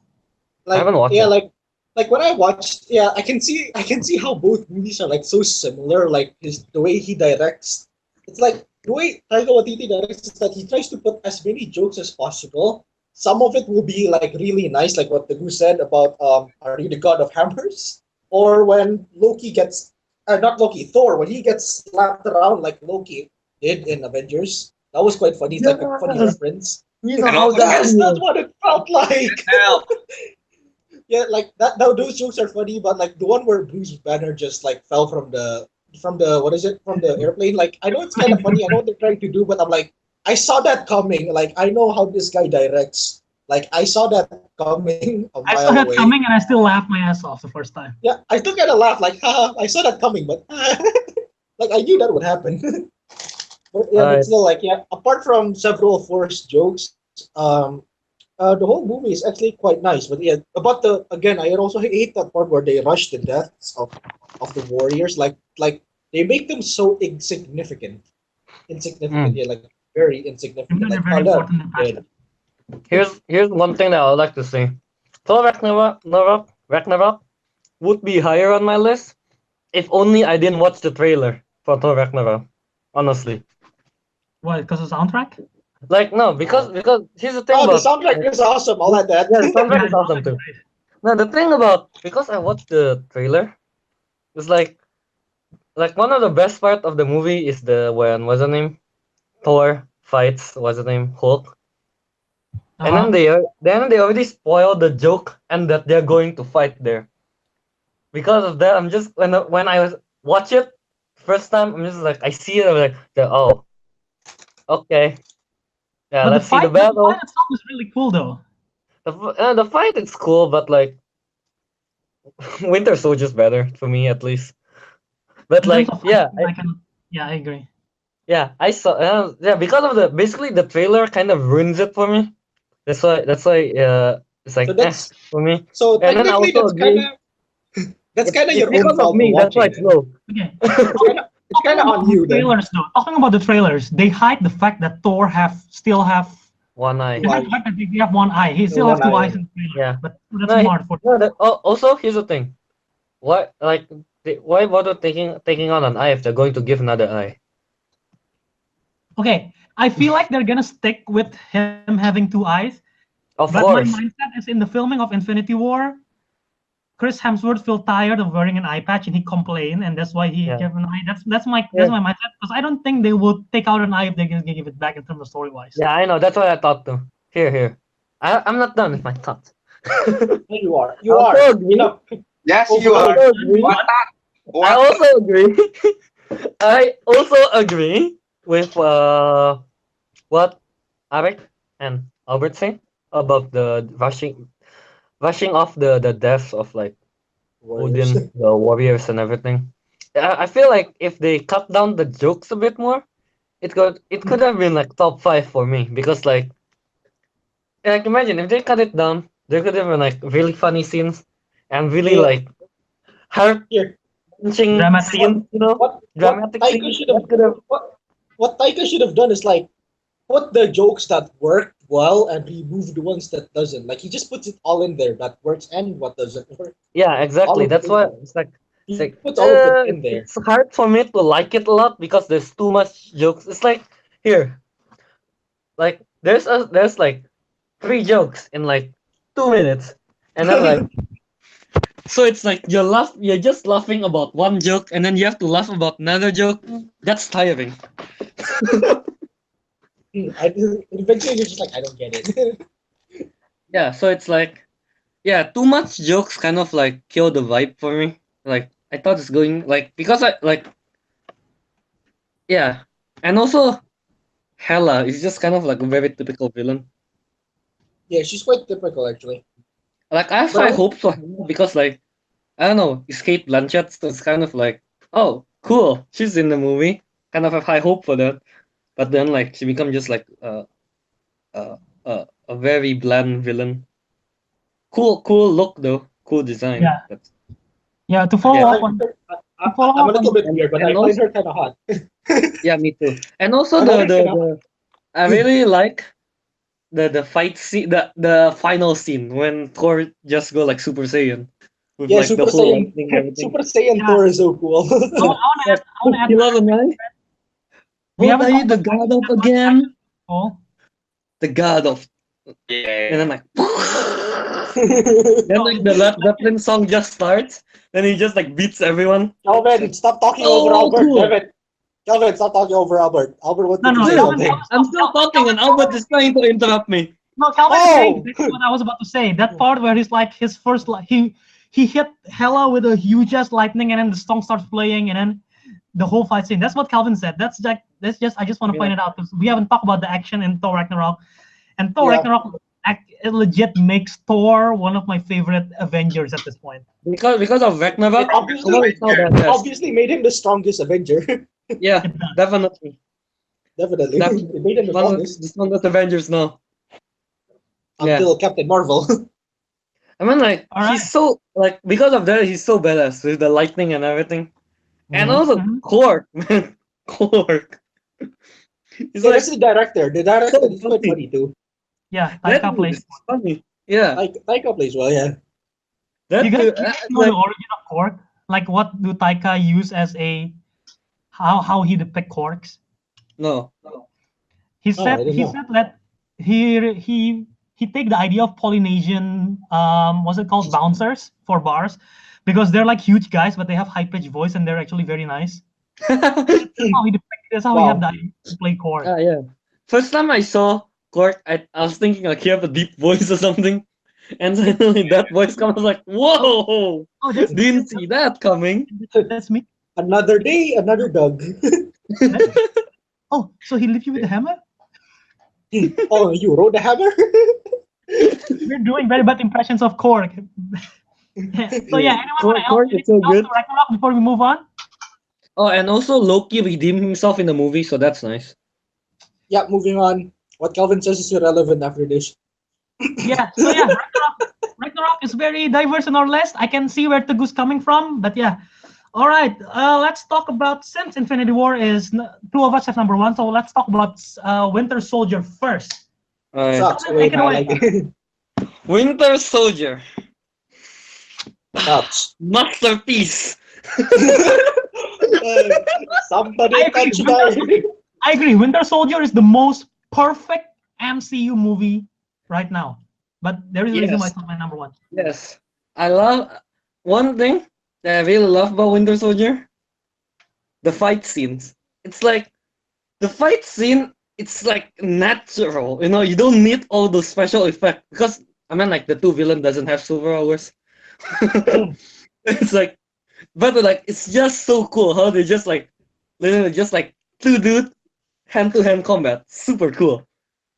Like, I haven't watched it. Like when I watched, I can see how both movies are like so similar. Like the way he directs, it's like the way Taika Waititi directs is that he tries to put as many jokes as possible. Some of it will be like really nice, like what Teguh said about "Are you the god of hammers?" Or when Loki gets, not Loki, Thor, when he gets slapped around like Loki did in Avengers. That was quite funny. It's like a funny reference. That's not what it felt like. Yeah, like that. Those jokes are funny, but like the one where Bruce Banner just like fell from the what is it, from the airplane? Like, I know it's kind of funny. I know what they're trying to do, but I'm like, I saw that coming. Like, I know how this guy directs. Like, I saw that coming a mile away. I saw that coming, and I still laughed my ass off the first time. Yeah, I still kind of laughed. Like, haha, I saw that coming, but like I knew that would happen. But yeah, but still, like, apart from several forced jokes, the whole movie is actually quite nice. But yeah, about I also hate that part where they rush the deaths of the warriors. Like they make them so insignificant. Yeah, like very insignificant. Even Like, very important. Here's one thing that I would like to say. Thor Ragnarok would be higher on my list if only I didn't watch the trailer for Thor Ragnarok. Honestly. Why? Because of the soundtrack? Like, no, because here's the thing the about soundtrack is awesome. I'll add that. Yeah, the soundtrack is awesome too. No, the thing about, because I watched the trailer, it's like one of the best part of the movie is when what's the name, Thor fights what's the name, Hulk, and then they already spoiled the joke and that they're going to fight there. Because of that, I'm just when I watch it first time, I'm just like, I see it, I'm like, oh, okay. Yeah, but let's see the battle. The fight itself is really cool, though. The fight is cool, but like Winter Soldier's better for me, at least. But like, I agree. Yeah, I saw. Because of the trailer kind of ruins it for me. That's why it's like So for me. So And then I technically, also that's kind of your own because fault of me. for That's why it's low. Okay. It's kind of on you. Then. Trailers, though. Talking about the trailers, they hide the fact that Thor still have one eye. They hide the fact that they have one eye. He still has two eyes in the trailer. Yeah, but that's smart for. Also, here's the thing. Why bother taking on an eye if they're going to give another eye? Okay, I feel like they're gonna stick with him having two eyes. Of but course. My mindset is in the filming of Infinity War. Chris Hemsworth felt tired of wearing an eye patch and he complained, and that's why he gave an eye. That's my mindset, because I don't think they will take out an eye if they're gonna give it back in terms of story wise. Yeah, I know. That's what I thought too. Here. I'm not done with my thoughts. You are. You are. Yes, you are. I also agree. I also agree with what Ariq and Albert say about the rushing off the deaths of like Odin, the warriors and everything. I feel like if they cut down the jokes a bit more, it could have been like top 5 for me, because like imagine if they cut it down, there could have been like really funny scenes and really like heart-wrenching Dramatic. scene, you know, What dramatic Taika scene. should have That could have, what Taika should have done is like put the jokes that work well and remove the ones that doesn't. Like he just puts it all in there that works and what doesn't work. yeah, All exactly. of That's it. why it's He like puts all of it in there. it's hard for me to like it a lot because there's too much jokes. It's like here, like there's like 3 jokes in like 2 minutes, and then like so it's like you're just laughing about one joke, and then you have to laugh about another joke. That's tiring. Eventually you're just like, I don't get it. Yeah, so it's like yeah, too much jokes kind of like kill the vibe for me. Like I thought it's going like because I like yeah, and also Hella is just kind of like a very typical villain. Yeah, she's quite typical actually. Like I have But high hopes for Hella because like I don't know, it's Kate Blanchett, so it's kind of like oh cool, she's in the movie. Kind of have high hope for that, but then like she become just like a very bland villain. Cool look though, cool design. Yeah. But Yeah, to I follow yeah, up find on her, to follow I'm a up little on bit weird, but I and find also her kind of hot. yeah, me too. And also I find her kind of hot. I really like the fight scene, the final scene when Thor just go like Super Saiyan with Yeah, like the Super whole Saiyan, lightning and everything. Super Saiyan yeah, Thor is so cool. I wanna add You my love him, right? we What haven't are you, talked the about god of that much action again? before. The god of, and then Yeah. like, then No, like the Led Zeppelin song just starts, then he just like beats everyone. It's Kelvin, like, stop talking over oh Albert. cool. Damn it. Kelvin, stop talking over Albert. Albert wanted to no, say Dude, Kelvin, something. I'm still talking and Albert is trying to interrupt me. no, Kelvin is saying Oh! exactly what I was about to say. That part where he's like his first he hit Hela with a huge ass lightning and then the song starts playing and then the whole fight scene. That's what Calvin said. That's just I just want to point Yeah. it out because we haven't talked about the action in Thor Ragnarok. And Thor Yeah. Ragnarok it legit makes Thor one of my favorite Avengers at this point. Because of Ragnarok, Obviously, Thor is now badass. obviously made him the strongest Avenger. Yeah, It does. definitely. Definitely. It made him the One of strongest the strongest Avengers now. Yeah. until Captain Marvel. I mean, like, All right. he's so, like, because of that, he's so badass with the lightning and everything. And also, Mhm. Korg, man. Korg. He's Yeah, like, that's the director. The director so is quite funny. funny too. Yeah, That Taika dude plays. is funny. Yeah. Like Taika plays well, yeah. That You guys, dude, you guys know like, the origin of Korg? Like, what do Taika use as a how he depict Korgs? no. He Oh, I said didn't he know. said that he take the idea of Polynesian what's it called bouncers for bars because they're like huge guys but they have high pitched voice and they're actually very nice. That's how he Wow. had the idea to play Korg. Yeah. First time I saw Korg, I was thinking, like, he have a deep voice or something. And suddenly that voice comes, I was like, whoa! Oh, that's Didn't see that coming. that's me. Another day, another Doug. Oh, so he leave you with a hammer? Oh, you rode the hammer? We're doing very bad impressions of Korg. So yeah, anyone want to Korg is so good. Ragnarok before we move on? Oh, and also Loki redeemed himself in the movie, so that's nice. Yeah, moving on. What Kelvin says is irrelevant after this. Yeah, so yeah, Ragnarok is very diverse in our list. I can see where Teguh's coming from, but yeah. All right, let's talk about, since Infinity War is, two of us have number one, so let's talk about Winter Soldier first. Alright. Sucks. Take it away. Winter Soldier. Sucks. Masterpiece. Somebody I agree. touch that. I agree. Winter Soldier is the most perfect MCU movie right now, but there is a reason why it's not my number one. Yes. I love one thing that I really love about Winter Soldier. The fight scenes. It's like the fight scene, it's like natural. You know, you don't need all those special effects because I mean like the two villain doesn't have superpowers. It's like but like it's just so cool how they just like literally just like two dude hand-to-hand combat. Super cool.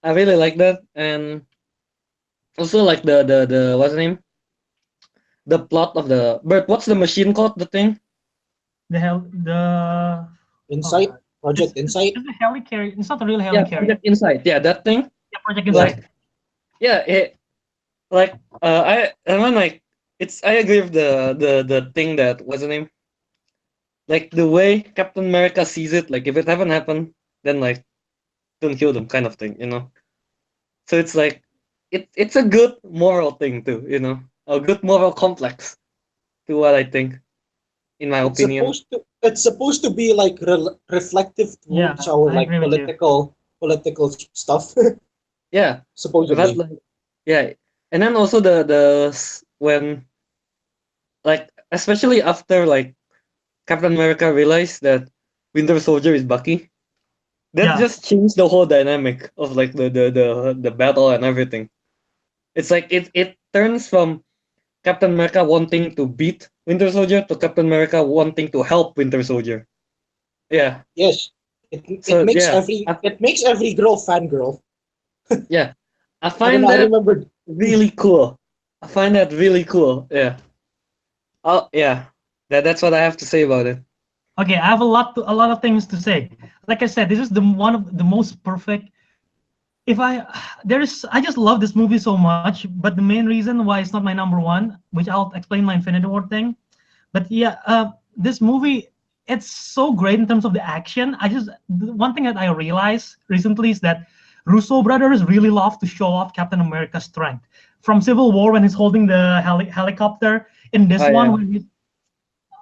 I really like that. And also like the what's the name? The plot of the Bert, what's the machine called? The thing? The Insight? Project it's, Insight? It's a helicarrier. It's not a real Yeah, helicarrier. Project Insight. Yeah, that thing. Yeah, Project Insight. Like, yeah, it like I mean like I agree with the thing that what's the name? Like the way Captain America sees it, like if it haven't happened, then like don't kill them kind of thing, you know. So it's like it's a good moral thing too, you know. A good moral complex to what I think, in my opinion. It's supposed to be like reflective Yeah, towards our I like agree with you. political stuff. Yeah. That's Supposedly. like yeah. And then also when like especially after like Captain America realized that Winter Soldier is Bucky, that Yeah, just changed the whole dynamic of like the battle and everything. It's like it turns from Captain America wanting to beat Winter Soldier to Captain America wanting to help Winter Soldier. Yeah. Yes. So yeah, It makes every girl fangirl. yeah, I I don't find know. I that remember. really cool. I find that really cool. Yeah. Oh yeah. That's what I have to say about it. okay, I have a lot of things to say. Like I said, this is the one of the most perfect. If I I just love this movie so much, but the main reason why it's not my number one, which I'll explain my Infinity War thing. But yeah, this movie, it's so great in terms of the action. One thing that I realized recently is that Russo brothers really love to show off Captain America's strength. From Civil War when he's holding the helicopter, in this Oh one yeah. when he's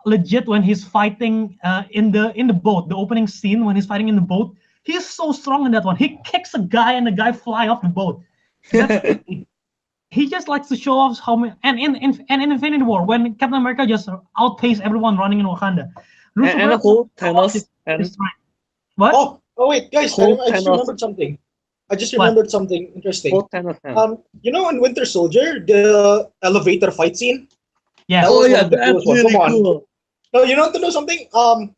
legit when he's fighting in the boat, the opening scene when he's fighting in the boat, he's so strong in that one. He kicks a guy and the guy fly off the boat. That's he just likes to show off how many, and in Infinity War when Captain America just outpaced everyone running in Wakanda. Russo And the brothers whole show off Thanos his and strength. What? Oh wait, the guys! whole I just Thanos remembered something. I just What? remembered something interesting. whole Thanos hand. You know, in Winter Soldier, the elevator fight scene, that Yes. Oh was one yeah, of the that's coolest ones. Come really on. cool. No, you want to know something?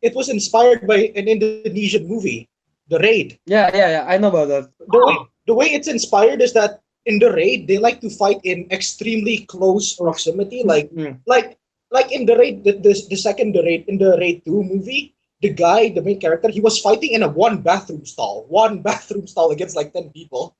It was inspired by an Indonesian movie, The Raid. Yeah. I know about that. Oh, The way it's inspired is that in The Raid they like to fight in extremely close proximity, Mm. like in The Raid, the second The Raid, in the Raid 2 movie, the main character, he was fighting in a one bathroom stall against like 10 people.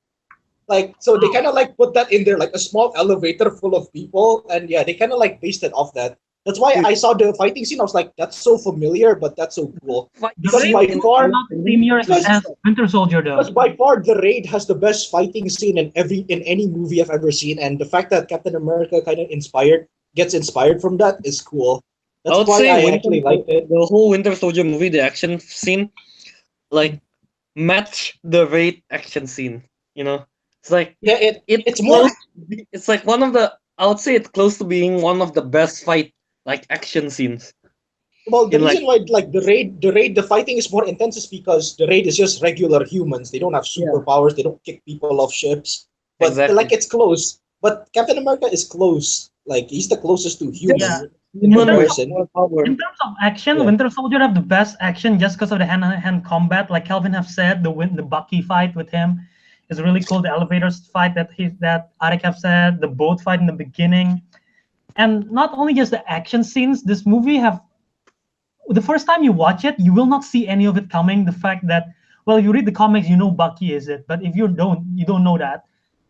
Like, so they kind of like put that in there, like a small elevator full of people, and yeah, they kind of like based it off that. That's why Dude, I saw the fighting scene. I was like, that's so familiar, but that's so cool. the fight Because raid scene by in are far, not the same year because as Winter Soldier though. by far the Raid has the best fighting scene in any movie I've ever seen, and the fact that Captain America kind of gets inspired from that is cool. I That's would why say I actually liked it. The whole Winter Soldier movie, the action scene, like match the Raid action scene. You know, it's like Yeah, it's it's more. close. It's like one of the. I would say it's close to being one of the best fight like action scenes Well, the in like reason why like the fighting is more intense is because the Raid is just regular humans. They don't have yeah, superpowers. They don't kick people off ships. But like exactly. it's close. But Captain America is close. Like he's the closest to Yeah. human Just in In human terms with of comparison. more power. in terms of action, Yeah. Winter Soldier have the best action just because of the hand-to-hand combat. Like Kelvin have said, the Bucky fight with him is really cool. The elevators fight that Ariq have said, the boat fight in the beginning, and not only just the action scenes. This movie have the first time you watch it, you will not see any of it coming. The fact that well, you read the comics, you know Bucky is it, but if you don't know that.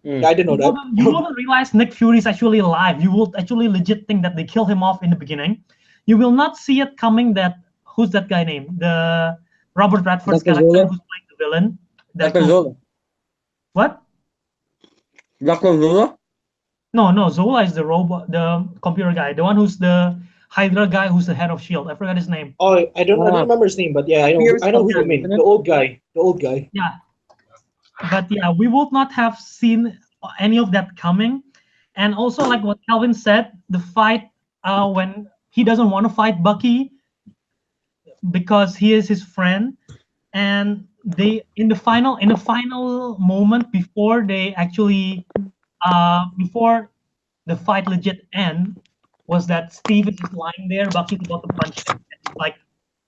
Yeah, I Mm. didn't know that. You wouldn't realize Nick Fury is actually alive. You will actually legit think that they kill him off in the beginning. You will not see it coming that who's that guy name? The Robert Redford's Dr. character Zola, who's playing the villain. That Dr. will Zola, what? Dr. Zola. No, Zola is the robot, the computer guy, the one who's the Hydra guy who's the head of Shield. I forgot his name. Oh, I don't Ah, remember his name, but yeah, Pierce I know who you something, mean. isn't it? The old guy. Yeah, but yeah, we would not have seen any of that coming. And also, like what Calvin said, the fight when he doesn't want to fight Bucky because he is his friend, and they in the final moment before they actually before the fight legit end was that Steve is just lying there, Bucky's about to punch him, and he's like,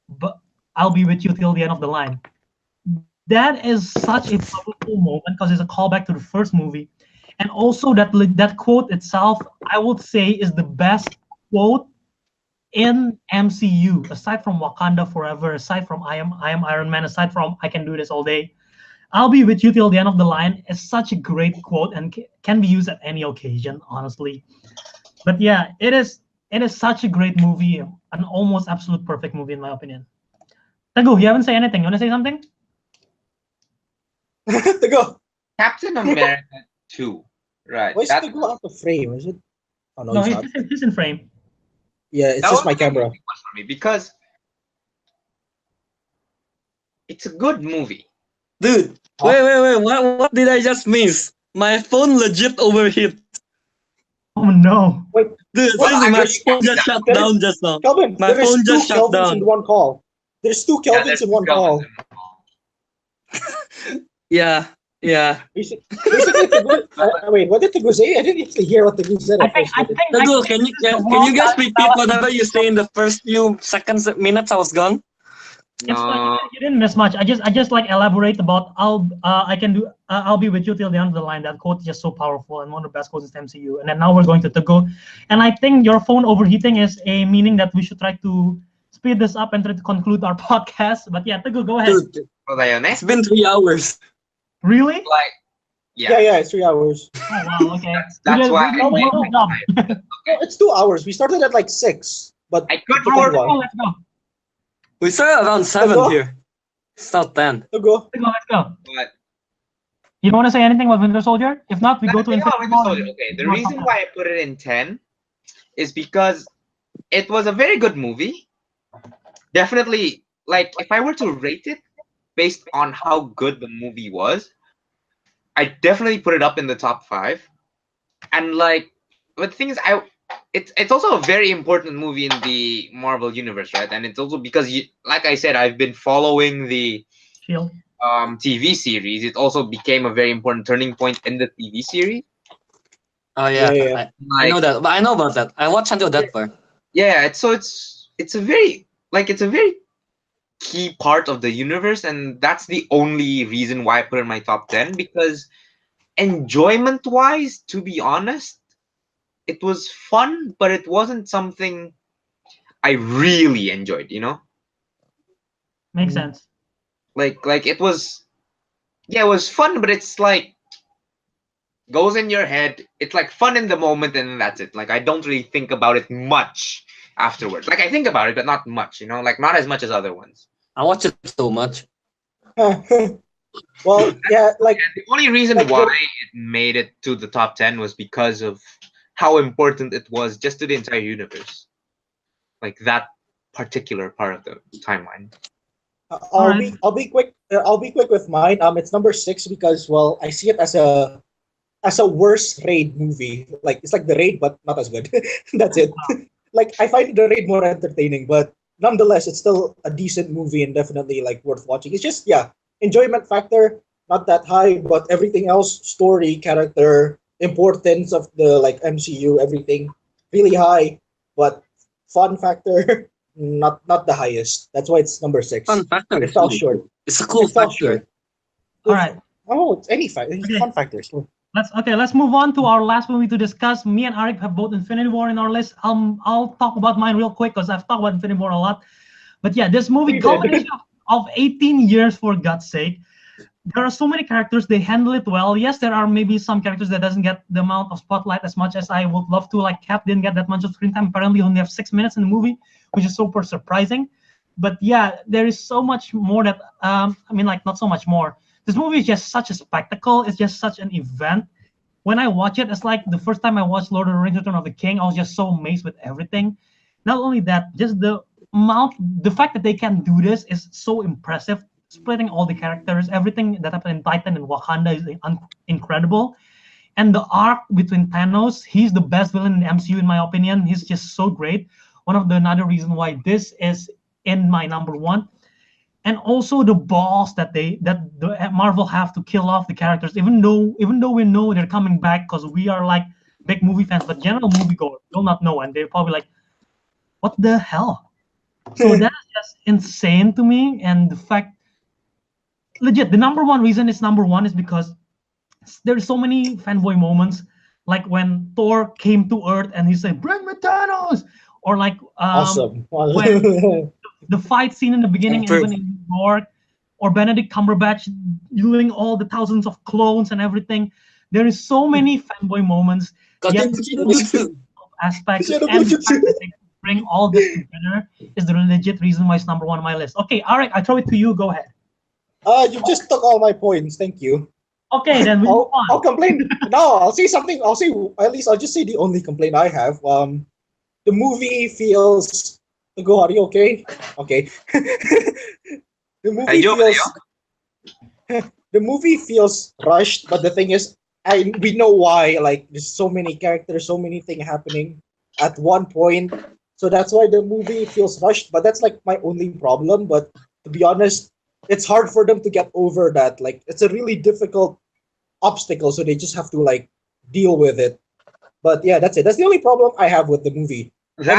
"But I'll be with you till the end of the line." That is such a powerful moment because it's a callback to the first movie, and also that quote itself, I would say, is the best quote in MCU aside from Wakanda Forever, aside from I am Iron Man, aside from I can do this all day. I'll be with you till the end of the line is such a great quote and can be used at any occasion, honestly. But yeah, it is such a great movie, an almost absolute perfect movie in my opinion. Teguh, you haven't said anything. You want to say something? Teguh. Captain America 2. Right. Why is Teguh out of frame? Is it? Oh no, No, he's not. he's in frame. Yeah, it's That just was my a big camera. one for me because it's a good movie. Dude, wait. What did I just miss? My phone legit overheat. Oh no. Wait, Dude, seriously, my phone just shut there is- down just now. Kelvin, My there is phone two just shut Kelvins down. in one call. There's two Yeah, Kelvins there's in two one Kelvins call. in one call. Yeah. Basically, Teguh, wait, what did Teguh say? I didn't actually hear what Teguh said I at think first. I think Teguh, this is the can you world guys that- repeat whatever you say in the first few seconds, minutes I was gone? It's No. you didn't miss much. I just like elaborate about I'll be with you till the end of the line. That quote is just so powerful and one of the best quotes in the MCU. And then now we're going to Teguh, and I think your phone overheating is a meaning that we should try to speed this up and try to conclude our podcast. But yeah, Teguh, go ahead. Dude, Was it's been 3 hours. Really? Like, yeah. Yeah, it's 3 hours. Oh wow. Okay. That's why We did a good job. No, it's 2 hours. We started at like 6, but I could it took a work. while. Let's go. We started around 7 Teguh? here. It's not 10. Teguh. Let's go. But You don't want to say anything about Winter Soldier? If not, we go to Infinity Winter War. Soldier. Okay, the reason why I put it in 10 is because it was a very good movie. Definitely, like, if I were to rate it based on how good the movie was, I definitely put it up in the top 5. And like, but the thing is, it's also a very important movie in the Marvel universe, right? And it's also because, like I said, I've been following the Shield. TV series. It also became a very important turning point in the TV series. Oh yeah, Yeah. I know that, but I know about that. I watched until that part. Yeah, it's a very key part of the universe, and that's the only reason why I put it in my top 10. Because enjoyment wise, to be honest, it was fun, but it wasn't something I really enjoyed, you know? Makes sense. Like it was, yeah, it was fun, but it's like goes in your head. It's like fun in the moment, and that's it. Like, I don't really think about it much afterwards. Like, I think about it, but not much, you know? Like, not as much as other ones. I watch it so much. Well, yeah, like, And the only reason why it made it to the top 10 was because of how important it was just to the entire universe. Like, that particular part of the timeline. I'll be quick. I'll be quick with mine. It's number 6 because, well, I see it as a worse raid movie. Like, it's like the raid, but not as good. That's it. Like, I find the raid more entertaining, but nonetheless, it's still a decent movie and definitely like worth watching. It's just, yeah, enjoyment factor not that high, but everything else, story, character, importance of the like MCU, everything really high, but fun factor not the highest. That's why it's number 6. Fun factor. It fell short. It's a cool It fell factor. short. All right. Oh, it's any factor. It's Okay. fun factors. Let's move on to our last movie to discuss. Me and Ariq have both Infinity War in our list. I'll talk about mine real quick because I've talked about Infinity War a lot. But yeah, this movie, culmination of 18 years for God's sake. There are so many characters, they handle it well. Yes, there are maybe some characters that doesn't get the amount of spotlight as much as I would love to. Like Cap didn't get that much of screen time. Apparently only have 6 minutes in the movie, which is super surprising. But yeah, there is so much more that not so much more. This movie is just such a spectacle. It's just such an event. When I watch it, it's like the first time I watched Lord of the Rings: Return of the King. I was just so amazed with everything. Not only that, just the fact that they can do this is so impressive. Splitting all the characters, everything that happened in Titan and Wakanda is incredible. And the arc between Thanos, he's the best villain in the MCU in my opinion. He's just so great. One of the another reason why this is in my number 1. And also the balls that the Marvel have to kill off the characters, even though we know they're coming back because we are like big movie fans, but general moviegoers will not know, and they're probably like, "What the hell?" So that is just insane to me, and the fact, legit, the number 1 reason it's number 1 is because there's so many fanboy moments, like when Thor came to Earth and he said, "Bring me Thanos," or like Awesome. when the fight scene in the beginning, even in New York, or Benedict Cumberbatch doing all the thousands of clones and everything. There is so many fanboy moments. Yet, aspects Siya and the nabudget fact that they bring all this together is the legit reason why it's number one on my list. Okay, Ariq, I throw it to you. Go ahead. You just took all my points. Thank you. Okay, then we move I'll on. complain. No, I'll say something. I'll say at least I'll just say the only complaint I have. The movie feels. Go, are you okay? Okay. the I movie joke. feels. The movie feels rushed, but the thing is, we know why. Like, there's so many characters, so many things happening at one point. So that's why the movie feels rushed. But that's like my only problem. But to be honest, it's hard for them to get over that. Like, it's a really difficult obstacle, so they just have to like deal with it. But yeah, that's it. That's the only problem I have with the movie. That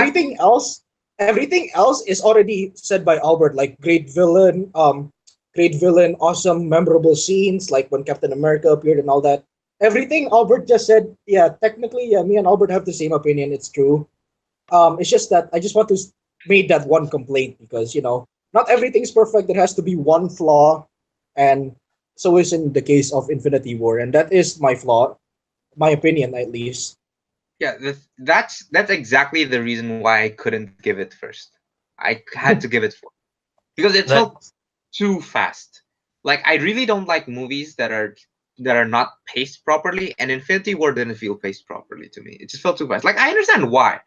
Everything else is already said by Albert. Like great villain, awesome, memorable scenes, like when Captain America appeared and all that. Everything Albert just said, yeah, technically, yeah, me and Albert have the same opinion. It's true. It's just that I just want to make that one complaint because not everything's perfect. There has to be one flaw, and so is in the case of Infinity War, and that is my flaw, my opinion at least. Yeah, that's exactly the reason why I couldn't give it first. I had to give it four because it That felt too fast. Like I really don't like movies that are not paced properly, and Infinity War didn't feel paced properly to me. It just felt too fast. Like I understand why,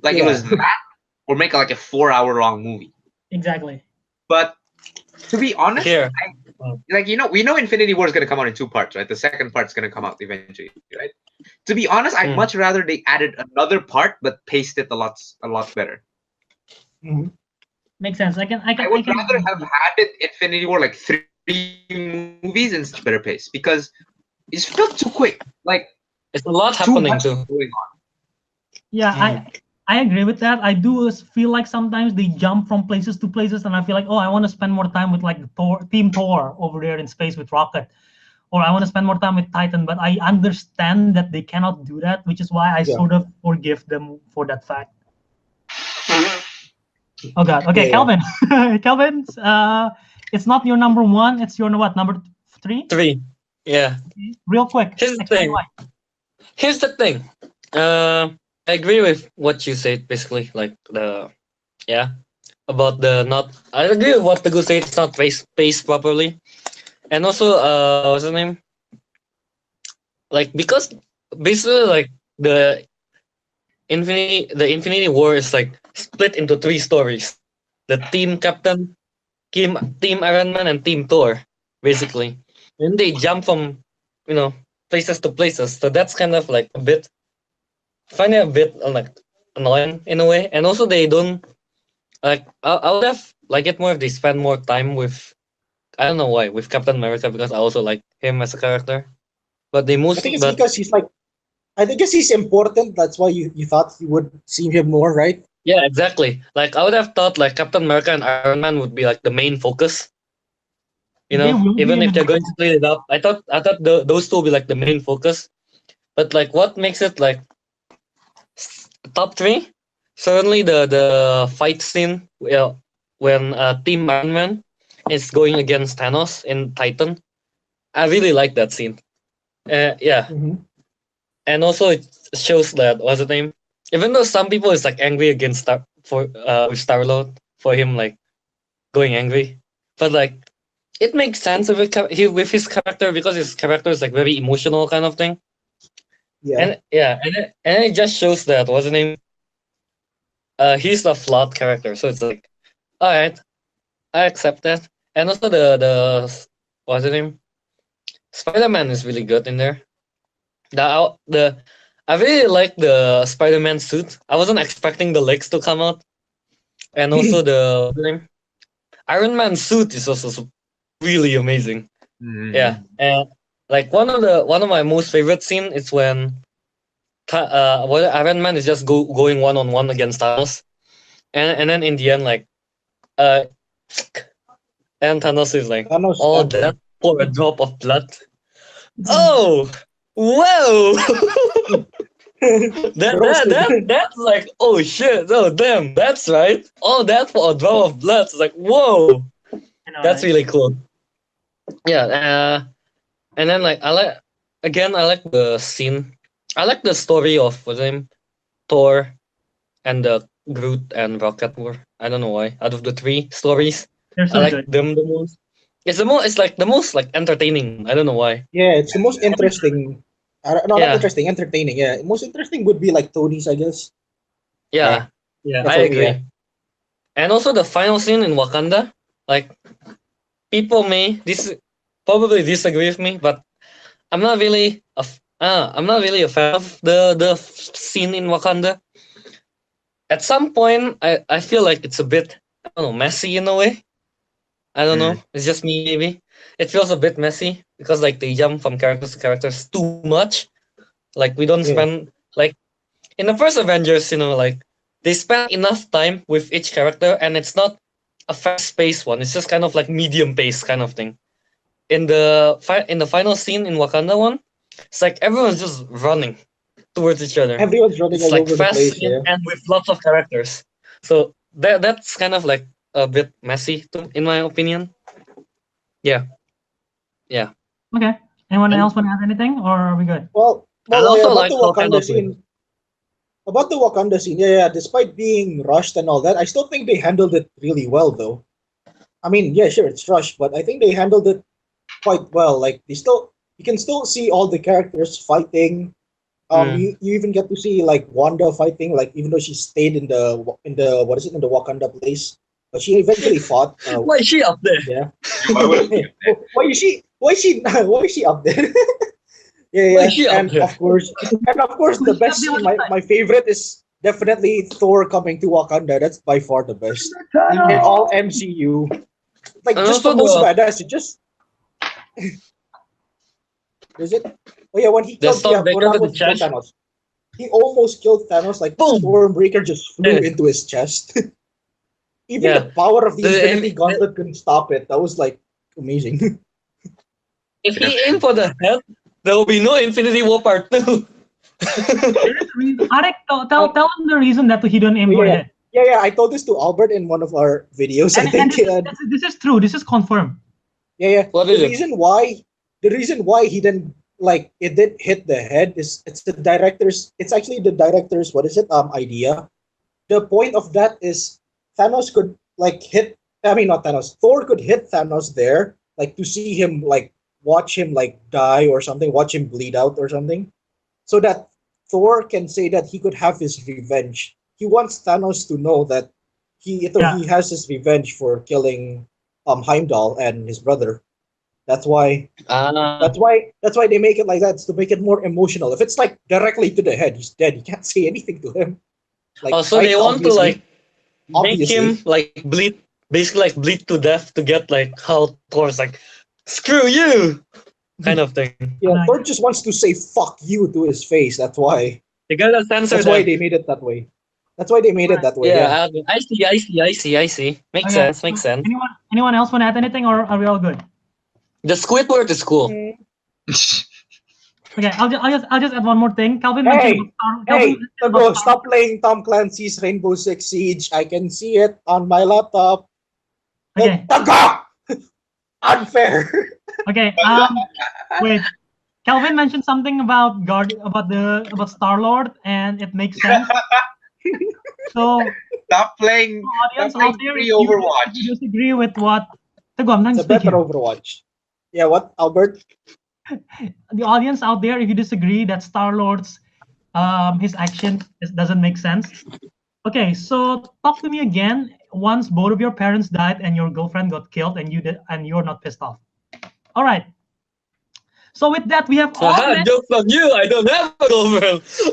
like it Yeah. was that or make like a 4 hour long movie. Exactly. But to be honest, here. like we know Infinity War is gonna come out in two parts, right? The second part's gonna come out eventually, right? To be honest, I'd much rather they added another part but paced it a lot better. Mhm. Makes sense. I would rather have had it Infinity War like 3 movies and such better pace because it just felt too quick. Like It's a lot too happening much too. going on. Yeah, I agree with that. I do feel like sometimes they jump from places to places, and I feel like, oh, I want to spend more time with like Team Thor over there in space with Rocket, or I want to spend more time with Titan. But I understand that they cannot do that, which is why I Yeah. sort of forgive them for that fact. Oh God. Okay, Yeah, yeah. Kelvin. Kelvin, it's not your number one. It's your what? Number three? 3. Yeah. Real quick. Here's the Explain thing. why. Here's the thing. I agree with what you said. Basically, like about the not. I agree with what Teguh said. It's not paced properly, and also what's the name? Like because basically like the Infinity War is like split into 3 stories: the Team Captain, Team Iron Man, and Team Thor, basically. And they jump from places to places. So that's kind of like find it a bit like annoying in a way. And also they don't like. I would have like it more if they spend more time with. I don't know why with Captain America because I also like him as a character. But they I think most it's but because he's like. I think he's important. That's why you thought you would see him more, right? yeah, exactly. Like I would have thought like Captain America and Iron Man would be like the main focus. They will be Even in if the they're next going to split it up, I thought those two will be like the main focus. But like, what makes it like top 3? Certainly the fight scene when Team Iron Man is going against Thanos in Titan. I really like that scene. Yeah, Mm-hmm. and also it shows that what's the name? Even though some people is like angry against with Star-Lord for him like going angry, but like it makes sense with his character because his character is like very emotional kind of thing. Yeah. And yeah, and it just shows that what's the name? He's a flawed character, so it's like, all right, I accept that. And also what's the name? Spider-Man is really good in there. The I really like the Spider-Man suit. I wasn't expecting the legs to come out, and also what's the name? Iron Man suit is also really amazing. Yeah, and like one of my most favorite scene is when Iron Man is just going one-on-one against Thanos, and then in the end like uh and Thanos is like, Thanos oh, stabbed that him. for a drop of blood. Oh, whoa! Roasted. That's like, oh shit! Oh damn, that's right. Oh, that for a drop of blood. It's like, whoa, that's right? really cool. Yeah, and then like I like the scene. I like the story of him. Thor and the Groot and Rocket War. I don't know why. Out of the three stories, They're I so like good. them the most. It's like the most like entertaining one. I don't know why. Yeah, it's the most interesting. No, not Yeah, interesting, entertaining. Yeah, most interesting would be like Tony's, I guess. yeah, yeah. Yeah, I for me, yeah. agree. And also the final scene in Wakanda. Like people may probably disagree with me, but I'm not really a fan of the scene in Wakanda. At some point, I feel like it's a bit, I don't know, messy in a way. I don't know. Mm. It's just me maybe. It feels a bit messy because like they jump from characters to characters too much. Like we don't Yeah. spend like in the first Avengers, like they spend enough time with each character and it's not a fast paced one. It's just kind of like medium paced kind of thing. In the final scene in Wakanda one, it's like everyone's just running towards each other. Everyone's running It's all like over the fast place. scene Yeah. and with lots of characters. So that's kind of like a bit messy in my opinion. Yeah. Yeah. Okay. Anyone And, else want to add anything, or are we good? and Yeah, also about like the how Wakanda scene. About the Wakanda scene, yeah, despite being rushed and all that, I still think they handled it really well, though. I mean, yeah, sure, it's rushed, but I think they handled it quite well. Like, you can still see all the characters fighting. You even get to see like Wanda fighting, like even though she stayed in the what is it in the Wakanda place, but she eventually fought. Why is she up there? Yeah. Why would Hey, why is she? Why is she? Why is she up there? Yeah, Why yeah, is she up and there? of course, the best scene, my favorite is definitely Thor coming to Wakanda. That's by far the best in all MCU. Like And just the also most the badass. It just is it? Oh yeah, when he the killed Stormbreaker when to the he killed chest. Thanos, he almost killed Thanos. Like Boom. Stormbreaker just flew Yeah. into his chest. Even Yeah. the power of the The- Infinity Gauntlet couldn't stop it. That was like amazing. If he aimed for the head, there will be no Infinity War Part 2. Ariq, tell him the reason that he don't aim for yeah, it. yeah. I told this to Albert in one of our videos. I And think. this is true. This is confirmed. Yeah. What The is it? reason why he didn't like it didn't hit the head is it's actually the director's what is it idea. The point of that is Thanos could like hit I mean not Thanos, Thor could hit Thanos there, like to see him like watch him like die or something, watch him bleed out or something. So that Thor can say that he could have his revenge. He wants Thanos to know that he has his revenge for killing Heimdall and his brother. That's why that's why they make it like that, it's to make it more emotional. If it's like directly to the head, he's dead. You can't say anything to him. Like Also, they want to like make him obviously. like bleed, basically like bleed to death to get like how Thor's like, screw you, kind of thing. Yeah, Thor just wants to say "fuck you" to his face. That's why. You gotta censor That's why that. they made it that way. That's why they made it that way. Yeah. Yeah, I see. Makes Okay. sense. Makes sense. Anyone else want to add anything, or are we all good? The Squidward is cool. Okay, I'll just add one more thing. Kelvin Hey, mentioned Teguh, stop playing Tom Clancy's Rainbow Six Siege. I can see it on my laptop. Okay. Teguh! Unfair. Okay. Wait. Kelvin mentioned something about about Star-Lord, and it makes sense. So Stop playing audience out there, free if Overwatch. you disagree with what Teguh, I'm not It's a better speaking. Overwatch. Yeah, what, Albert? The audience out there, if you disagree that Star-Lord's his action doesn't make sense. Okay, so talk to me again once both of your parents died and your girlfriend got killed and you're not pissed off. All right. So with that, we have all met. Joke on you. I don't have a girlfriend. So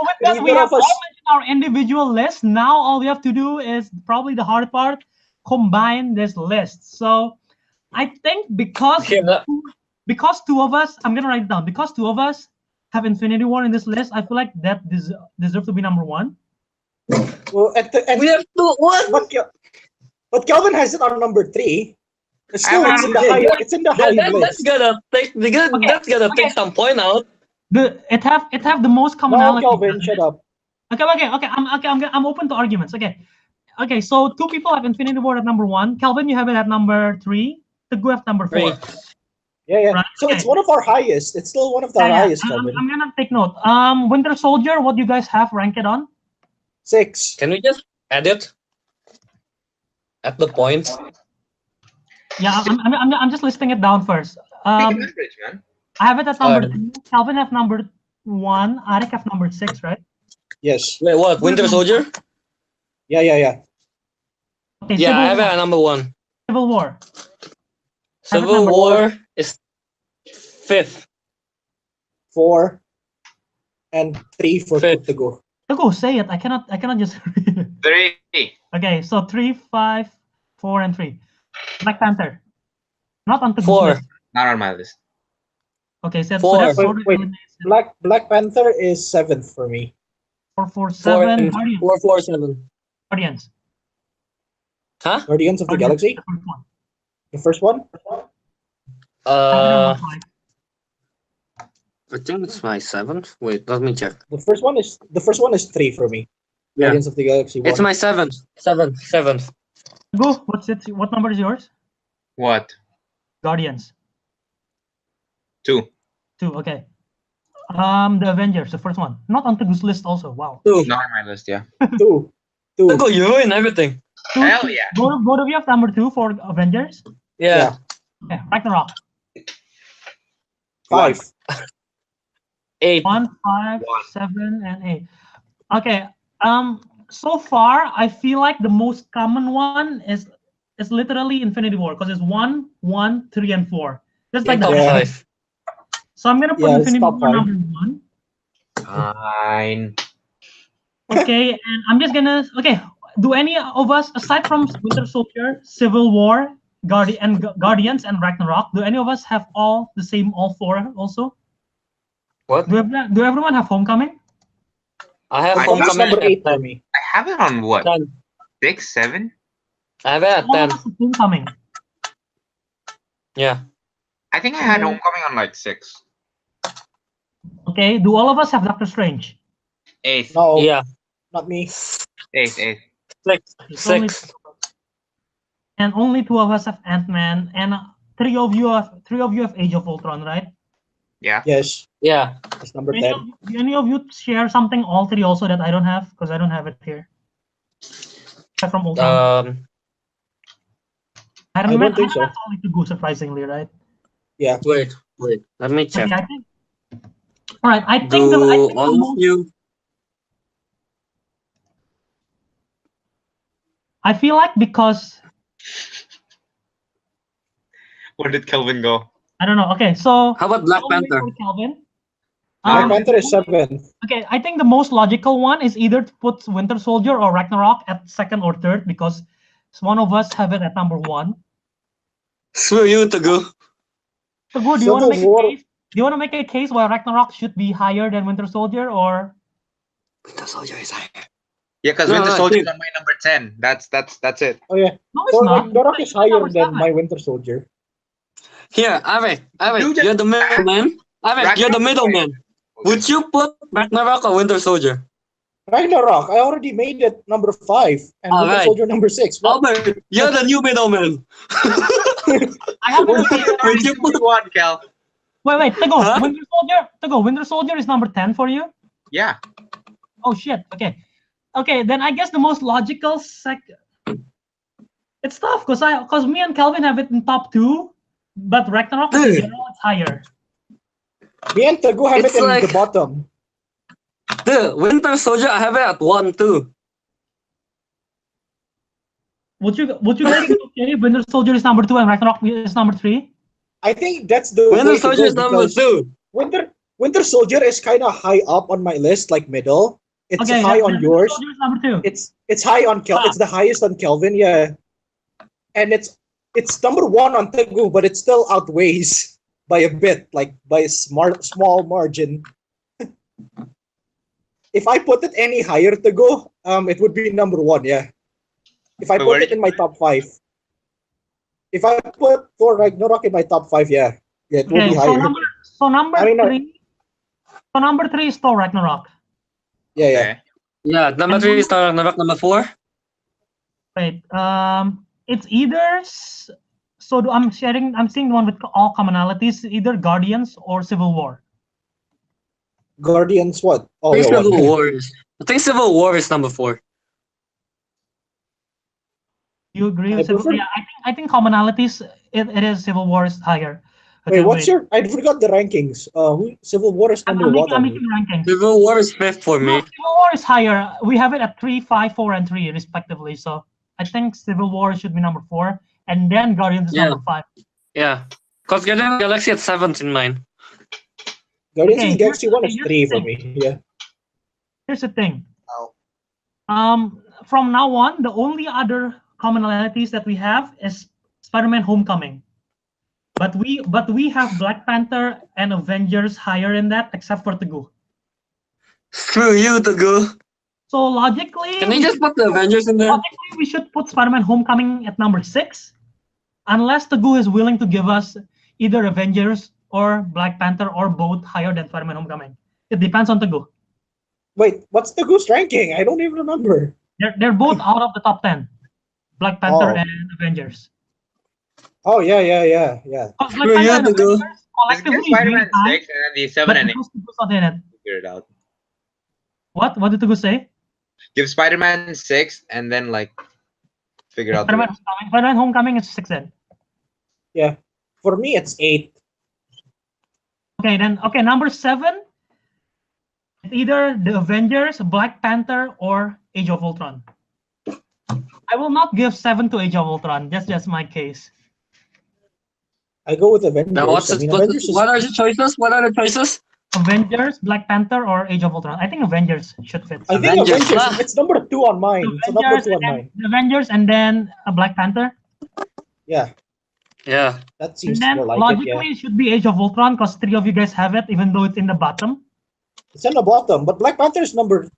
with that, we have all mentioned our individual list. Now all we have to do is probably the hard part: combine this list. So I think because two of us, I'm gonna write it down. Because two of us have Infinity War in this list, I feel like that deserves to be number one. Well, we have two. What? But Kelvin has it on number 3. Still, it's in the high. It's in the high That's list. That's gonna take some point out. It have the most No, commonality. Kelvin, shut up. Okay. I'm open to arguments. Okay. So two people have Infinity War at number 1. Kelvin, you have it at number 3. Teguh have number 4. Yeah. Right, So okay. it's one of our highest. It's still one of the highest, Kelvin. I'm gonna take note. Winter Soldier, what do you guys have ranked it on? 6. Can we just edit at the points? Yeah, I'm just listing it down first. Take an average, man. I have it at number Alright. 2. Kelvin have number 1. Ariq have number 6, right? Yes. Wait, what? Winter Soldier? Yeah. Okay, Yeah, I have it War. at number 1. Civil War. Civil War is 5th. 4 and 3 for Fifth. Teguh. Go say it. I cannot just read it. 3. Okay, so 3, 5, 4, and 3. Black Panther. Not on the 4. list. Not on my list. Okay, so Four. that's Wait. Black Panther is 7th for me. 4, 4, 4 7. and Guardians. 4, 4, 7. Guardians. Huh? Guardians of the Guardians, Galaxy. the first one. The first one. I have it on number 5. I think it's my 7th. Wait, let me check. The first one is 3 for me. Yeah. Guardians of the Galaxy 1. It's my 7th. 7th. Go. What number is yours? What? Guardians. 2. 2. Okay. The Avengers, the first one. Not on Teguh's list also. Wow. 2. Not on my list, yeah. 2. Go, you win everything. Hell yeah. Both of you have number 2 for Avengers. Yeah. Okay. Ragnarok. 5. 8. 1, 5, 7, and 8. Okay. So far, I feel like the most common one is literally Infinity War because it's 1, 1, 3, and 4. That's like top the Yeah. 5. So I'm gonna put Yeah, it's Infinity top War 5. number 1. Fine. Okay, and I'm just gonna do any of us aside from Winter Soldier, Civil War, Guardians, and Ragnarok? Do any of us have all 4 also? What? Do everyone have Homecoming? I have I Homecoming is Homecoming number 8 at for 10. me. I have it on what? 10. 6, 7? I have it at All of 10. us have Homecoming. Yeah. I think I had Okay. Homecoming on like 6. Okay, do all of us have Doctor Strange? 8th. No, Yeah. not me. 8th. 8th. 6. It's only 6. and only 2 of us have Ant-Man, and 3 of you have Age of Ultron, right? Yeah. Yes, Yeah. it's number Do 10. any of you share something all 3 also that I don't have because I don't have it here? Except from Ultron. Iron I Man. don't think Iron so. Man's only 2 surprisingly, right? Yeah. Wait. Let me check. Okay, I think. All right, I think Do the all of most, you? I feel like because Where did Kelvin go? I don't know. Okay, so How about Black all the way Panther? for Kelvin. Black Panther is 7th. Okay, I think the most logical one is either to put Winter Soldier or Ragnarok at 2nd or 3rd because one of us have it at number 1. Screw you, Teguh. So good. Do you want to Civil make War. a case? Do you want to make a case why Ragnarok should be higher than Winter Soldier, or Winter Soldier is higher. Yeah, because No, Winter no, Soldier see. is on my number 10. That's it. Oh yeah. no? It's Thor not. Ragnarok is It's higher number than 7. my Winter Soldier. Here, Ariq, You just- you're the middleman. Ariq, you're the middleman. Would you put Ragnarok or Winter Soldier? Ragnarok, I already made it number 5 and Winter Alright. Soldier number 6. What? Albert, you're the new middleman. I have Would it. you put one, Kel? Wait, Teguh. Huh? Winter Soldier is number 10 for you. Yeah. Oh shit. Okay. Then I guess the most logical It's tough because me and Kelvin have it in top 2, but Ragnarok in general it's higher. Me and Teguh have It's it in like- the bottom. The Winter Soldier, I have it at 1 too. Would you guys be okay if Winter Soldier is number 2 and Ragnarok is number 3? I think that's the Winter way to Soldier go is number because 2. Winter Soldier is kind of high up on my list, like middle. It's high on then yours. Winter Soldier is number 2. It's high on Kelvin. It's the highest on Kelvin, yeah. And it's number 1 on Teguh, but it still outweighs by a bit, like by a small margin. If I put it any higher, Teguh, it would be number 1, yeah. If I But put where it in my top 5. If I put Thor Ragnarok in my top 5, yeah, it will be higher. Number I mean, 3. So number 3 is Thor Ragnarok. Yeah. Okay. Yeah, number 3 is Ragnarok, number 4. Wait, it's either So I'm seeing the one with all commonalities, either Guardians or Civil War. Guardians what? Oh, I think yeah, Civil what? War is. I think Civil War is number 4. You agree I with Civil? prefer- Yeah, I think commonalities. It is Civil War is higher. Wait, what's your? I forgot the rankings. Civil War is number what? I'm making rankings. Civil War is 5th for No, me. Civil War is higher. We have it at 3, 5, 4, and 3 respectively. So I think Civil War should be number 4, and then Guardians is Yeah. number 5. Yeah. Because Guardians of the Galaxy at 7th in mine. Guardians of Okay, the Galaxy 1 is here's 3 the for thing. me. Yeah. Here's the thing. Ow. From now on, the only other commonalities that we have is Spider-Man: Homecoming. But we have Black Panther and Avengers higher in that, except for Teguh. Screw you, Teguh. So logically, Can you just put the Avengers in there? logically we should put Spider-Man: Homecoming at number 6, unless Teguh is willing to give us either Avengers or Black Panther or both higher than Spider-Man: Homecoming. It depends on Teguh. Wait, what's the Goose ranking? I don't even remember. They're both out of the top 10. Black Panther Oh. and Avengers. Oh, yeah. Because Screw you, and Teguh. Avengers Just collectively give Spider-Man doing high, 6 and then the but 7 and 8. Teguh's not in it. Figure it out. What did Teguh say? Give Spider-Man 6 and then like figure out the Spider-Man rest. Homecoming. Spider-Man Homecoming is 6 then. Yeah. For me, it's 8. Okay, number 7. It's either the Avengers, Black Panther, or Age of Ultron. I will not give 7 to Age of Ultron. That's just my case. I go with Avengers. Now, Avengers is- what are the choices? What are the choices? Avengers, Black Panther, or Age of Ultron. I think Avengers should fit. I think Avengers. Avengers. It's number 2 on mine. It's number Avengers 2 on and then, mine. Avengers and then Black Panther. Yeah, Yeah. that And seems then more like logically it. it should be Age of Ultron because 3 of you guys have it, even though it's in the bottom. Yeah, it's on the bottom, but Black Panther is number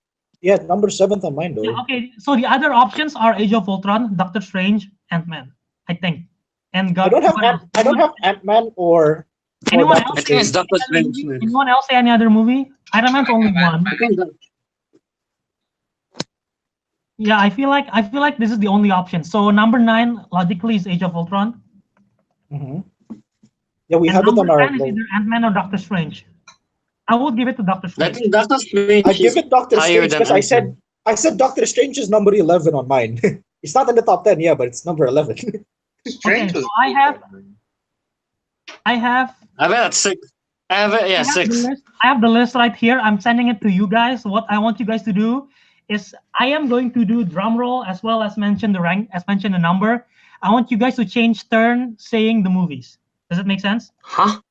7th on mine though. Yeah, okay, so the other options are Age of Ultron, Doctor Strange, Ant-Man, I think. And I don't have Ant-Man or anyone Doctor else? I think it's Strange. Doctor Strange. Anyone else say any other movie? Iron Man's only one. I think that- Yeah, I feel like this is the only option. So number 9 logically is Age of Ultron. Mhm. Yeah, we And have it on number our. 10 is either Ant-Man or Doctor Strange. I would give it to Doctor I Strange. think Doctor Strange I give it Doctor higher Strange than because I said Doctor Strange is number 11 on mine. It's not in the top 10, yeah, but it's number 11. Strange Okay, was so I have I bet at 6. I have it, yeah, I have the 6. list. I have the list right here. I'm sending it to you guys. What I want you guys to do is I am going to do drum roll as well as mention the rank, as mention the number. I want you guys to change turn saying the movies. Does it make sense? Huh?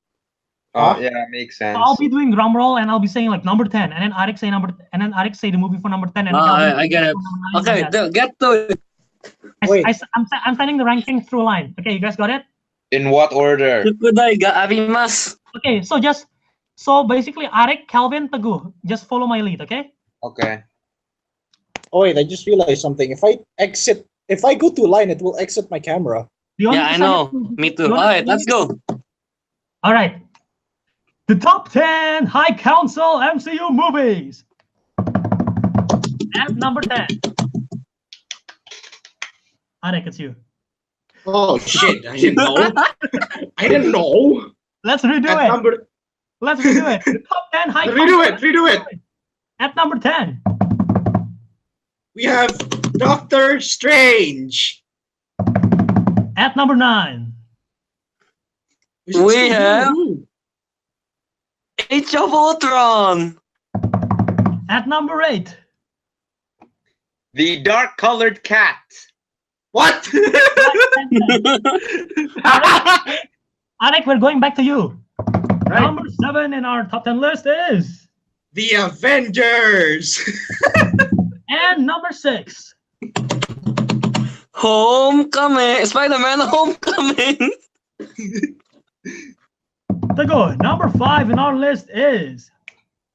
Oh, yeah, makes sense. So I'll be doing drum roll and I'll be saying like number 10, and then Ariq say Ariq say the movie for number 10, and Kelvin I get it. for number 9, Okay, like that. get to it. Wait. I'm sending the ranking through line. Okay, you guys got it? In what order? Sukudai ga arimasu. Okay, so basically Ariq, Kelvin, Teguh, just follow my lead, okay? Okay. Oh wait, I just realized something. If I go to line, it will exit my camera. Do you want Yeah, me I to know. send it to- Me do too. you want Alright, me- let's go. All right. The top 10 High Council MCU movies. At number 10. Ariq, it's you. Oh shit! I didn't know. I didn't know. Let's redo At it. number, Let's redo it. The top 10 High redo Council. it. Redo it. At number 10. We have Doctor Strange. At number 9. We have Age of Ultron. At number 8. The dark colored cat. What? Ariq, we're going back to you. Right. Number 7 in our top 10 list is. The Avengers. And number 6. Homecoming. Spider-Man Homecoming. Teguh, number 5 in our list is.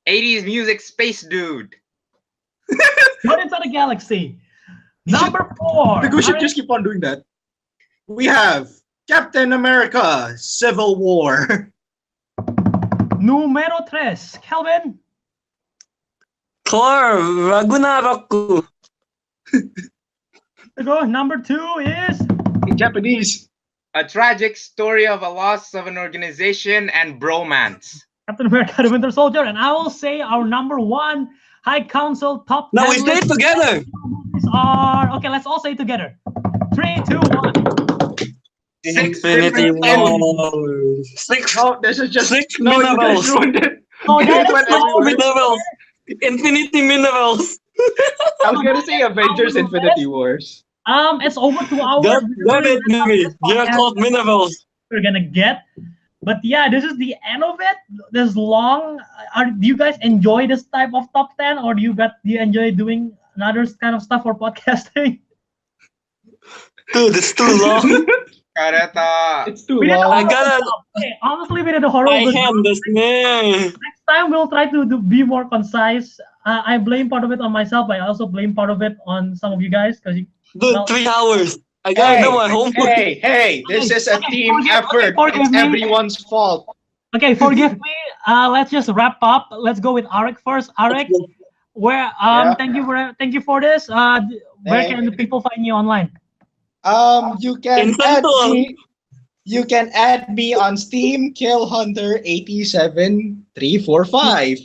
80s music space dude. Guardians of the Galaxy. Number 4. We should Ariq, just keep on doing that. We have Captain America: Civil War. Numero 3. Kelvin. Thor Ragnarok. Teguh, number 2 is. In Japanese. a tragic story of a loss of an organization and bromance. Captain America: The Winter Soldier, and I will say our number one High Council top 10 No, we say it together. are okay. Let's all say it together. 3, 2, 1. Infinity War. No, this is just Six no. You guys minerals. ruined it. Oh, You guys that went is everywhere. Minerals. Infinity minerals. I was gonna say Avengers: Infinity Wars. It's over 2 hours. God damn it, Mimi. You're called minerals. We're gonna get, but yeah, this is the end of it. This long. Do you guys enjoy this type of top 10, or do you enjoy doing another kind of stuff for podcasting? Dude, it's too long. Kareta. It's too We did long. I gotta. Okay, honestly, we did a horrible I good hand job. this man. Next time we'll try to be more concise. I blame part of it on myself, but I also blame part of it on some of you guys because Dude, 3 hours. I gotta do my homework. Hey! This is a team effort. forgive It's me. everyone's fault. Okay, forgive me. Let's just wrap up. Let's go with Ariq first. Ariq, where Yeah. thank you for this. Where can the people find you online? You can In add Santo. me. You can add me on Steam, KillHunter87345,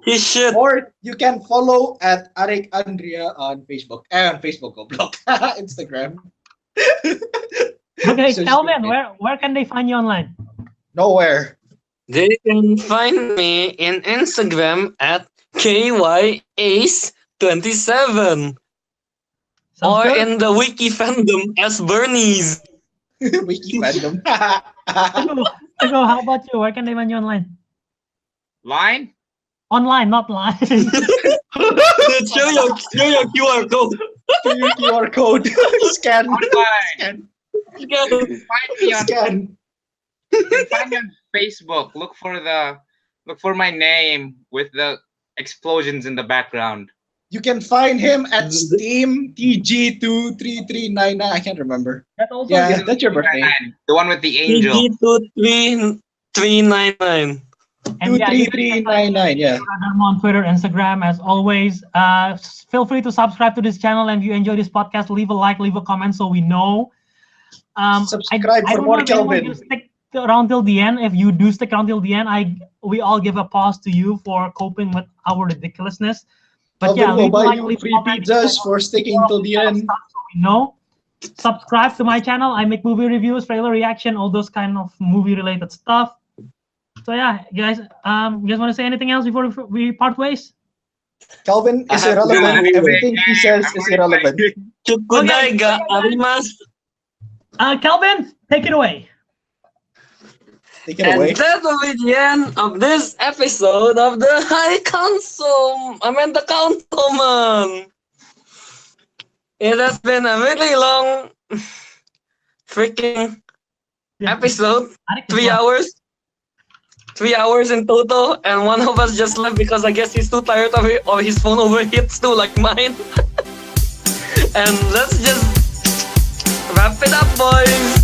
His shit. or you can follow at Ariq Andrea on Facebook. On Facebook, go block. Instagram. Okay, So Kelvin, stupid. where can they find you online? Nowhere. They can find me in Instagram at KYAce27 Sounds or good? in the wiki fandom as Bernie's. Wiki fandom. Teguh, how about you? Where can they find you online? Line? Online, not line. Dude, show your QR code. Your QR code. Scan. Online. Scan. Yeah. Find me on Scan. You can find me on Facebook. Look for my name with the explosions in the background. You can find him at Steam TG23399. I can't remember. That also Yeah, is that's your birthday. The one with the angel. PG23399. And yeah, you can 23399. Yeah. I'm on Twitter, Instagram, as always. Feel free to subscribe to this channel, and if you enjoy this podcast, leave a like, leave a comment, so we know. Subscribe I for don't more know if anyone Kelvin. will stick around till the end. If you do stick around till the end, we all give a pause to you for coping with our ridiculousness. But Kelvin yeah, will leave a buy like, you leave a free comment, pizzas for sticking till the end. so we know. Subscribe to my channel. I make movie reviews, trailer reaction, all those kind of movie related stuff. So yeah, guys, you guys want to say anything else before we part ways? Kelvin I is have to go. irrelevant. Everything he says is irrelevant. Chukudai ga arimasu. Kelvin, take it away. Take it away. And that will be the end of this episode of the High Council. The Councilman. It has been a really long freaking episode. 3 hours. 3 hours in total, and one of us just left because I guess he's too tired of it, or his phone overheats too, like mine. And let's just wrap it up, boys.